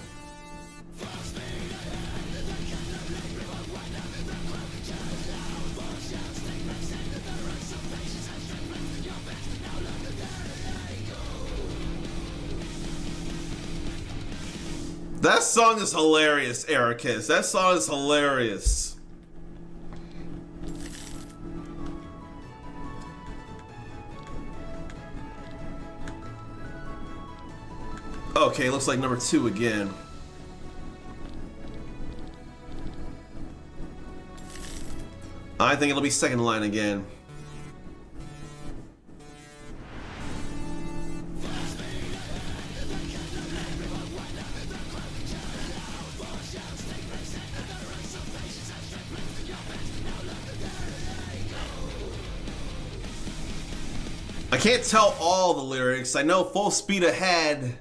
Speaker 1: That song is hilarious, Ericus. That song is hilarious. Okay, looks like number 2 again. I think it'll be second line again. I can't tell all the lyrics. I know Full Speed Ahead.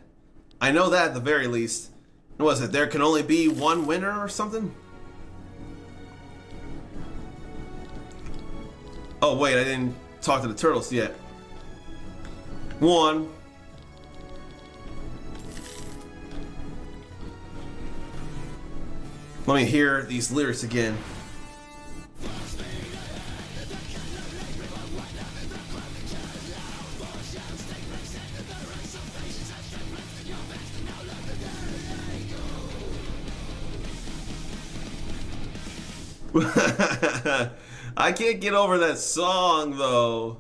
Speaker 1: I know that at the very least. What was it? There can only be one winner or something? Oh wait, I didn't talk to the turtles yet. 1. Let me hear these lyrics again. I can't get over that song though.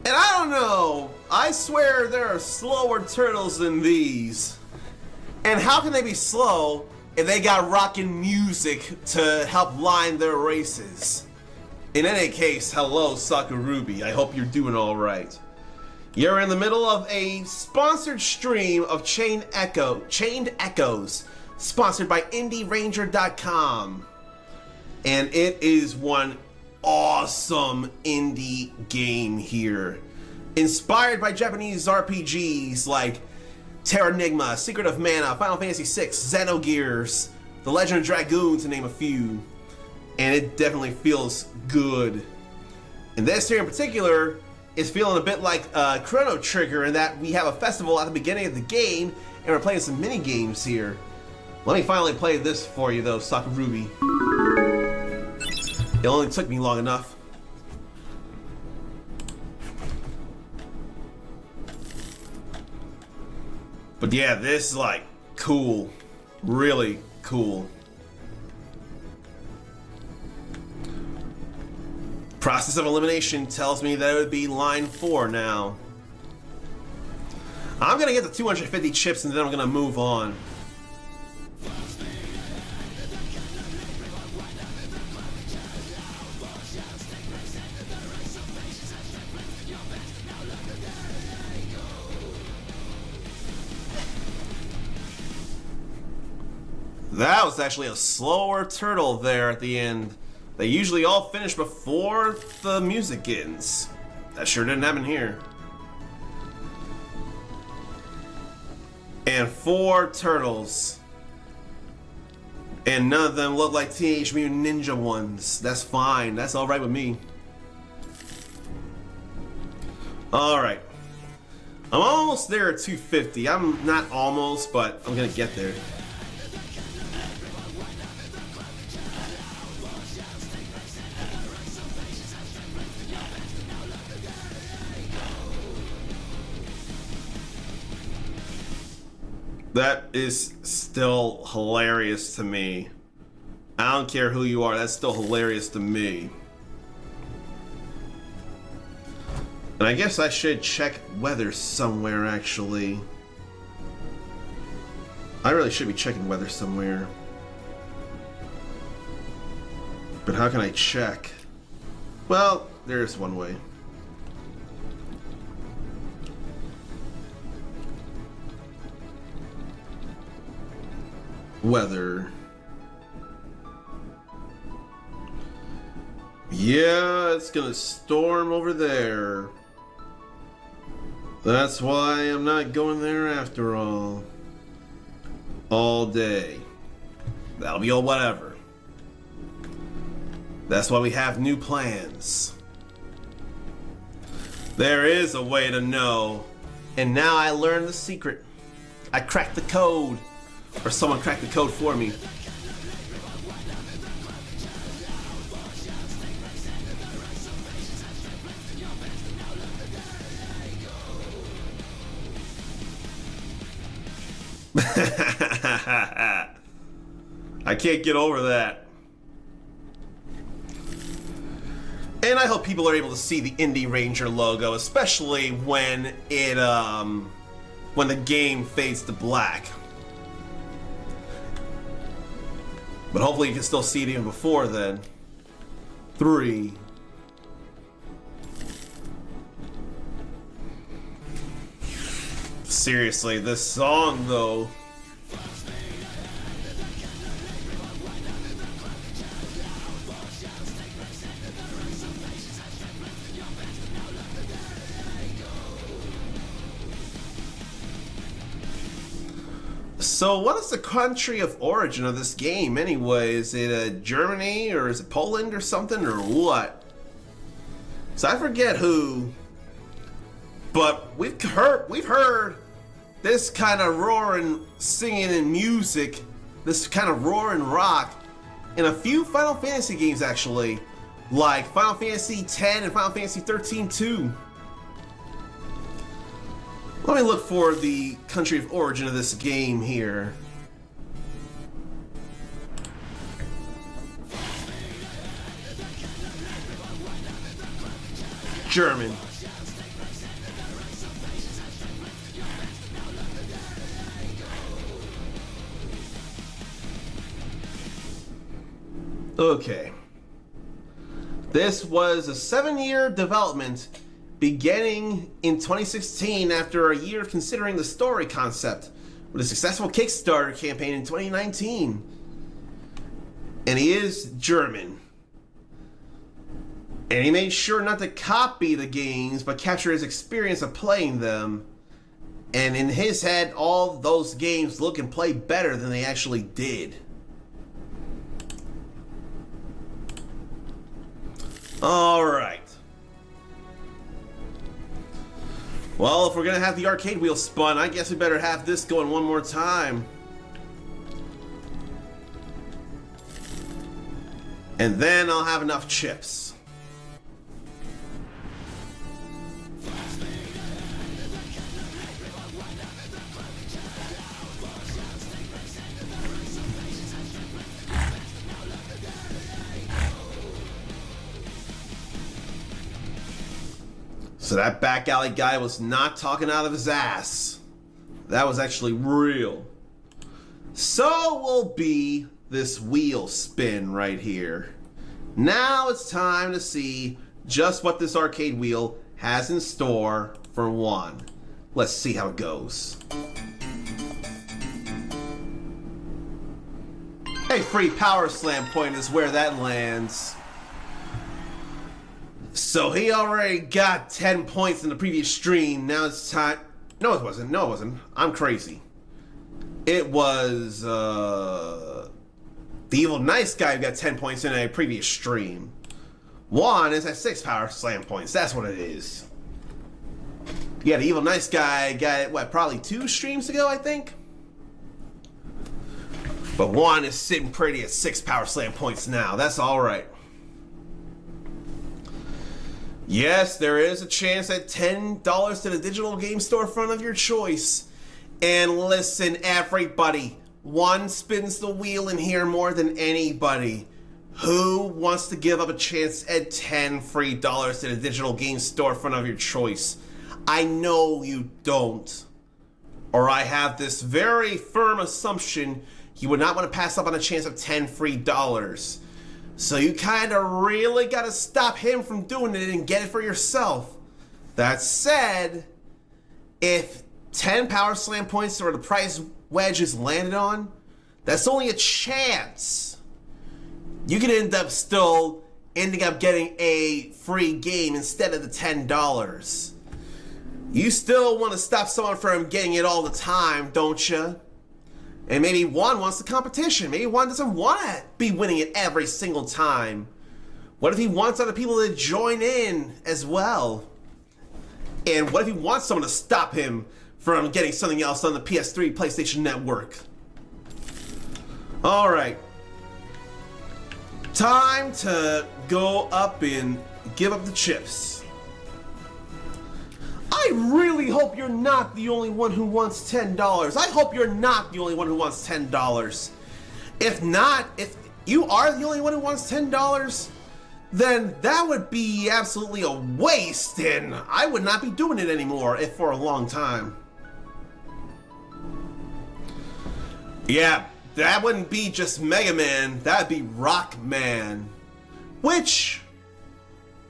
Speaker 1: And I don't know, I swear there are slower turtles than these. And how can they be slow if they got rockin' music to help line their races? In any case, hello Sakurubi, I hope you're doing alright. You're in the middle of a sponsored stream of Chained Echoes, sponsored by IndieRanger.com. And it is one awesome indie game here. Inspired by Japanese RPGs like Terranigma, Secret of Mana, Final Fantasy VI, Xenogears, The Legend of Dragoon, to name a few. And it definitely feels good. And this here in particular is feeling a bit like Chrono Trigger in that we have a festival at the beginning of the game and we're playing some mini games here. Let me finally play this for you though, Sakurubi. It only took me long enough. But yeah, this is like cool. Really cool. Process of elimination tells me that it would be line 4 now. I'm gonna get the 250 chips and then I'm gonna move on. That was actually a slower turtle there at the end. They usually all finish before the music ends. That sure didn't happen here. And 4 turtles. And none of them look like Teenage Mutant Ninja ones. That's fine. That's alright with me. Alright. I'm almost there at 250. I'm not almost, but I'm gonna get there. That is still hilarious to me. I don't care who you are, that's still hilarious to me. And I guess I should check weather somewhere, actually. I really should be checking weather somewhere. But how can I check? Well, there's one way. Weather. Yeah, it's gonna storm over there. That's why I'm not going there after all. All day. That'll be all whatever. That's why we have new plans. There is a way to know. And now I learned the secret. I cracked the code. Or someone cracked the code for me. I can't get over that. And I hope people are able to see the Indie Ranger logo, especially when it when the game fades to black. But hopefully you can still see it even before then. 3. Seriously, this song though. So what is the country of origin of this game anyway? Is it Germany or is it Poland or something or what? So I forget who, but we've heard this kind of roaring, singing and music, this kind of roaring rock in a few Final Fantasy games actually, like Final Fantasy X and Final Fantasy 13 too. Let me look for the country of origin of this game here. German. Okay. This was a 7-year development beginning in 2016 after a year of considering the story concept with a successful Kickstarter campaign in 2019. And he is German. And he made sure not to copy the games, but capture his experience of playing them. And in his head, all those games look and play better than they actually did. Alright. Well, if we're gonna have the arcade wheel spun, I guess we better have this going one more time. And then I'll have enough chips. So that back alley guy was not talking out of his ass. That was actually real. So will be this wheel spin right here. Now it's time to see just what this arcade wheel has in store for Juan. Let's see how it goes. A free power slam point is where that lands. So he already got 10 points in the previous stream. Now it's time. No, it wasn't. No, it wasn't. I'm crazy. It was the evil nice guy who got 10 points in a previous stream. Juan is at 6 power slam points. That's what it is. Yeah, the evil nice guy got it, what, probably 2 streams ago, I think? But Juan is sitting pretty at 6 power slam points now. That's alright. Yes, there is a chance at $10 to the digital game storefront of your choice. And listen, everybody, Juan spins the wheel in here more than anybody. Who wants to give up a chance at $10 free to the digital game storefront of your choice? I know you don't. Or I have this very firm assumption you would not want to pass up on a chance of $10 free. So you kind of really got to stop him from doing it and get it for yourself. That said, if 10 power slam points are the price Wedge is landed on, that's only a chance. You could end up still ending up getting a free game instead of the $10. You still want to stop someone from getting it all the time, don't you? And maybe Juan wants the competition. Maybe Juan doesn't want to be winning it every single time. What if he wants other people to join in as well? And what if he wants someone to stop him from getting something else on the PS3 PlayStation Network? Alright. Time to go up and give up the chips. I really really hope you're not the only one who wants $10. I hope you're not the only one who wants $10. If not, if you are the only one who wants $10, then that would be absolutely a waste, and I would not be doing it anymore if for a long time. Yeah, that wouldn't be just Mega Man, that'd be Rock Man. Which,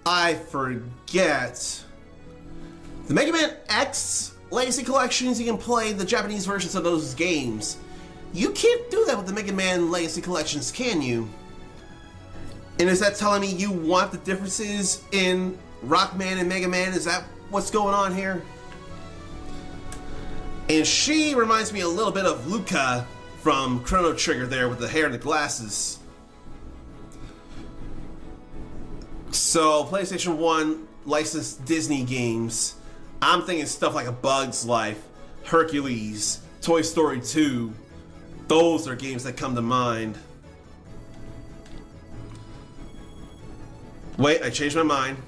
Speaker 1: I forget. The Mega Man X Legacy Collections, you can play the Japanese versions of those games. You can't do that with the Mega Man Legacy Collections, can you? And is that telling me you want the differences in Rockman and Mega Man? Is that what's going on here? And she reminds me a little bit of Luca from Chrono Trigger there with the hair and the glasses. So, PlayStation 1 licensed Disney games. I'm thinking stuff like A Bug's Life, Hercules, Toy Story 2. Those are games that come to mind. Wait, I changed my mind.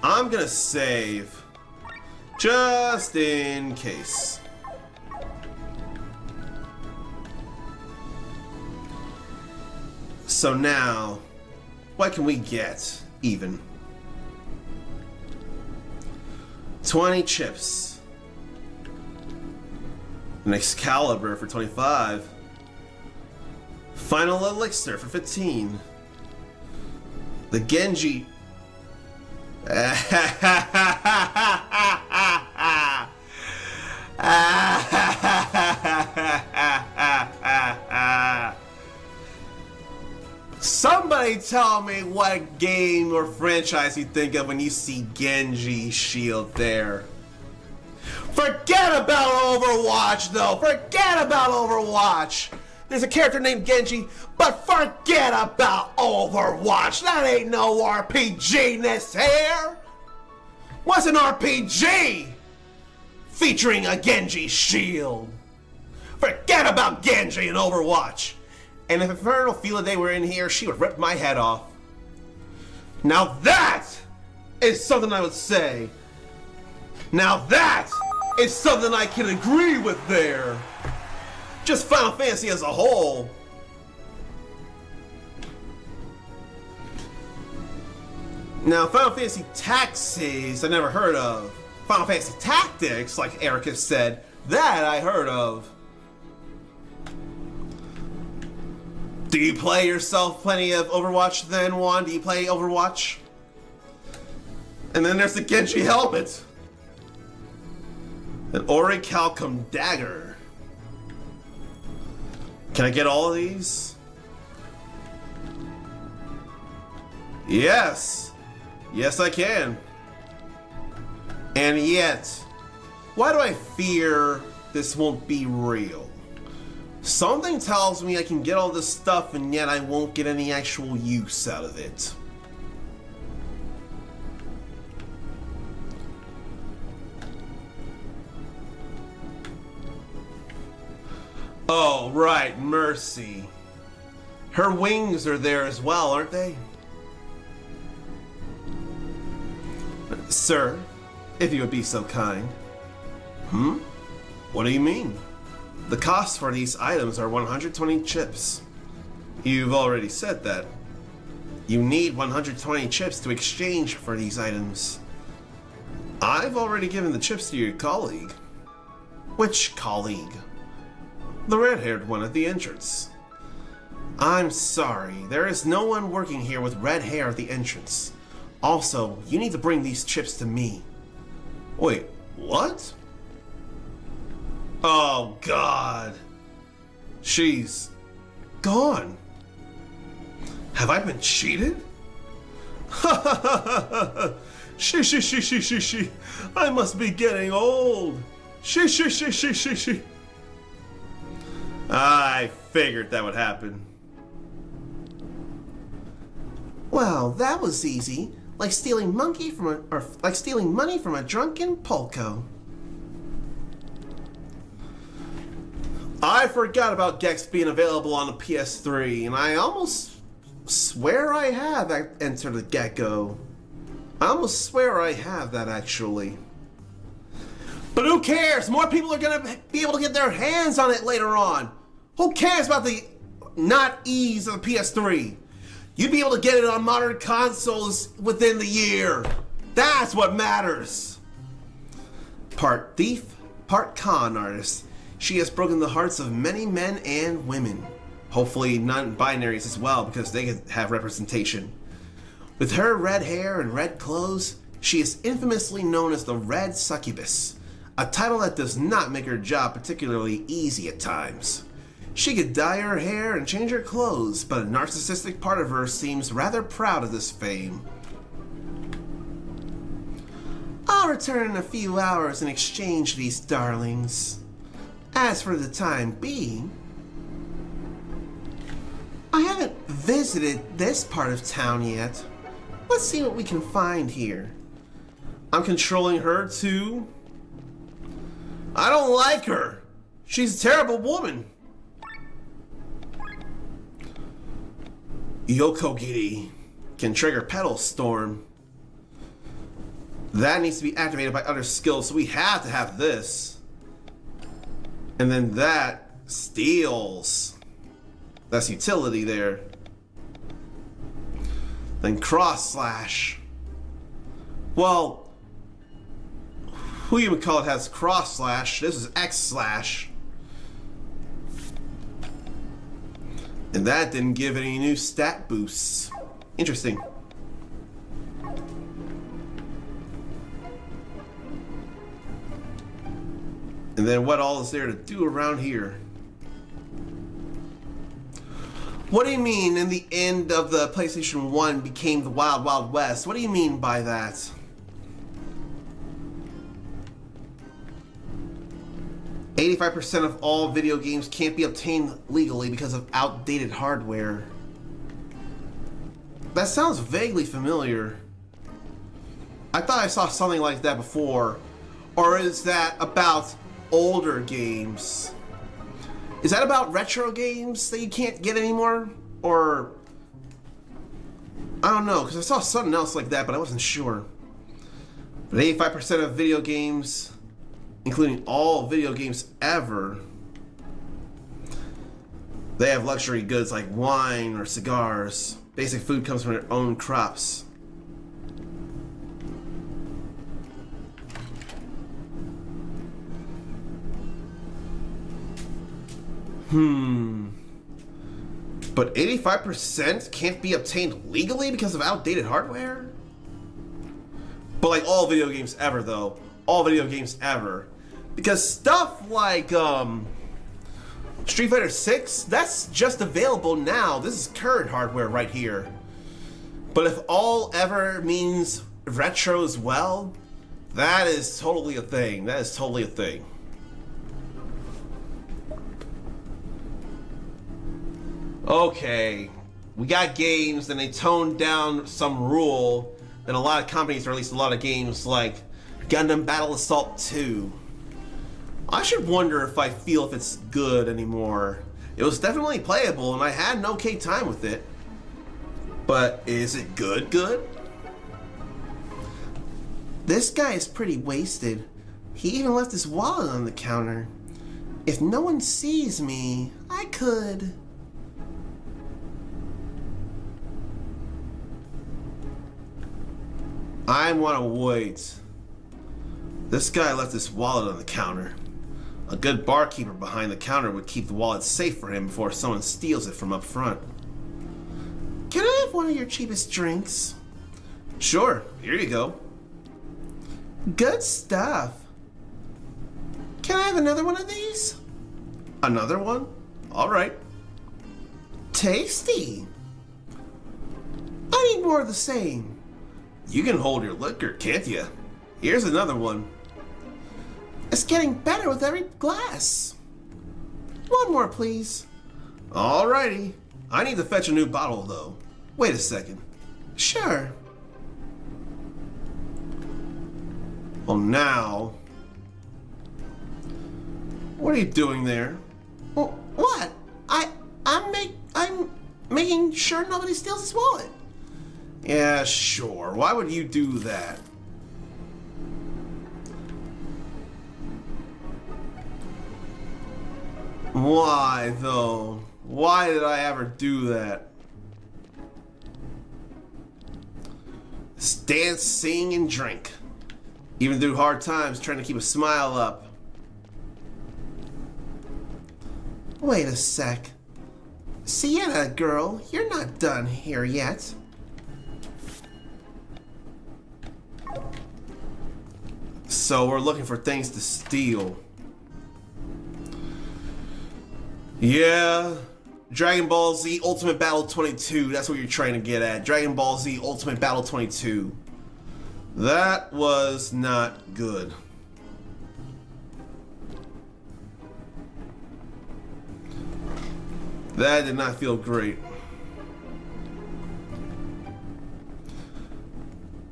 Speaker 1: I'm gonna save. Just in case. So now, what can we get even? 20 chips. An Excalibur for 25. Final Elixir for 15. The Genji. Somebody tell me what game or franchise you think of when you see Genji shield there. Forget about Overwatch though, forget about Overwatch. There's a character named Genji, but forget about Overwatch. That ain't no RPG this here. What's an RPG featuring a Genji shield? Forget about Genji and Overwatch. And if Infernal Fila Day were in here, she would rip my head off. Now that is something I would say. Now that is something I can agree with there. Just Final Fantasy as a whole. Now, Final Fantasy Taxis I never heard of. Final Fantasy Tactics, like Erica said, that I heard of. Do you play yourself plenty of Overwatch then, Juan? Do you play Overwatch? And then there's the Genji helmet. An Orichalcum dagger. Can I get all of these? Yes. Yes, I can. And yet, why do I fear this won't be real? Something tells me I can get all this stuff and yet I won't get any actual use out of it. Oh, right, Mercy. Her wings are there as well, aren't they? Sir, if you would be so kind. What do you mean? The cost for these items are 120 chips. You've already said that. You need 120 chips to exchange for these items. I've already given the chips to your colleague. Which colleague? The red-haired one at the entrance. I'm sorry, there is no one working here with red hair at the entrance. Also, you need to bring these chips to me. Wait, what? Oh, God. She's gone. Have I been cheated? She. I must be getting old. She. I figured that would happen. Well, that was easy. Like stealing money from a drunken Polko. I forgot about Gex being available on the PS3, and I almost swear I have Enter the Gecko. I almost swear I have that, actually. Who cares? More people are gonna be able to get their hands on it later on. Who cares about the not ease of the PS3? You'd be able to get it on modern consoles within the year. That's what matters. Part thief, part con artist, she has broken the hearts of many men and women. Hopefully non-binaries as well, because they could have representation. With her red hair and red clothes, she is infamously known as the Red Succubus, a title that does not make her job particularly easy at times. She could dye her hair and change her clothes, but a narcissistic part of her seems rather proud of this fame. I'll return in a few hours and exchange these darlings. As for the time being, I haven't visited this part of town yet. Let's see what we can find here. I'm controlling her too. I don't like her. She's a terrible woman. Yokogiri can trigger Petal Storm. That needs to be activated by other skills, so we have to have this. And then that steals. That's utility there. Then Cross Slash. Well, who you would call it has Cross Slash. This is X Slash. And that didn't give any new stat boosts. Interesting. And then what all is there to do around here? What do you mean in the end of the PlayStation 1 became the Wild Wild West? What do you mean by that? "85% of all video games can't be obtained legally because of outdated hardware." That sounds vaguely familiar. I thought I saw something like that before. Or is that about older games? Is that about retro games that you can't get anymore? Or I don't know, because I saw something else like that, but I wasn't sure. But 85% of video games, including all video games ever, they have luxury goods like wine or cigars. Basic food comes from their own crops. But 85% can't be obtained legally because of outdated hardware? But like all video games ever though. All video games ever. Because stuff like Street Fighter 6, that's just available now. This is current hardware right here. But if all ever means retro as well, that is totally a thing. That is totally a thing. Okay, we got games and they toned down some rule in a lot of companies, or at least a lot of games like Gundam Battle Assault 2. I should wonder if I feel if it's good anymore. It was definitely playable and I had an okay time with it. But is it good? This guy is pretty wasted. He even left his wallet on the counter. If no one sees me, I could... I want to wait. This guy left his wallet on the counter. A good barkeeper behind the counter would keep the wallet safe for him before someone steals it from up front. Can I have one of your cheapest drinks? Sure, here you go. Good stuff. Can I have another one of these? Another one? All right. Tasty. I need more of the same. You can hold your liquor, can't you? Here's another one. It's getting better with every glass. One more, please. Alrighty. I need to fetch a new bottle, though. Wait a second. Sure. Well, now... What are you doing there? Well, what? I'm making sure nobody steals his wallet. Yeah, sure. Why would you do that? Why, though? Why did I ever do that? Dance, sing, and drink. Even through hard times, trying to keep a smile up.
Speaker 3: Wait a sec. Sienna, girl, you're not done here yet.
Speaker 1: So we're looking for things to steal. Yeah. Dragon Ball Z Ultimate Battle 22. That's what you're trying to get at. Dragon Ball Z Ultimate Battle 22. That was not good. That did not feel great.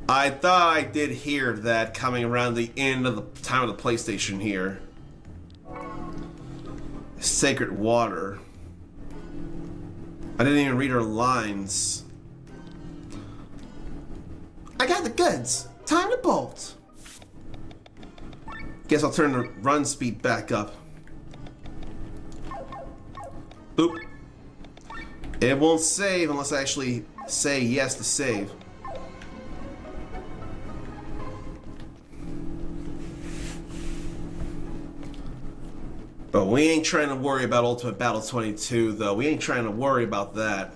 Speaker 1: I thought I did hear that coming around the end of the time of the PlayStation here. Sacred water. I didn't even read her lines.
Speaker 3: I got the goods. Time to bolt.
Speaker 1: Guess I'll turn the run speed back up. Oop. It won't save unless I actually say yes to save. But we ain't trying to worry about Ultimate Battle 22, though. We ain't trying to worry about that.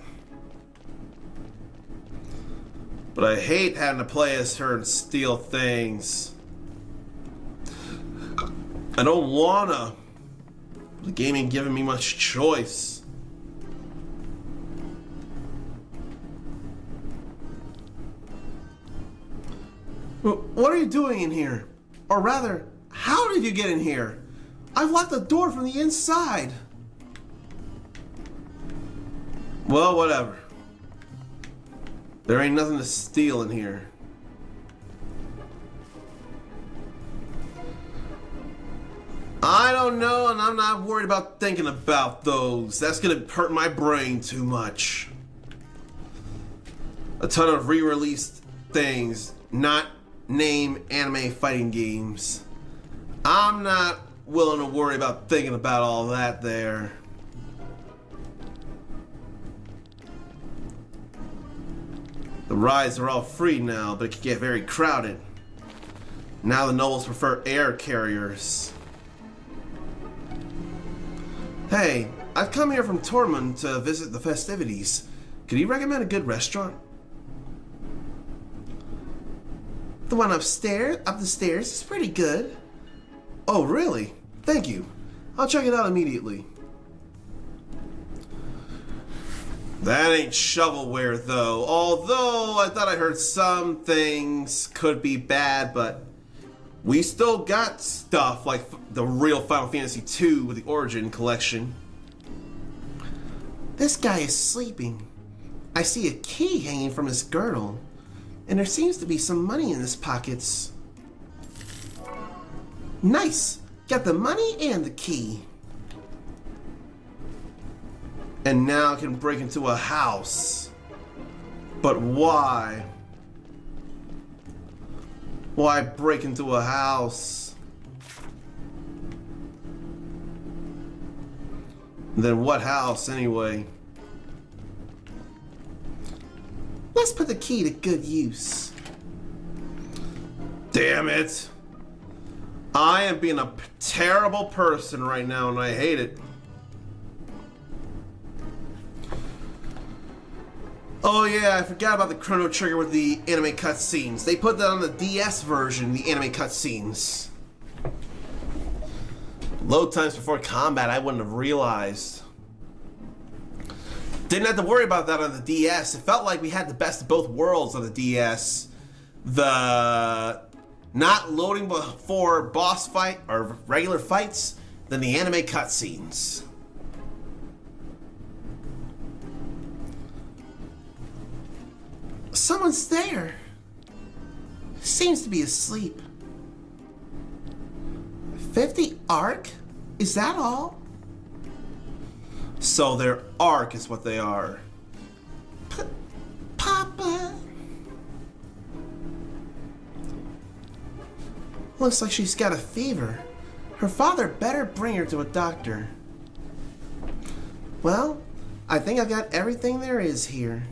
Speaker 1: But I hate having to play as her and steal things. I don't wanna. The game ain't giving me much choice. What are you doing in here? Or rather, how did you get in here? I've locked the door from the inside. Well, whatever. There ain't nothing to steal in here. I don't know, and I'm not worried about thinking about those. That's gonna hurt my brain too much. A ton of re-released things, not name anime fighting games. I'm not willing to worry about thinking about all that there. The rides are all free now, but it can get very crowded. Now the nobles prefer air carriers. Hey, I've come here from Tormund to visit the festivities. Could you recommend a good restaurant?
Speaker 3: The one upstairs, up the stairs, is pretty good.
Speaker 1: Oh, really? Thank you. I'll check it out immediately. That ain't shovelware, though. Although I thought I heard some things could be bad, but we still got stuff like the real Final Fantasy II with the Origin collection.
Speaker 3: This guy is sleeping. I see a key hanging from his girdle, and there seems to be some money in his pockets. Nice! Got the money and the key.
Speaker 1: And now I can break into a house. But why? Why break into a house? Then what house anyway?
Speaker 3: Let's put the key to good use.
Speaker 1: Damn it. I am being a terrible person right now and I hate it. Oh yeah, I forgot about the Chrono Trigger with the anime cutscenes. They put that on the DS version, the anime cutscenes. Load times before combat, I wouldn't have realized. Didn't have to worry about that on the DS. It felt like we had the best of both worlds on the DS. The not loading before boss fight or regular fights, then the anime cutscenes.
Speaker 3: Someone's there. Seems to be asleep. 50 arc? Is that all?
Speaker 1: So their arc is what they are.
Speaker 3: Papa. Looks like she's got a fever. Her father better bring her to a doctor. Well, I think I've got everything there is here.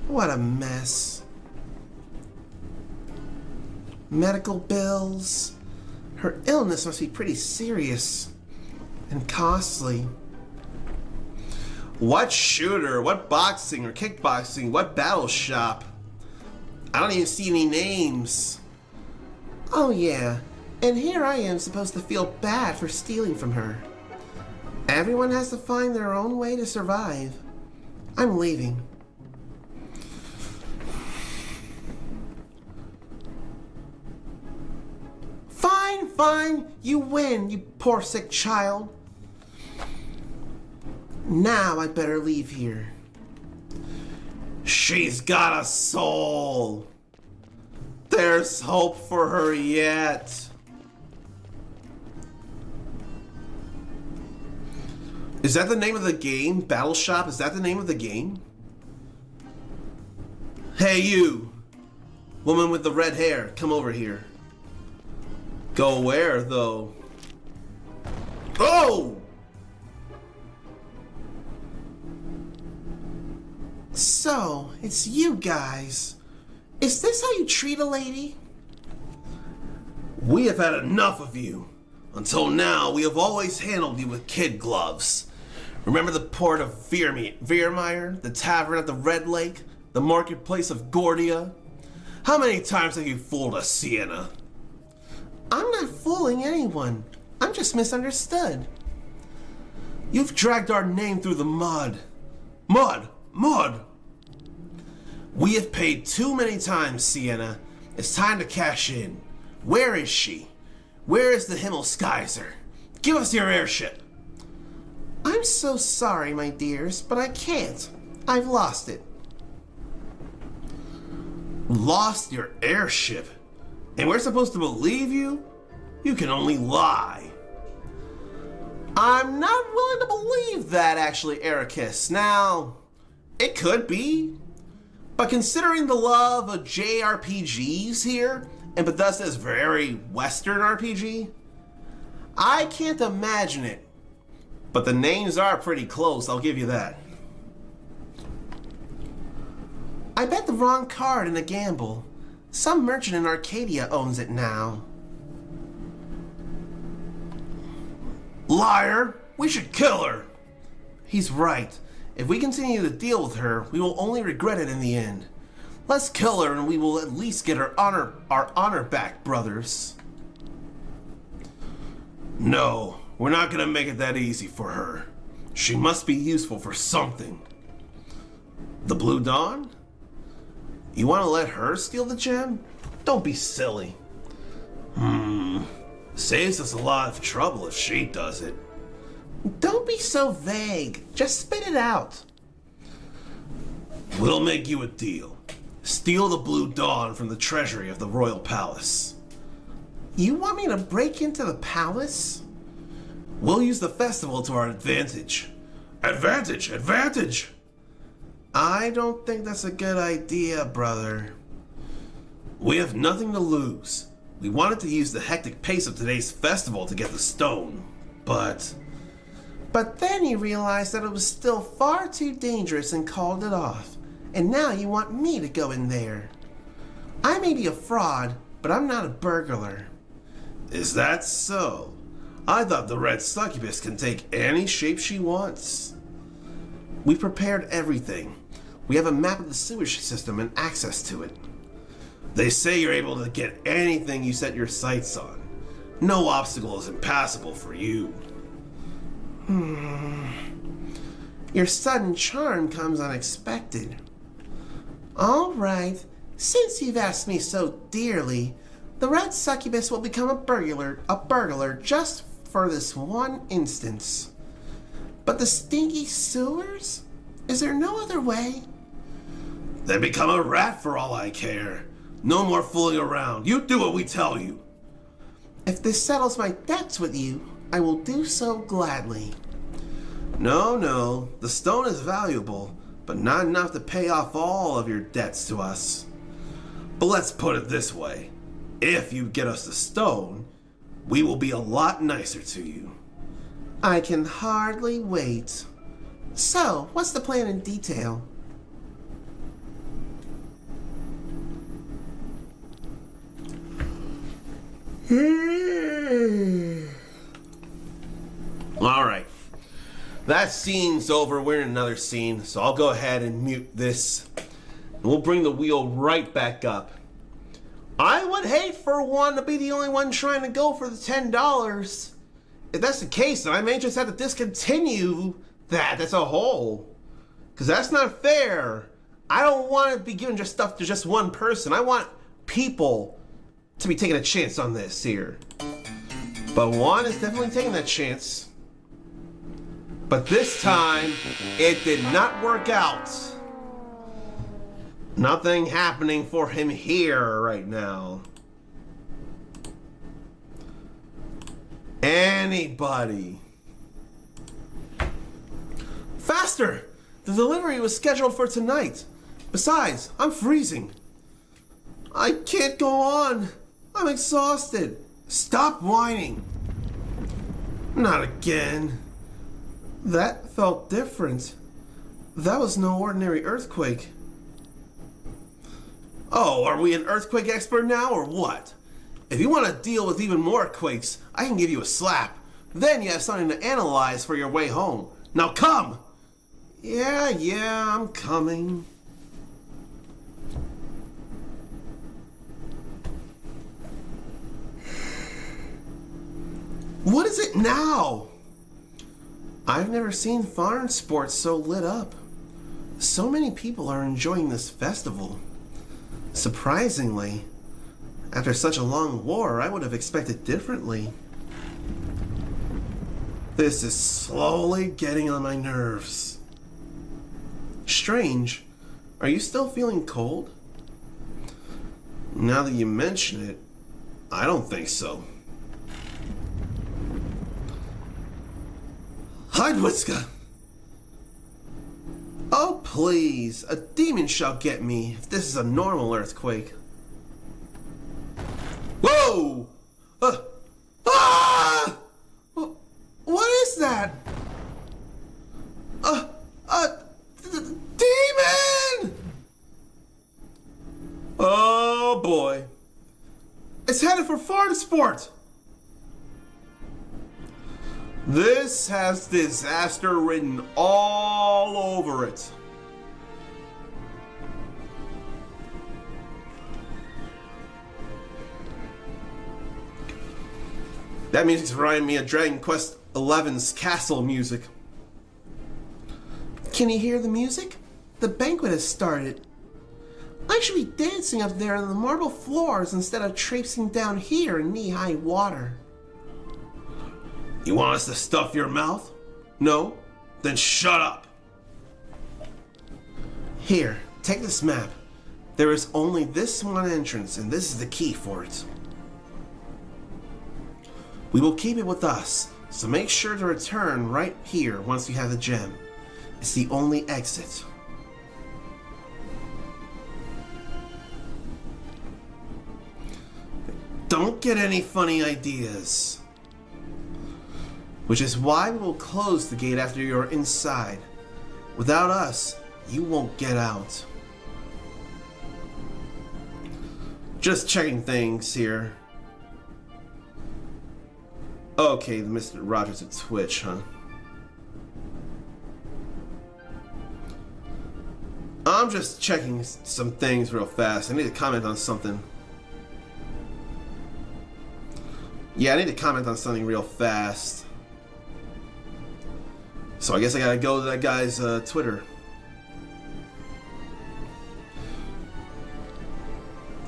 Speaker 3: What a mess. Medical bills. Her illness must be pretty serious and costly.
Speaker 1: What shooter? What boxing or kickboxing? What battle shop? I don't even see any names.
Speaker 3: Oh yeah, and here I am supposed to feel bad for stealing from her. Everyone has to find their own way to survive. I'm leaving. Fine, you win, you poor sick child. Now I better leave here.
Speaker 1: She's got a soul. There's hope for her yet. Is that the name of the game? Battle Shop? Is that the name of the game? Hey you, woman with the red hair, come over here. Go where though? Oh!
Speaker 3: So, it's you guys. Is this how you treat a lady?
Speaker 1: We have had enough of you. Until now, we have always handled you with kid gloves. Remember the port of Veermeyer, the tavern at the Red Lake, the marketplace of Gordia? How many times have you fooled us, Sienna?
Speaker 3: I'm not fooling anyone. I'm just misunderstood.
Speaker 1: You've dragged our name through the mud. Mud! We have paid too many times, Sienna. It's time to cash in. Where is she? Where is the Himmelskaiser? Give us your airship.
Speaker 3: I'm so sorry, my dears, but I can't. I've lost it.
Speaker 1: Lost your airship? And we're supposed to believe you? You can only lie. I'm not willing to believe that, actually, Ericus. Now, it could be. But considering the love of JRPGs here, and Bethesda's very Western RPG, I can't imagine it. But the names are pretty close, I'll give you that.
Speaker 3: I bet the wrong card in a gamble. Some merchant in Arcadia owns it now.
Speaker 1: Liar! We should kill her!
Speaker 3: He's right. If we continue to deal with her, we will only regret it in the end. Let's kill her and we will at least get our honor back, brothers.
Speaker 1: No, we're not gonna make it that easy for her. She must be useful for something. The Blue Dawn? You want to let her steal the gem? Don't be silly. Saves us a lot of trouble if she does it.
Speaker 3: Don't be so vague. Just spit it out.
Speaker 1: We'll make you a deal. Steal the Blue Dawn from the treasury of the Royal Palace.
Speaker 3: You want me to break into the palace?
Speaker 1: We'll use the festival to our advantage. Advantage!
Speaker 3: I don't think that's a good idea, brother.
Speaker 1: We have nothing to lose. We wanted to use the hectic pace of today's festival to get the stone, but
Speaker 3: then you realized that it was still far too dangerous and called it off. And now you want me to go in there. I may be a fraud, but I'm not a burglar.
Speaker 1: Is that so? I thought the Red Succubus can take any shape she wants.
Speaker 3: We've prepared everything. We have a map of the sewage system and access to it.
Speaker 1: They say you're able to get anything you set your sights on. No obstacle is impassable for you.
Speaker 3: Your sudden charm comes unexpected. All right, since you've asked me so dearly, the Red Succubus will become a burglar just for this one instance. But the stinky sewers? Is there no other way?
Speaker 1: Then become a rat for all I care. No more fooling around. You do what we tell you.
Speaker 3: If this settles my debts with you, I will do so gladly.
Speaker 1: No. The stone is valuable, but not enough to pay off all of your debts to us. But let's put it this way. If you get us the stone, we will be a lot nicer to you.
Speaker 3: I can hardly wait. So, what's the plan in detail?
Speaker 1: Alright. That scene's over. We're in another scene, so I'll go ahead and mute this. And we'll bring the wheel right back up. I would hate for one to be the only one trying to go for the $10. If that's the case, then I may just have to discontinue that as a whole. Because that's not fair. I don't want to be giving just stuff to just one person. I want people to be taking a chance on this here. But one is definitely taking that chance. But this time, it did not work out. Nothing happening for him here right now. Anybody? Faster! The delivery was scheduled for tonight. Besides, I'm freezing. I can't go on. I'm exhausted. Stop whining. Not again. That felt different. That was no ordinary earthquake. Oh, are we an earthquake expert now or what? If you want to deal with even more quakes, I can give you a slap. Then you have something to analyze for your way home. Now come! Yeah, I'm coming. What is it now? I've never seen farm sports so lit up. So many people are enjoying this festival. Surprisingly, after such a long war, I would have expected differently. This is slowly getting on my nerves. Strange, are you still feeling cold? Now that you mention it, I don't think so. Heidwitzka! Oh, please. A demon shall get me if this is a normal earthquake. Whoa! Ah! What is that? Demon! Oh, boy. It's headed for farm sport! This has disaster written all over it. That music's reminding me of Dragon Quest XI's castle music. Can you hear the music? The banquet has started. I should be dancing up there on the marble floors instead of traipsing down here in knee-high water. You want us to stuff your mouth? No? Then shut up. Here, take this map. There is only this one entrance, and this is the key for it. We will keep it with us, so make sure to return right here once you have the gem. It's the only exit. Don't get any funny ideas. Which is why we will close the gate after you're inside. Without us, you won't get out. Just checking things here. Okay, Mr. Rogers at Twitch, huh? I'm just checking some things real fast. I need to comment on something. Yeah, I need to comment on something real fast. So I guess I gotta go to that guy's Twitter.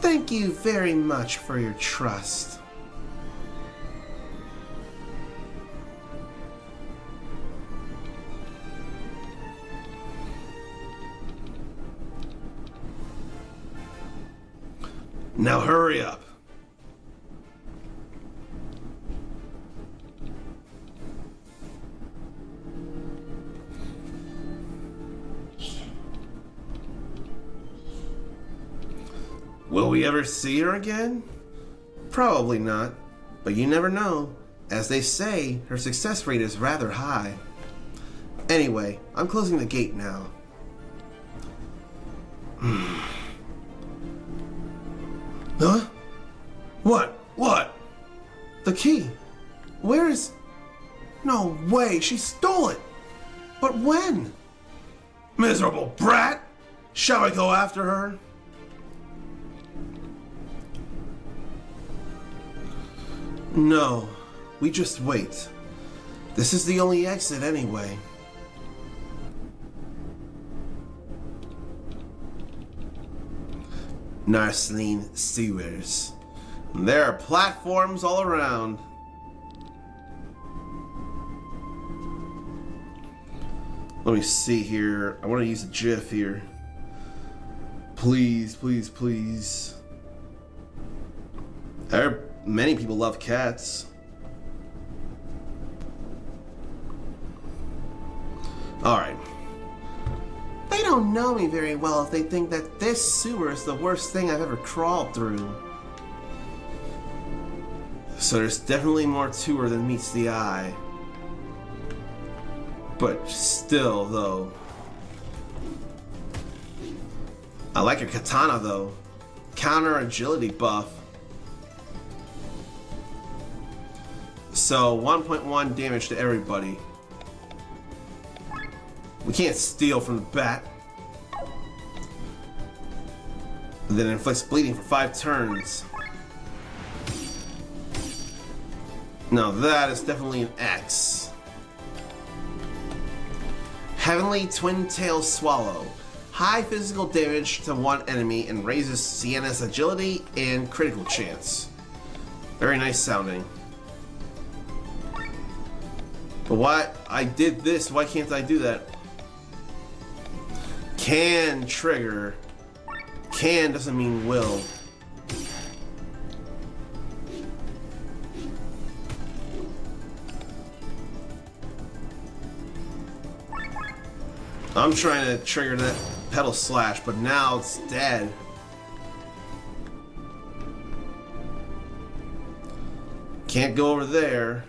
Speaker 1: Thank you very much for your trust. Now hurry up. Will we ever see her again? Probably not, but you never know. As they say, her success rate is rather high. Anyway, I'm closing the gate now. Huh? What? What? The key. Where is... No way, she stole it! But when? Miserable brat! Shall I go after her? No, we just wait. This is the only exit anyway. Narcleen Sewers. There are platforms all around. Let me see here. I want to use a GIF here. Please, please, please. Many people love cats. Alright. They don't know me very well if they think that this sewer is the worst thing I've ever crawled through. So there's definitely more to her than meets the eye. But still, though. I like her katana, though. Counter agility buff. So 1.1 damage to everybody. We can't steal from the bat. And then inflicts bleeding for 5 turns. Now that is definitely an X. Heavenly Twin Tail Swallow. High physical damage to one enemy and raises Sienna's agility and critical chance. Very nice sounding. But why I did this, why can't I do that? Can trigger. Can doesn't mean will. I'm trying to trigger that pedal slash, but now it's dead. Can't go over there.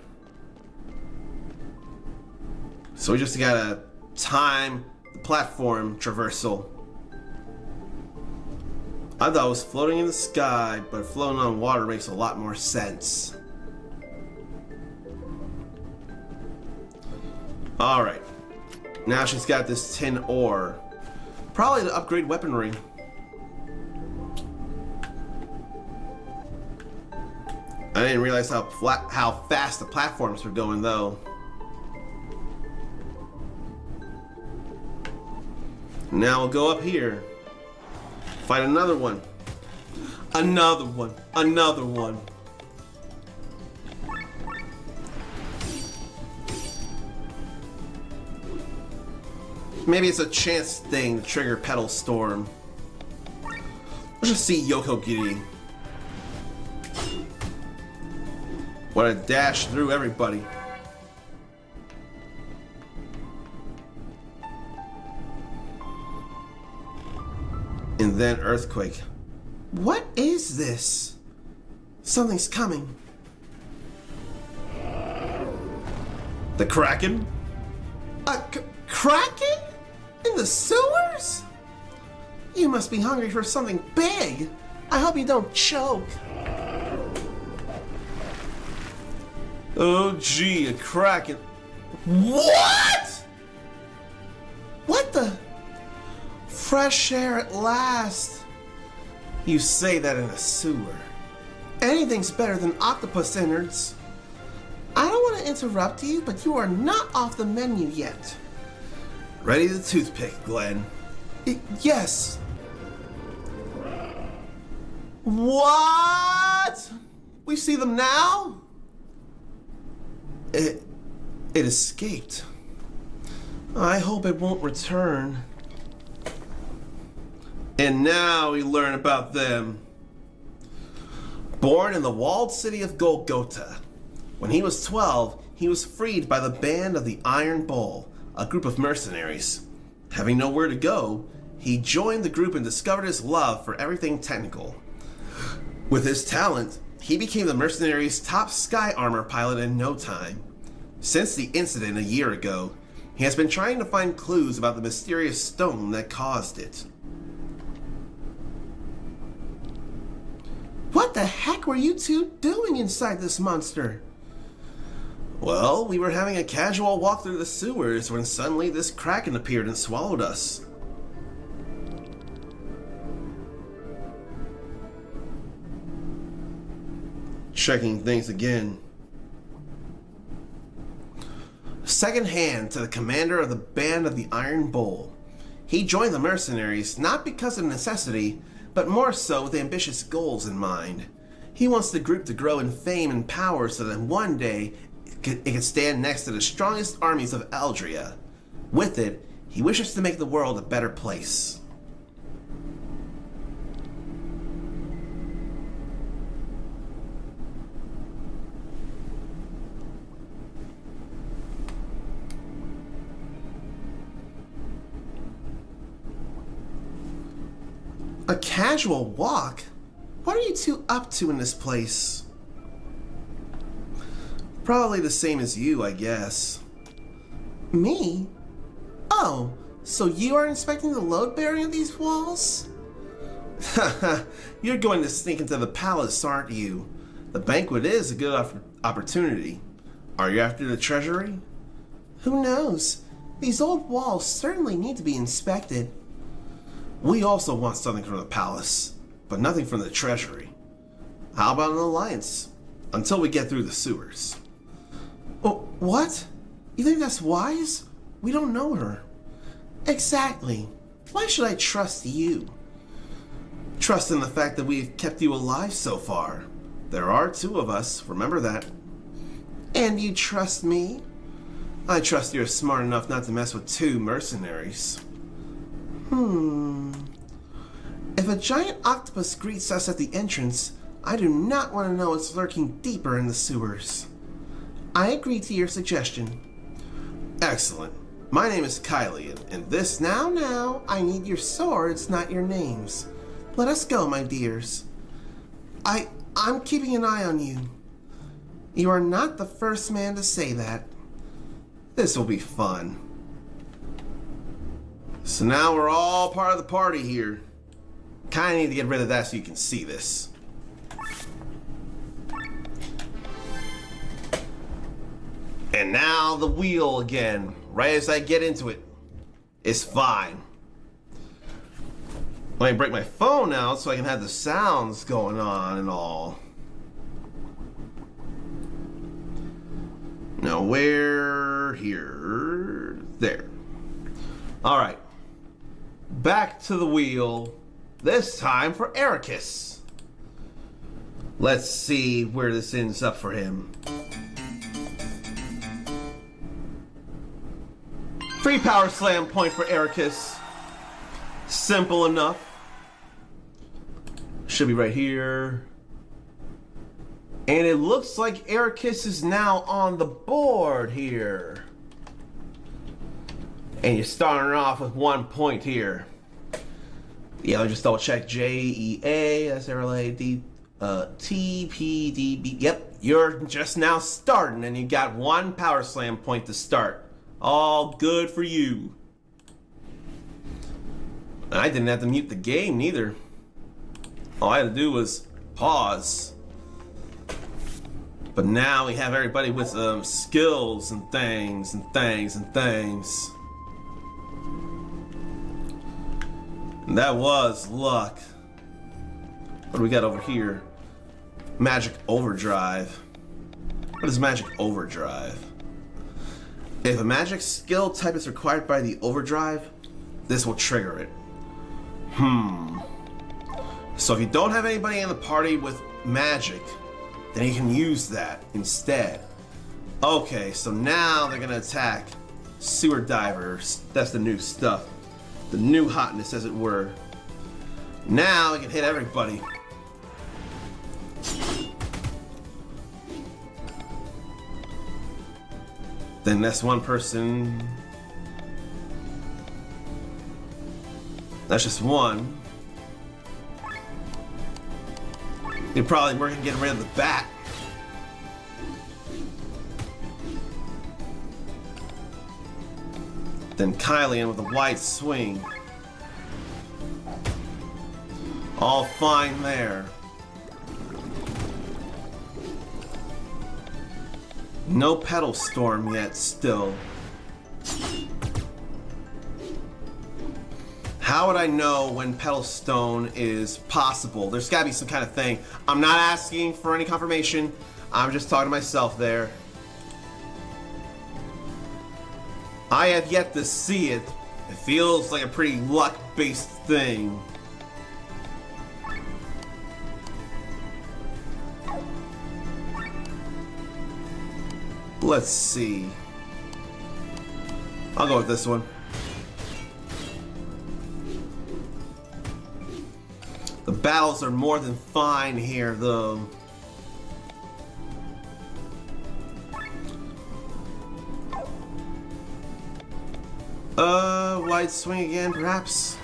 Speaker 1: So we just gotta time the platform traversal. I thought it was floating in the sky, but floating on water makes a lot more sense. Alright. Now she's got this tin ore. Probably to upgrade weaponry. I didn't realize how fast the platforms were going, though. Now we'll go up here. Fight another one. Another one. Another one. Maybe it's a chance thing to trigger Petal Storm. Let's just see Yoko Giri. What a dash through everybody. And then Earthquake. What is this? Something's coming. The Kraken? A Kraken? In the sewers? You must be hungry for something big. I hope you don't choke. Oh gee, a Kraken. What? What the? Fresh air at last. You say that in a sewer. Anything's better than octopus innards. I don't want to interrupt you, but you are not off the menu yet. Ready the toothpick, Glenn. Yes. What? We see them now? It escaped. I hope it won't return. And now we learn about them. Born in the walled city of Golgotha. When he was 12, he was freed by the band of the Iron Bull, a group of mercenaries. Having nowhere to go, he joined the group and discovered his love for everything technical. With his talent, he became the mercenaries' top sky armor pilot in no time. Since the incident a year ago, he has been trying to find clues about the mysterious stone that caused it.
Speaker 3: What the heck were you two doing inside this monster?
Speaker 1: Well, we were having a casual walk through the sewers when suddenly this kraken appeared and swallowed us. Checking things again. Second hand to the commander of the Band of the Iron Bull. He joined the mercenaries not because of necessity, but more so with ambitious goals in mind. He wants the group to grow in fame and power so that one day it can stand next to the strongest armies of Aldria. With it, he wishes to make the world a better place.
Speaker 3: A casual walk? What are you two up to in this place?
Speaker 1: Probably the same as you, I guess.
Speaker 3: Me? Oh, so you are inspecting the load bearing of these walls?
Speaker 1: Haha, you're going to sneak into the palace, aren't you? The banquet is a good opportunity. Are you after the treasury?
Speaker 3: Who knows? These old walls certainly need to be inspected.
Speaker 1: We also want something from the palace, but nothing from the treasury. How about an alliance? Until we get through the sewers.
Speaker 3: Oh, what? You think that's wise? We don't know her. Exactly. Why should I trust you?
Speaker 1: Trust in the fact that we've kept you alive so far. There are two of us, remember that.
Speaker 3: And you trust me?
Speaker 1: I trust you're smart enough not to mess with two mercenaries.
Speaker 3: If a giant octopus greets us at the entrance, I do not want to know what's lurking deeper in the sewers. I agree to your suggestion.
Speaker 1: Excellent. My name is Kylie, and this
Speaker 3: Now, I need your swords, not your names. Let us go, my dears. I'm keeping an eye on you. You are not the first man to say that.
Speaker 1: This will be fun. So now we're all part of the party here. Kinda need to get rid of that so you can see this. And now the wheel again, right as I get into it. It's fine. Let me break my phone out so I can have the sounds going on and all. Now we're here, there. All right, back to the wheel, this time for Ericus. Let's see where this ends up for him. Free power slam point for Ericus. Simple enough. Should be right here. And it looks like Ericus is now on the board here. And you're starting off with 1 point here. Yeah, let me just double check. JEA, SRLA, TPDB. Yep, you're just now starting and you got 1 power slam point to start. All good for you. I didn't have to mute the game neither. All I had to do was pause. But now we have everybody with skills and things and things and things. And that was luck. What do we got over here? Magic Overdrive. What is Magic Overdrive? If a magic skill type is required by the Overdrive, this will trigger it. So if you don't have anybody in the party with magic, then you can use that instead. Okay, so now they're gonna attack sewer divers. That's the new stuff. The new hotness, as it were. Now we can hit everybody. Then that's one person. That's just one. You're probably working getting rid of the bat. Then Kylian with a wide swing. All fine there. No Petal Storm yet still. How would I know when Petal Stone is possible? There's gotta be some kind of thing. I'm not asking for any confirmation. I'm just talking to myself there. I have yet to see it. It feels like a pretty luck-based thing. Let's see. I'll go with this one. The battles are more than fine here, though. Wide swing again, perhaps?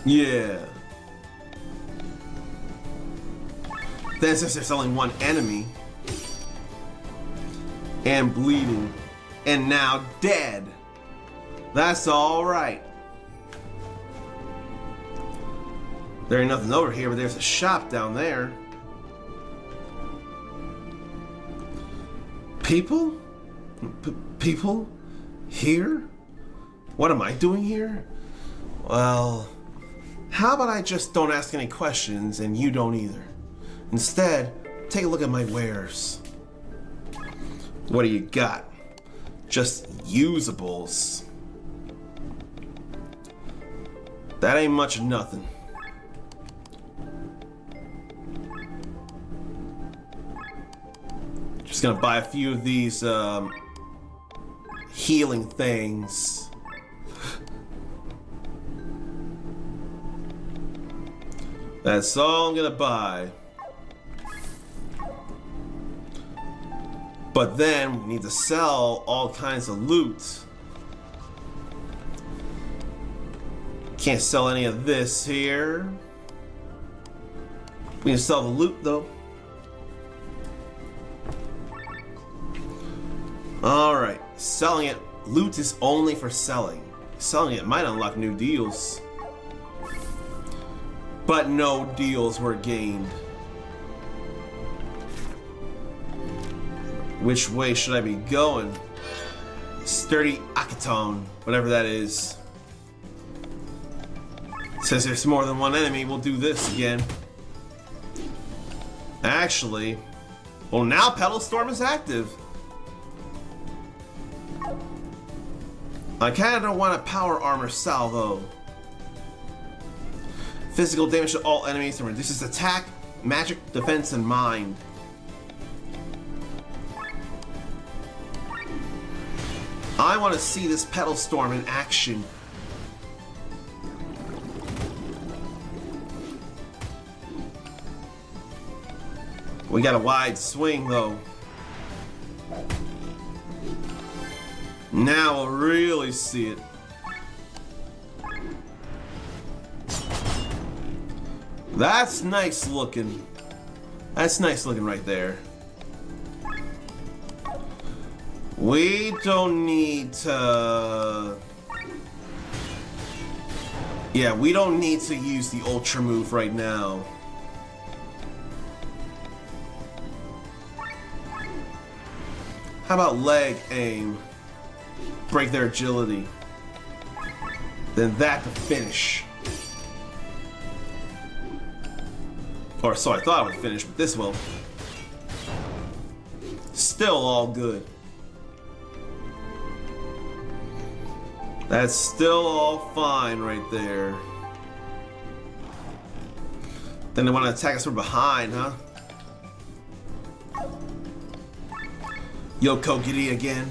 Speaker 1: Yeah. Then since there's only one enemy, and bleeding, and now dead, that's alright. There ain't nothing over here, but there's a shop down there. People? People? Here? What am I doing here? Well, how about I just don't ask any questions and you don't either? Instead, take a look at my wares. What do you got? Just usables. That ain't much of nothing. Just gonna buy a few of these healing things. That's all I'm gonna buy. But then we need to sell all kinds of loot. Can't sell any of this here. We can sell the loot though. Alright, selling it. Loot is only for selling. Selling it might unlock new deals. But no deals were gained. Which way should I be going? Sturdy Akaton, whatever that is. Says there's more than one enemy, we'll do this again. Actually, well now Petal Storm is active. I kinda don't want a power armor salvo. Physical damage to all enemies and reduces attack, magic, defense, and mind. I want to see this Petal Storm in action. We got a wide swing though. Now we'll really see it. That's nice looking. That's nice looking right there. We don't need to... Yeah, we don't need to use the Ultra move right now. How about leg aim? Break their agility. Then that to finish. Or so I thought I would finish, but this will. Still all good. That's still all fine right there. Then they want to attack us from behind, huh? Yoko Giri again.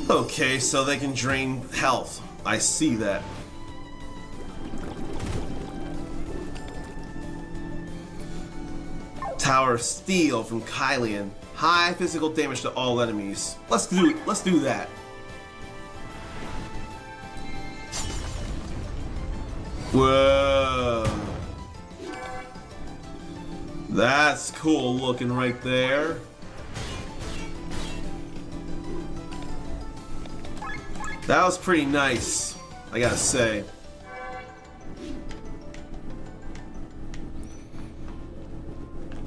Speaker 1: Okay, so they can drain health. I see that. Tower of Steel from Kylian. High physical damage to all enemies. Let's do that. Whoa. That's cool looking right there. That was pretty nice, I gotta say.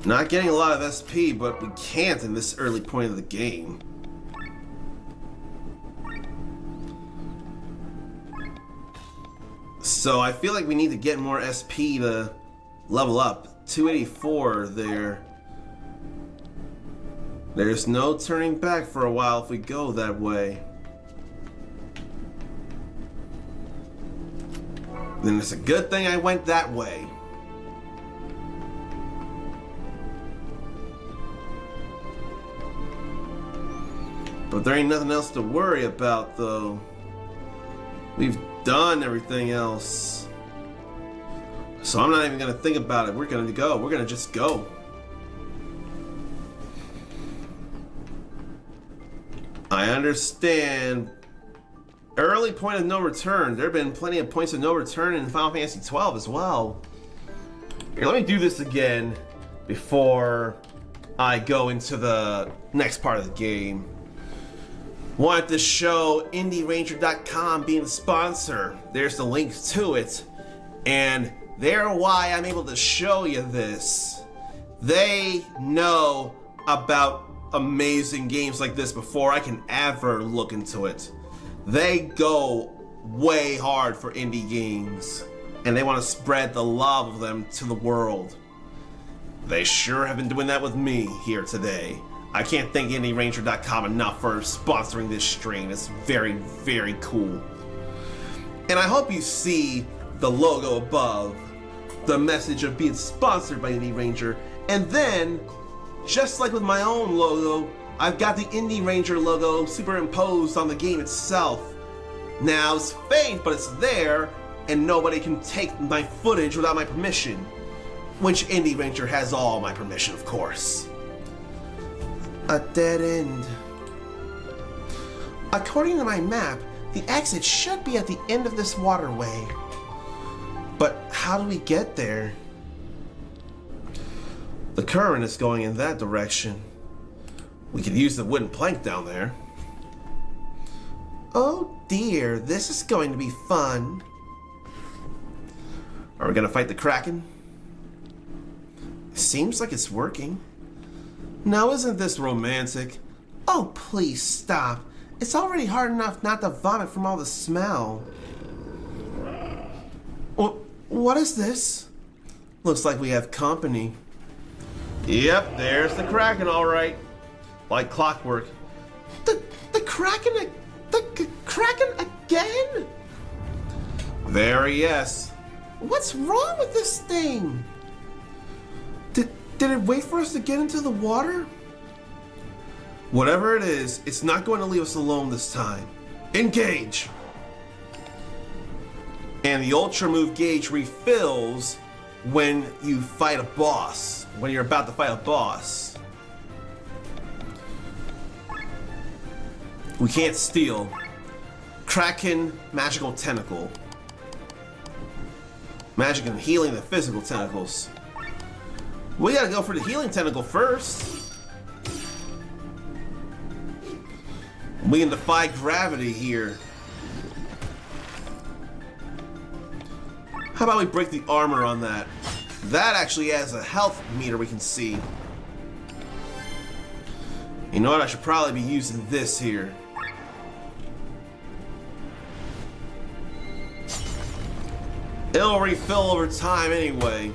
Speaker 1: Not getting a lot of SP, but we can't in this early point of the game. So I feel like we need to get more SP to level up. 284 there. There's no turning back for a while if we go that way. Then it's a good thing I went that way. But there ain't nothing else to worry about, though. We've done everything else. So I'm not even gonna think about it. We're gonna go. We're gonna just go. I understand. Early point of no return. There have been plenty of points of no return in Final Fantasy XII as well. Here, let me do this again before I go into the next part of the game. Wanted to show IndieRanger.com being the sponsor. There's the link to it. And they're why I'm able to show you this. They know about amazing games like this before I can ever look into it. They go way hard for indie games. And they want to spread the love of them to the world. They sure have been doing that with me here today. I can't thank IndieRanger.com enough for sponsoring this stream. It's very, very cool. And I hope you see the logo above, the message of being sponsored by Indie Ranger. And then, just like with my own logo, I've got the Indie Ranger logo superimposed on the game itself. Now, it's faint, but it's there, and nobody can take my footage without my permission. Which Indie Ranger has all my permission, of course. A dead end. According to my map, the exit should be at the end of this waterway. But how do we get there? The current is going in that direction. We could use the wooden plank down there. Oh dear, this is going to be fun. Are we gonna fight the Kraken? Seems like it's working. Now isn't this romantic? Oh, please stop. It's already hard enough not to vomit from all the smell. What is this? Looks like we have company. Yep, there's the Kraken, all right. Like clockwork. The Kraken, the Kraken again? Very yes. What's wrong with this thing? Did it wait for us to get into the water? Whatever it is, it's not going to leave us alone this time. Engage! And the Ultra Move gauge refills when you fight a boss, when you're about to fight a boss. We can't steal. Kraken Magical Tentacle. Magic and healing the physical tentacles. We gotta go for the healing tentacle first. We can defy gravity here. How about we break the armor on that? That actually has a health meter we can see. You know what? I should probably be using this here. It'll refill over time anyway.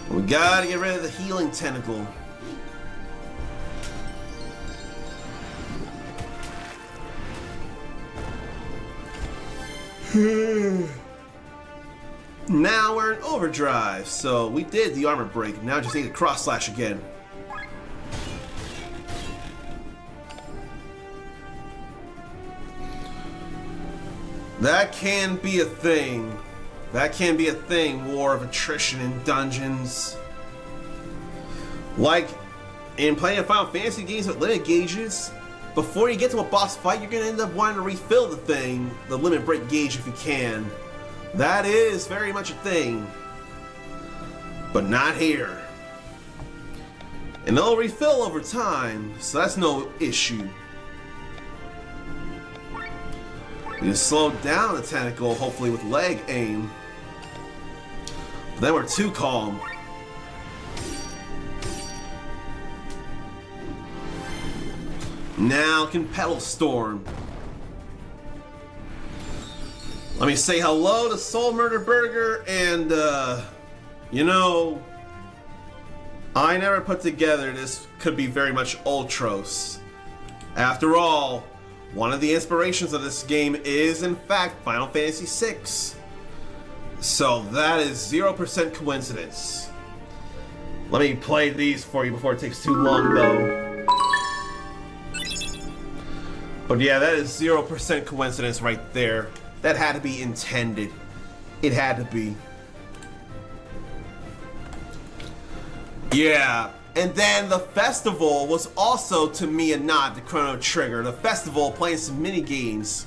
Speaker 1: We gotta get rid of the healing tentacle. Now we're in overdrive, so we did the armor break. Now just need to cross slash again. That can be a thing. That can be a thing, war of attrition in dungeons. Like in playing Final Fantasy games with limit gauges, before you get to a boss fight, you're gonna end up wanting to refill the thing, the limit break gauge if you can. That is very much a thing. But not here. And it'll refill over time, so that's no issue. You can slow down the tentacle, hopefully with leg aim. But then we're too calm. Now can Petal Storm. Let me say hello to Soul Murder Burger, and you know, I never put together this could be very much Ultros. After all, one of the inspirations of this game is in fact Final Fantasy VI. So that is 0% coincidence. Let me play these for you before it takes too long though. But yeah, that is 0% coincidence right there. That had to be intended. It had to be. Yeah, and then the festival was also to me a nod to Chrono Trigger. The festival playing some mini games.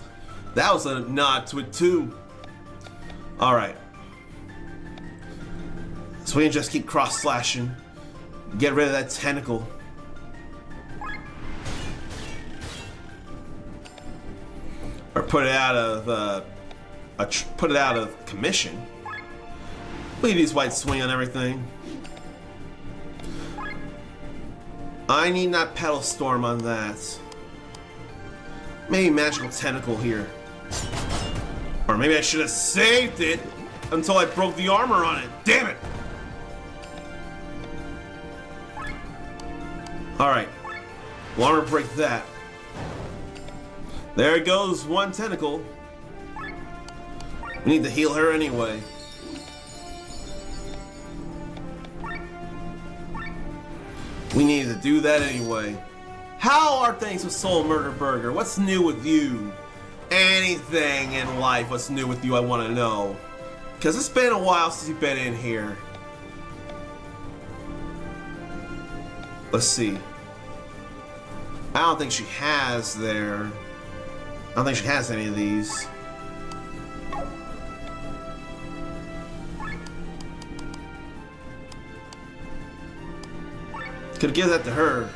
Speaker 1: That was a nod to it too. Alright. So we can just keep cross-slashing. Get rid of that tentacle. Or put it out of commission. We can use White Swing on everything. I need not Petal Storm on that. Maybe Magical Tentacle here. Or maybe I should have saved it until I broke the armor on it. Damn it! Alright. We'll armor break that. There goes one tentacle. We need to heal her anyway. We need to do that anyway. How are things with Soul Murder Burger? What's new with you? Anything in life, what's new with you, I want to know. Because it's been a while since you've been in here. Let's see. I don't think she has there. I don't think she has any of these. Could give that to her.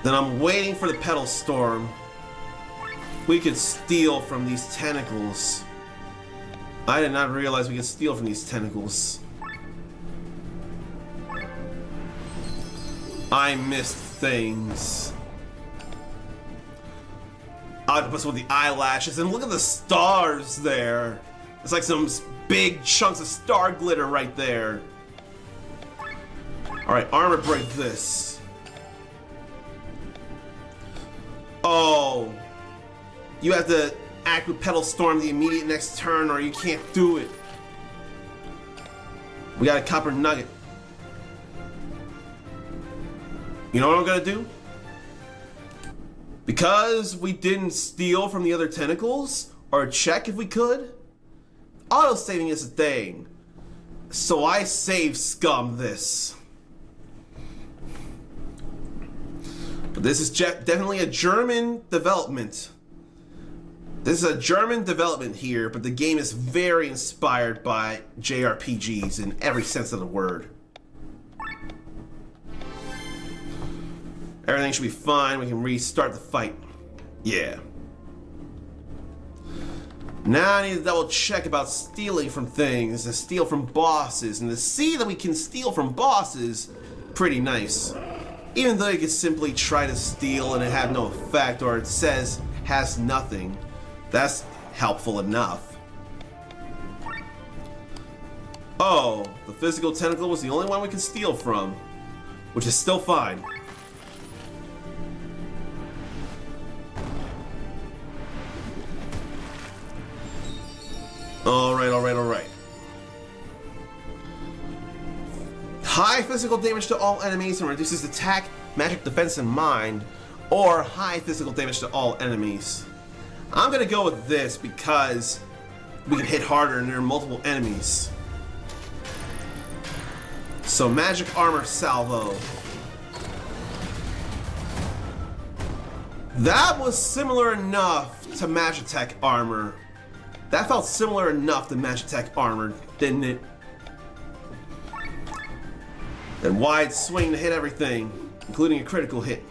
Speaker 1: Then I'm waiting for the Petal Storm. We could steal from these tentacles. I did not realize we could steal from these tentacles. I missed things. Octopus with the eyelashes, and look at the stars there. It's like some big chunks of star glitter right there. Alright, armor break this. Oh. You have to act with Petal Storm the immediate next turn or you can't do it. We got a copper nugget. You know what I'm gonna do? Because we didn't steal from the other tentacles, or check if we could, auto-saving is a thing. So I save scum this. But this is definitely a German development. This is a German development here, but the game is very inspired by JRPGs in every sense of the word. Everything should be fine. We can restart the fight. Yeah. Now I need to double check about stealing from things, to steal from bosses, and to see that we can steal from bosses, pretty nice. Even though you could simply try to steal and it have no effect, or it says has nothing, that's helpful enough. Oh, the physical tentacle was the only one we could steal from, which is still fine. Alright. High physical damage to all enemies and reduces attack, magic, defense, and mind, or high physical damage to all enemies. I'm gonna go with this because we can hit harder and there are multiple enemies. So magic armor salvo. That was similar enough to Magitech armor. That felt similar enough to Magitech armor, didn't it? And wide swing to hit everything, including a critical hit.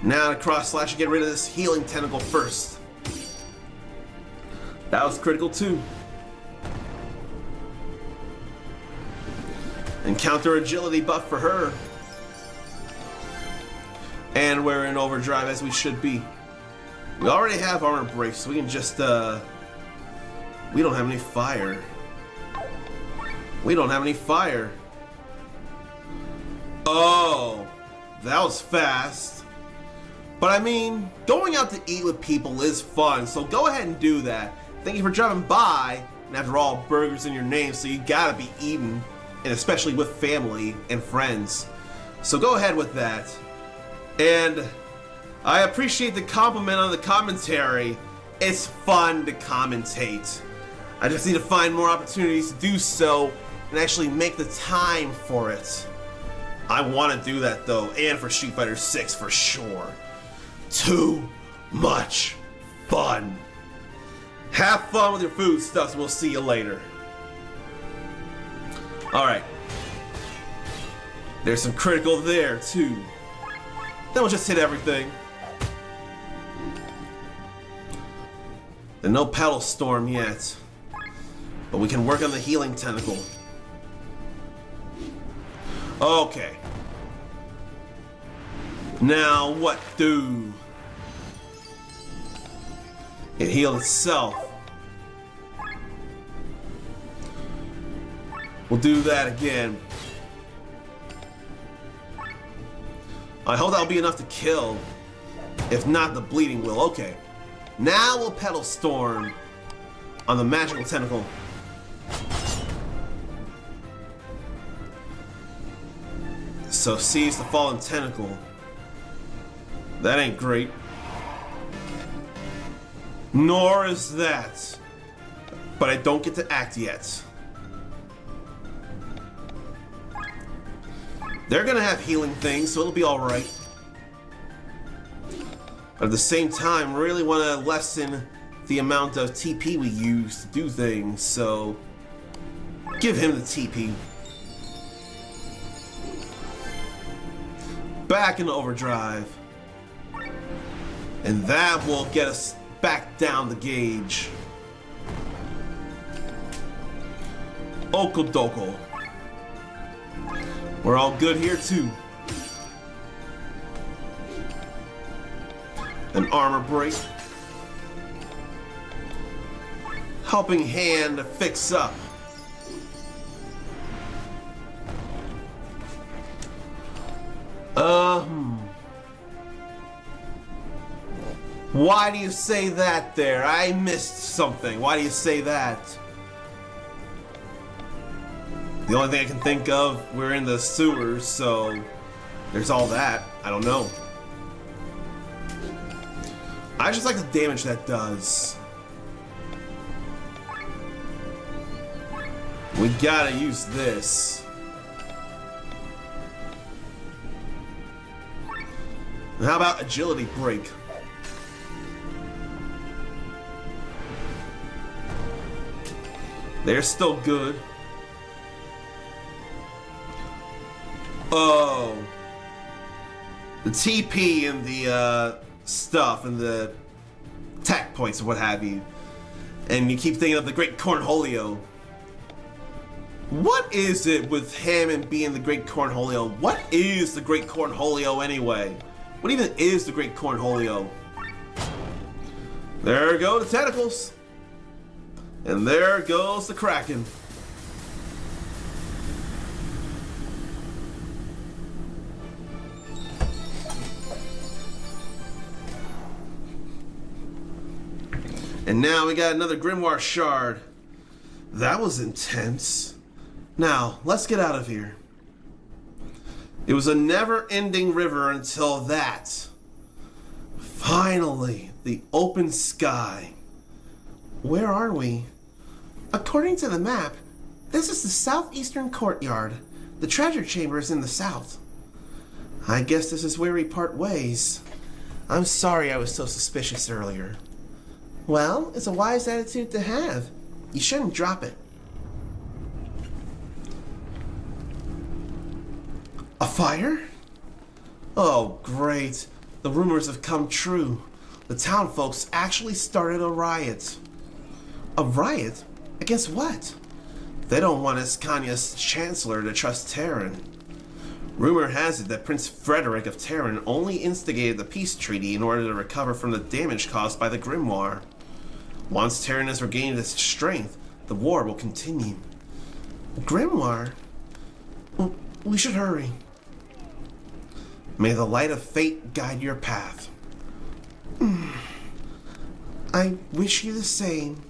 Speaker 1: Now to cross slash to get rid of this healing tentacle first. That was critical too. And counter agility buff for her. And we're in overdrive as we should be. We already have armor break, so we can just we don't have any fire. We don't have any fire. Oh, that was fast. But I mean, going out to eat with people is fun, so go ahead and do that. Thank you for dropping by. And after all, burgers in your name, so you gotta be eaten, and especially with family and friends. So go ahead with that. And I appreciate the compliment on the commentary. It's fun to commentate. I just need to find more opportunities to do so and actually make the time for it. I want to do that though, and for Street Fighter 6 for sure. Too much fun. Have fun with your foodstuffs. We'll see you later. Alright. There's some critical there too. Then we'll just hit everything. There's no Petal Storm yet. But we can work on the healing tentacle. Okay. Now what do? It healed itself. We'll do that again. I hope that'll be enough to kill. If not, the bleeding will. Okay. Now we'll Petal Storm on the magical tentacle. So seize the fallen tentacle. That ain't great. Nor is that. But I don't get to act yet. They're gonna have healing things, so it'll be alright. But at the same time, really want to lessen the amount of TP we use to do things, so give him the TP. Back into overdrive. And that will get us back down the gauge. Okodoko. We're all good here too. An armor break. Helping hand to fix up. Why do you say that there? I missed something. Why do you say that? The only thing I can think of, we're in the sewers, so there's all that. I don't know. I just like the damage that does. We gotta use this. And how about agility break? They're still good. Oh. The TP and the stuff and the attack points and what have you. And you keep thinking of the Great Cornholio. What is it with Hammond being the Great Cornholio? What is the Great Cornholio anyway? What even is the Great Cornholio? There go the tentacles. And there goes the Kraken. And now we got another Grimoire Shard. That was intense. Now, let's get out of here. It was a never-ending river until that. Finally, the open sky. Where are we?
Speaker 3: According to the map, this is the southeastern courtyard. The treasure chamber is in the south. I guess this is where we part ways. I'm sorry I was so suspicious earlier. Well, it's a wise attitude to have. You shouldn't drop it. A fire? Oh, great. The rumors have come true. The town folks actually started a riot. A riot? Against what? They don't want Escania's chancellor to trust Terran. Rumor has it that Prince Frederick of Terran only instigated the peace treaty in order to recover from the damage caused by the Grimoire. Once Terran has regained its strength, the war will continue. Grimoire? We should hurry. May the light of fate guide your path. I wish you the same.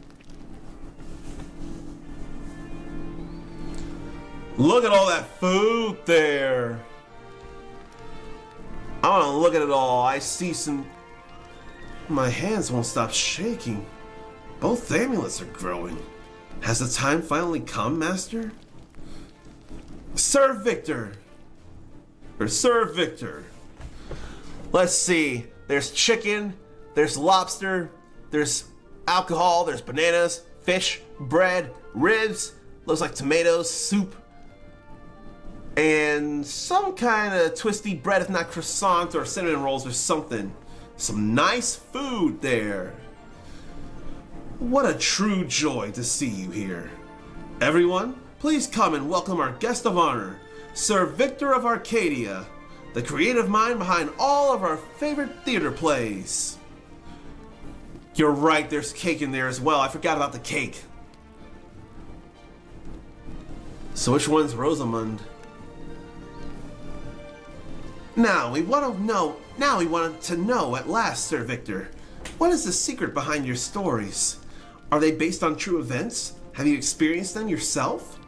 Speaker 1: Look at all that food there. I want to look at it all. I see some... My hands won't stop shaking. Both amulets are growing. Has the time finally come, Master? Sir Victor. Or Sir Victor. Let's see. There's chicken. There's lobster. There's alcohol. There's bananas, fish, bread, ribs. Looks like tomatoes, soup. And some kind of twisty bread, if not croissant or cinnamon rolls or something. Some nice food there. What a true joy to see you here. Everyone, please come and welcome our guest of honor, Sir Victor of Arcadia, the creative mind behind all of our favorite theater plays. You're right, there's cake in there as well. I forgot about the cake. So which one's Rosamund? Now we want to know at last, Sir Victor. What is the secret behind your stories? Are they based on true events? Have you experienced them yourself?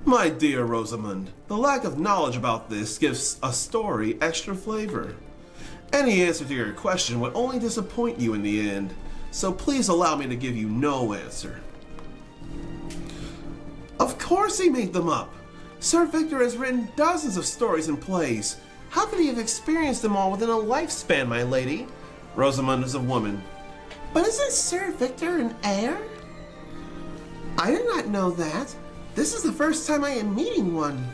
Speaker 1: My dear Rosamund, the lack of knowledge about this gives a story extra flavor. Any answer to your question would only disappoint you in the end, so please allow me to give you no answer. Of course he made them up! Sir Victor has written dozens of stories and plays. How could he have experienced them all within a lifespan, my lady? Rosamund is a woman. But isn't Sir Victor an heir? I did not know that. This is the first time I am meeting one.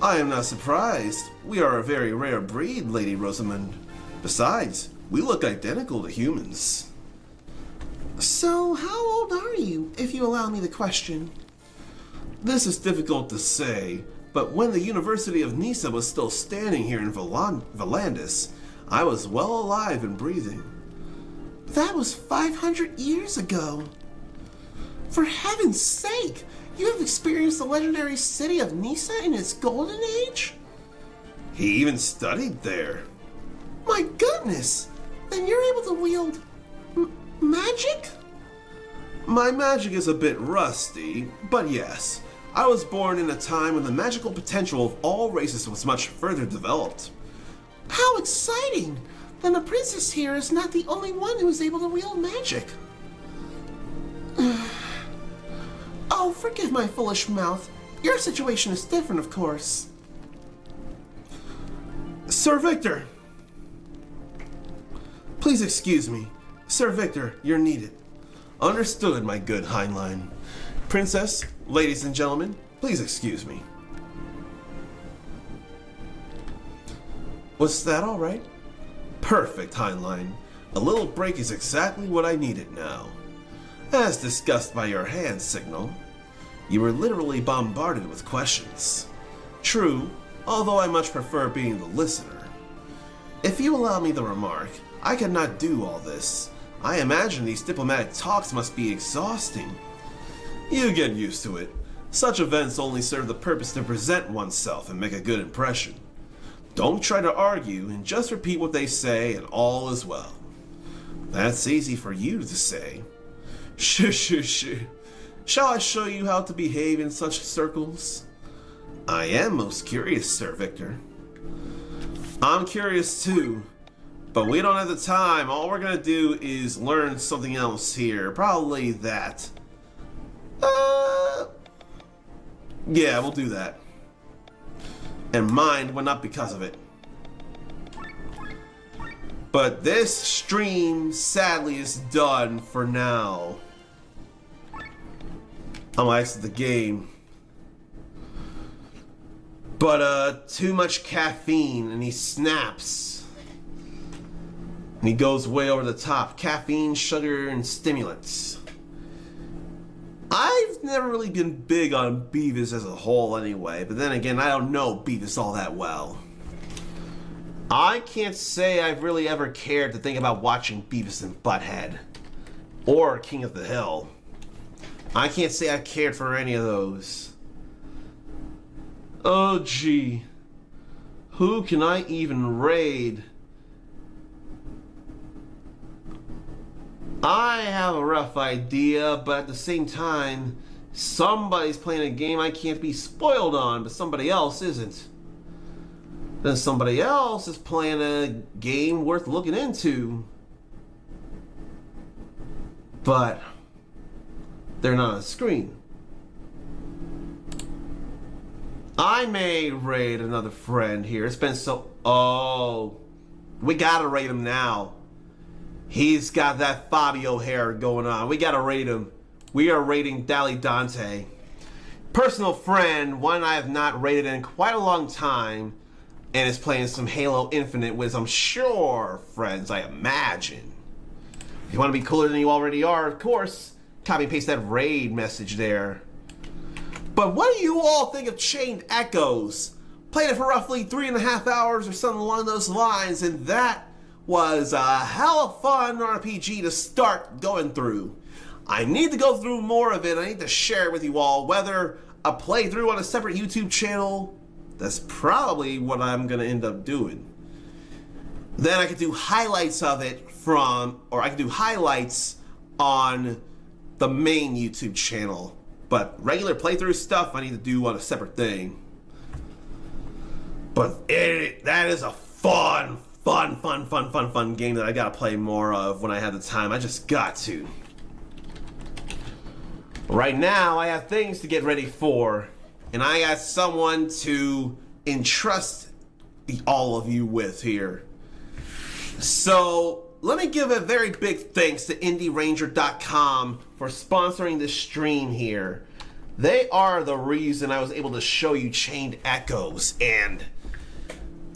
Speaker 1: I am not surprised. We are a very rare breed, Lady Rosamund. Besides, we look identical to humans. So, how old are you, if you allow me the question? This is difficult to say, but when the University of Nisa was still standing here in Valandis, I was well alive and breathing. That was 500 years ago. For heaven's sake, you have experienced the legendary city of Nisa in its golden age? He even studied there. My goodness! Then you're able to wield magic? My magic is a bit rusty, but yes. I was born in a time when the magical potential of all races was much further developed. How exciting! Then the princess here is not the only one who is able to wield magic. Oh, forgive my foolish mouth. Your situation is different, of course. Sir Victor! Please excuse me. Sir Victor, you're needed. Understood, my good Heinlein. Princess, ladies and gentlemen, please excuse me. Was that all right? Perfect, Heinlein. A little break is exactly what I needed now. As discussed by your hand signal, you were literally bombarded with questions. True, although I much prefer being the listener. If you allow me the remark, I cannot do all this. I imagine these diplomatic talks must be exhausting. You get used to it. Such events only serve the purpose to present oneself and make a good impression. Don't try to argue and just repeat what they say and all is well. That's easy for you to say. Shh. Shall I show you how to behave in such circles? I am most curious, Sir Victor. I'm curious too, but we don't have the time. All we're gonna do is learn something else here. Probably that. Yeah, we'll do that. And mine went up because of it. But this stream, sadly, is done for now. I'm gonna exit the game. But, too much caffeine, and he snaps. And he goes way over the top. Caffeine, sugar, and stimulants. I've never really been big on Beavis as a whole anyway, but then again, I don't know Beavis all that well. I can't say I've really ever cared to think about watching Beavis and Butthead. Or King of the Hill. I can't say I cared for any of those. Oh gee. Who can I even raid? I have a rough idea, but at the same time, somebody's playing a game I can't be spoiled on, but somebody else isn't. Then somebody else is playing a game worth looking into. But they're not on the screen. I may raid another friend here. It's been so... Oh. We gotta raid him now. He's got that Fabio hair going on. We gotta raid him. We are raiding Dally Dante. Personal friend, one I have not raided in quite a long time, and is playing some Halo Infinite with, I'm sure, friends, I imagine. If you want to be cooler than you already are, of course, copy and paste that raid message there. But what do you all think of Chained Echoes? Played it for roughly 3.5 hours or something along those lines, and that was a hell of fun RPG to start going through. I need to go through more of it. I need to share it with you all, whether a playthrough on a separate YouTube channel. That's probably what I'm gonna end up doing. Then I could do highlights of it from, or I could do highlights on the main YouTube channel. But regular playthrough stuff I need to do on a separate thing. But that is a fun game that I gotta play more of when I have the time. I just got to. Right now, I have things to get ready for, and I got someone to entrust all of you with here. So, let me give a very big thanks to IndieRanger.com for sponsoring this stream here. They are the reason I was able to show you Chained Echoes, and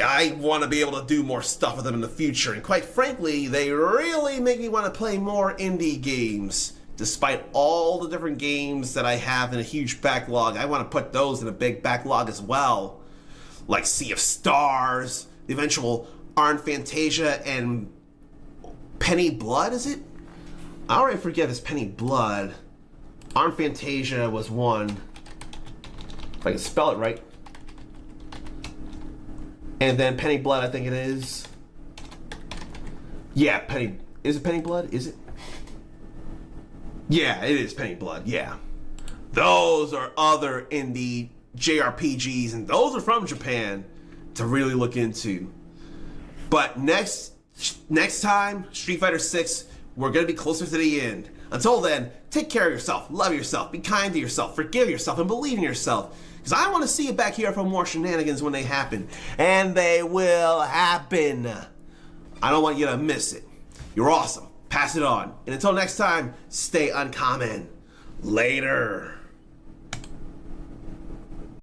Speaker 1: I want to be able to do more stuff with them in the future. And quite frankly, they really make me want to play more indie games. Despite all the different games that I have in a huge backlog, I want to put those in a big backlog as well. Like Sea of Stars, the eventual Arn Fantasia, and Penny Blood, is it? I already forget if it's Penny Blood. Arn Fantasia was one. If I can spell it right. And then Penny Blood, I think it is. Yeah, is it Penny Blood? Is it? Yeah, it is Penny Blood, yeah. Those are other indie JRPGs, and those are from Japan to really look into. But next time, Street Fighter 6, we're going to be closer to the end. Until then, take care of yourself, love yourself, be kind to yourself, forgive yourself, and believe in yourself. Because I want to see you back here for more shenanigans when they happen. And they will happen. I don't want you to miss it. You're awesome. Pass it on. And until next time, stay uncommon. Later.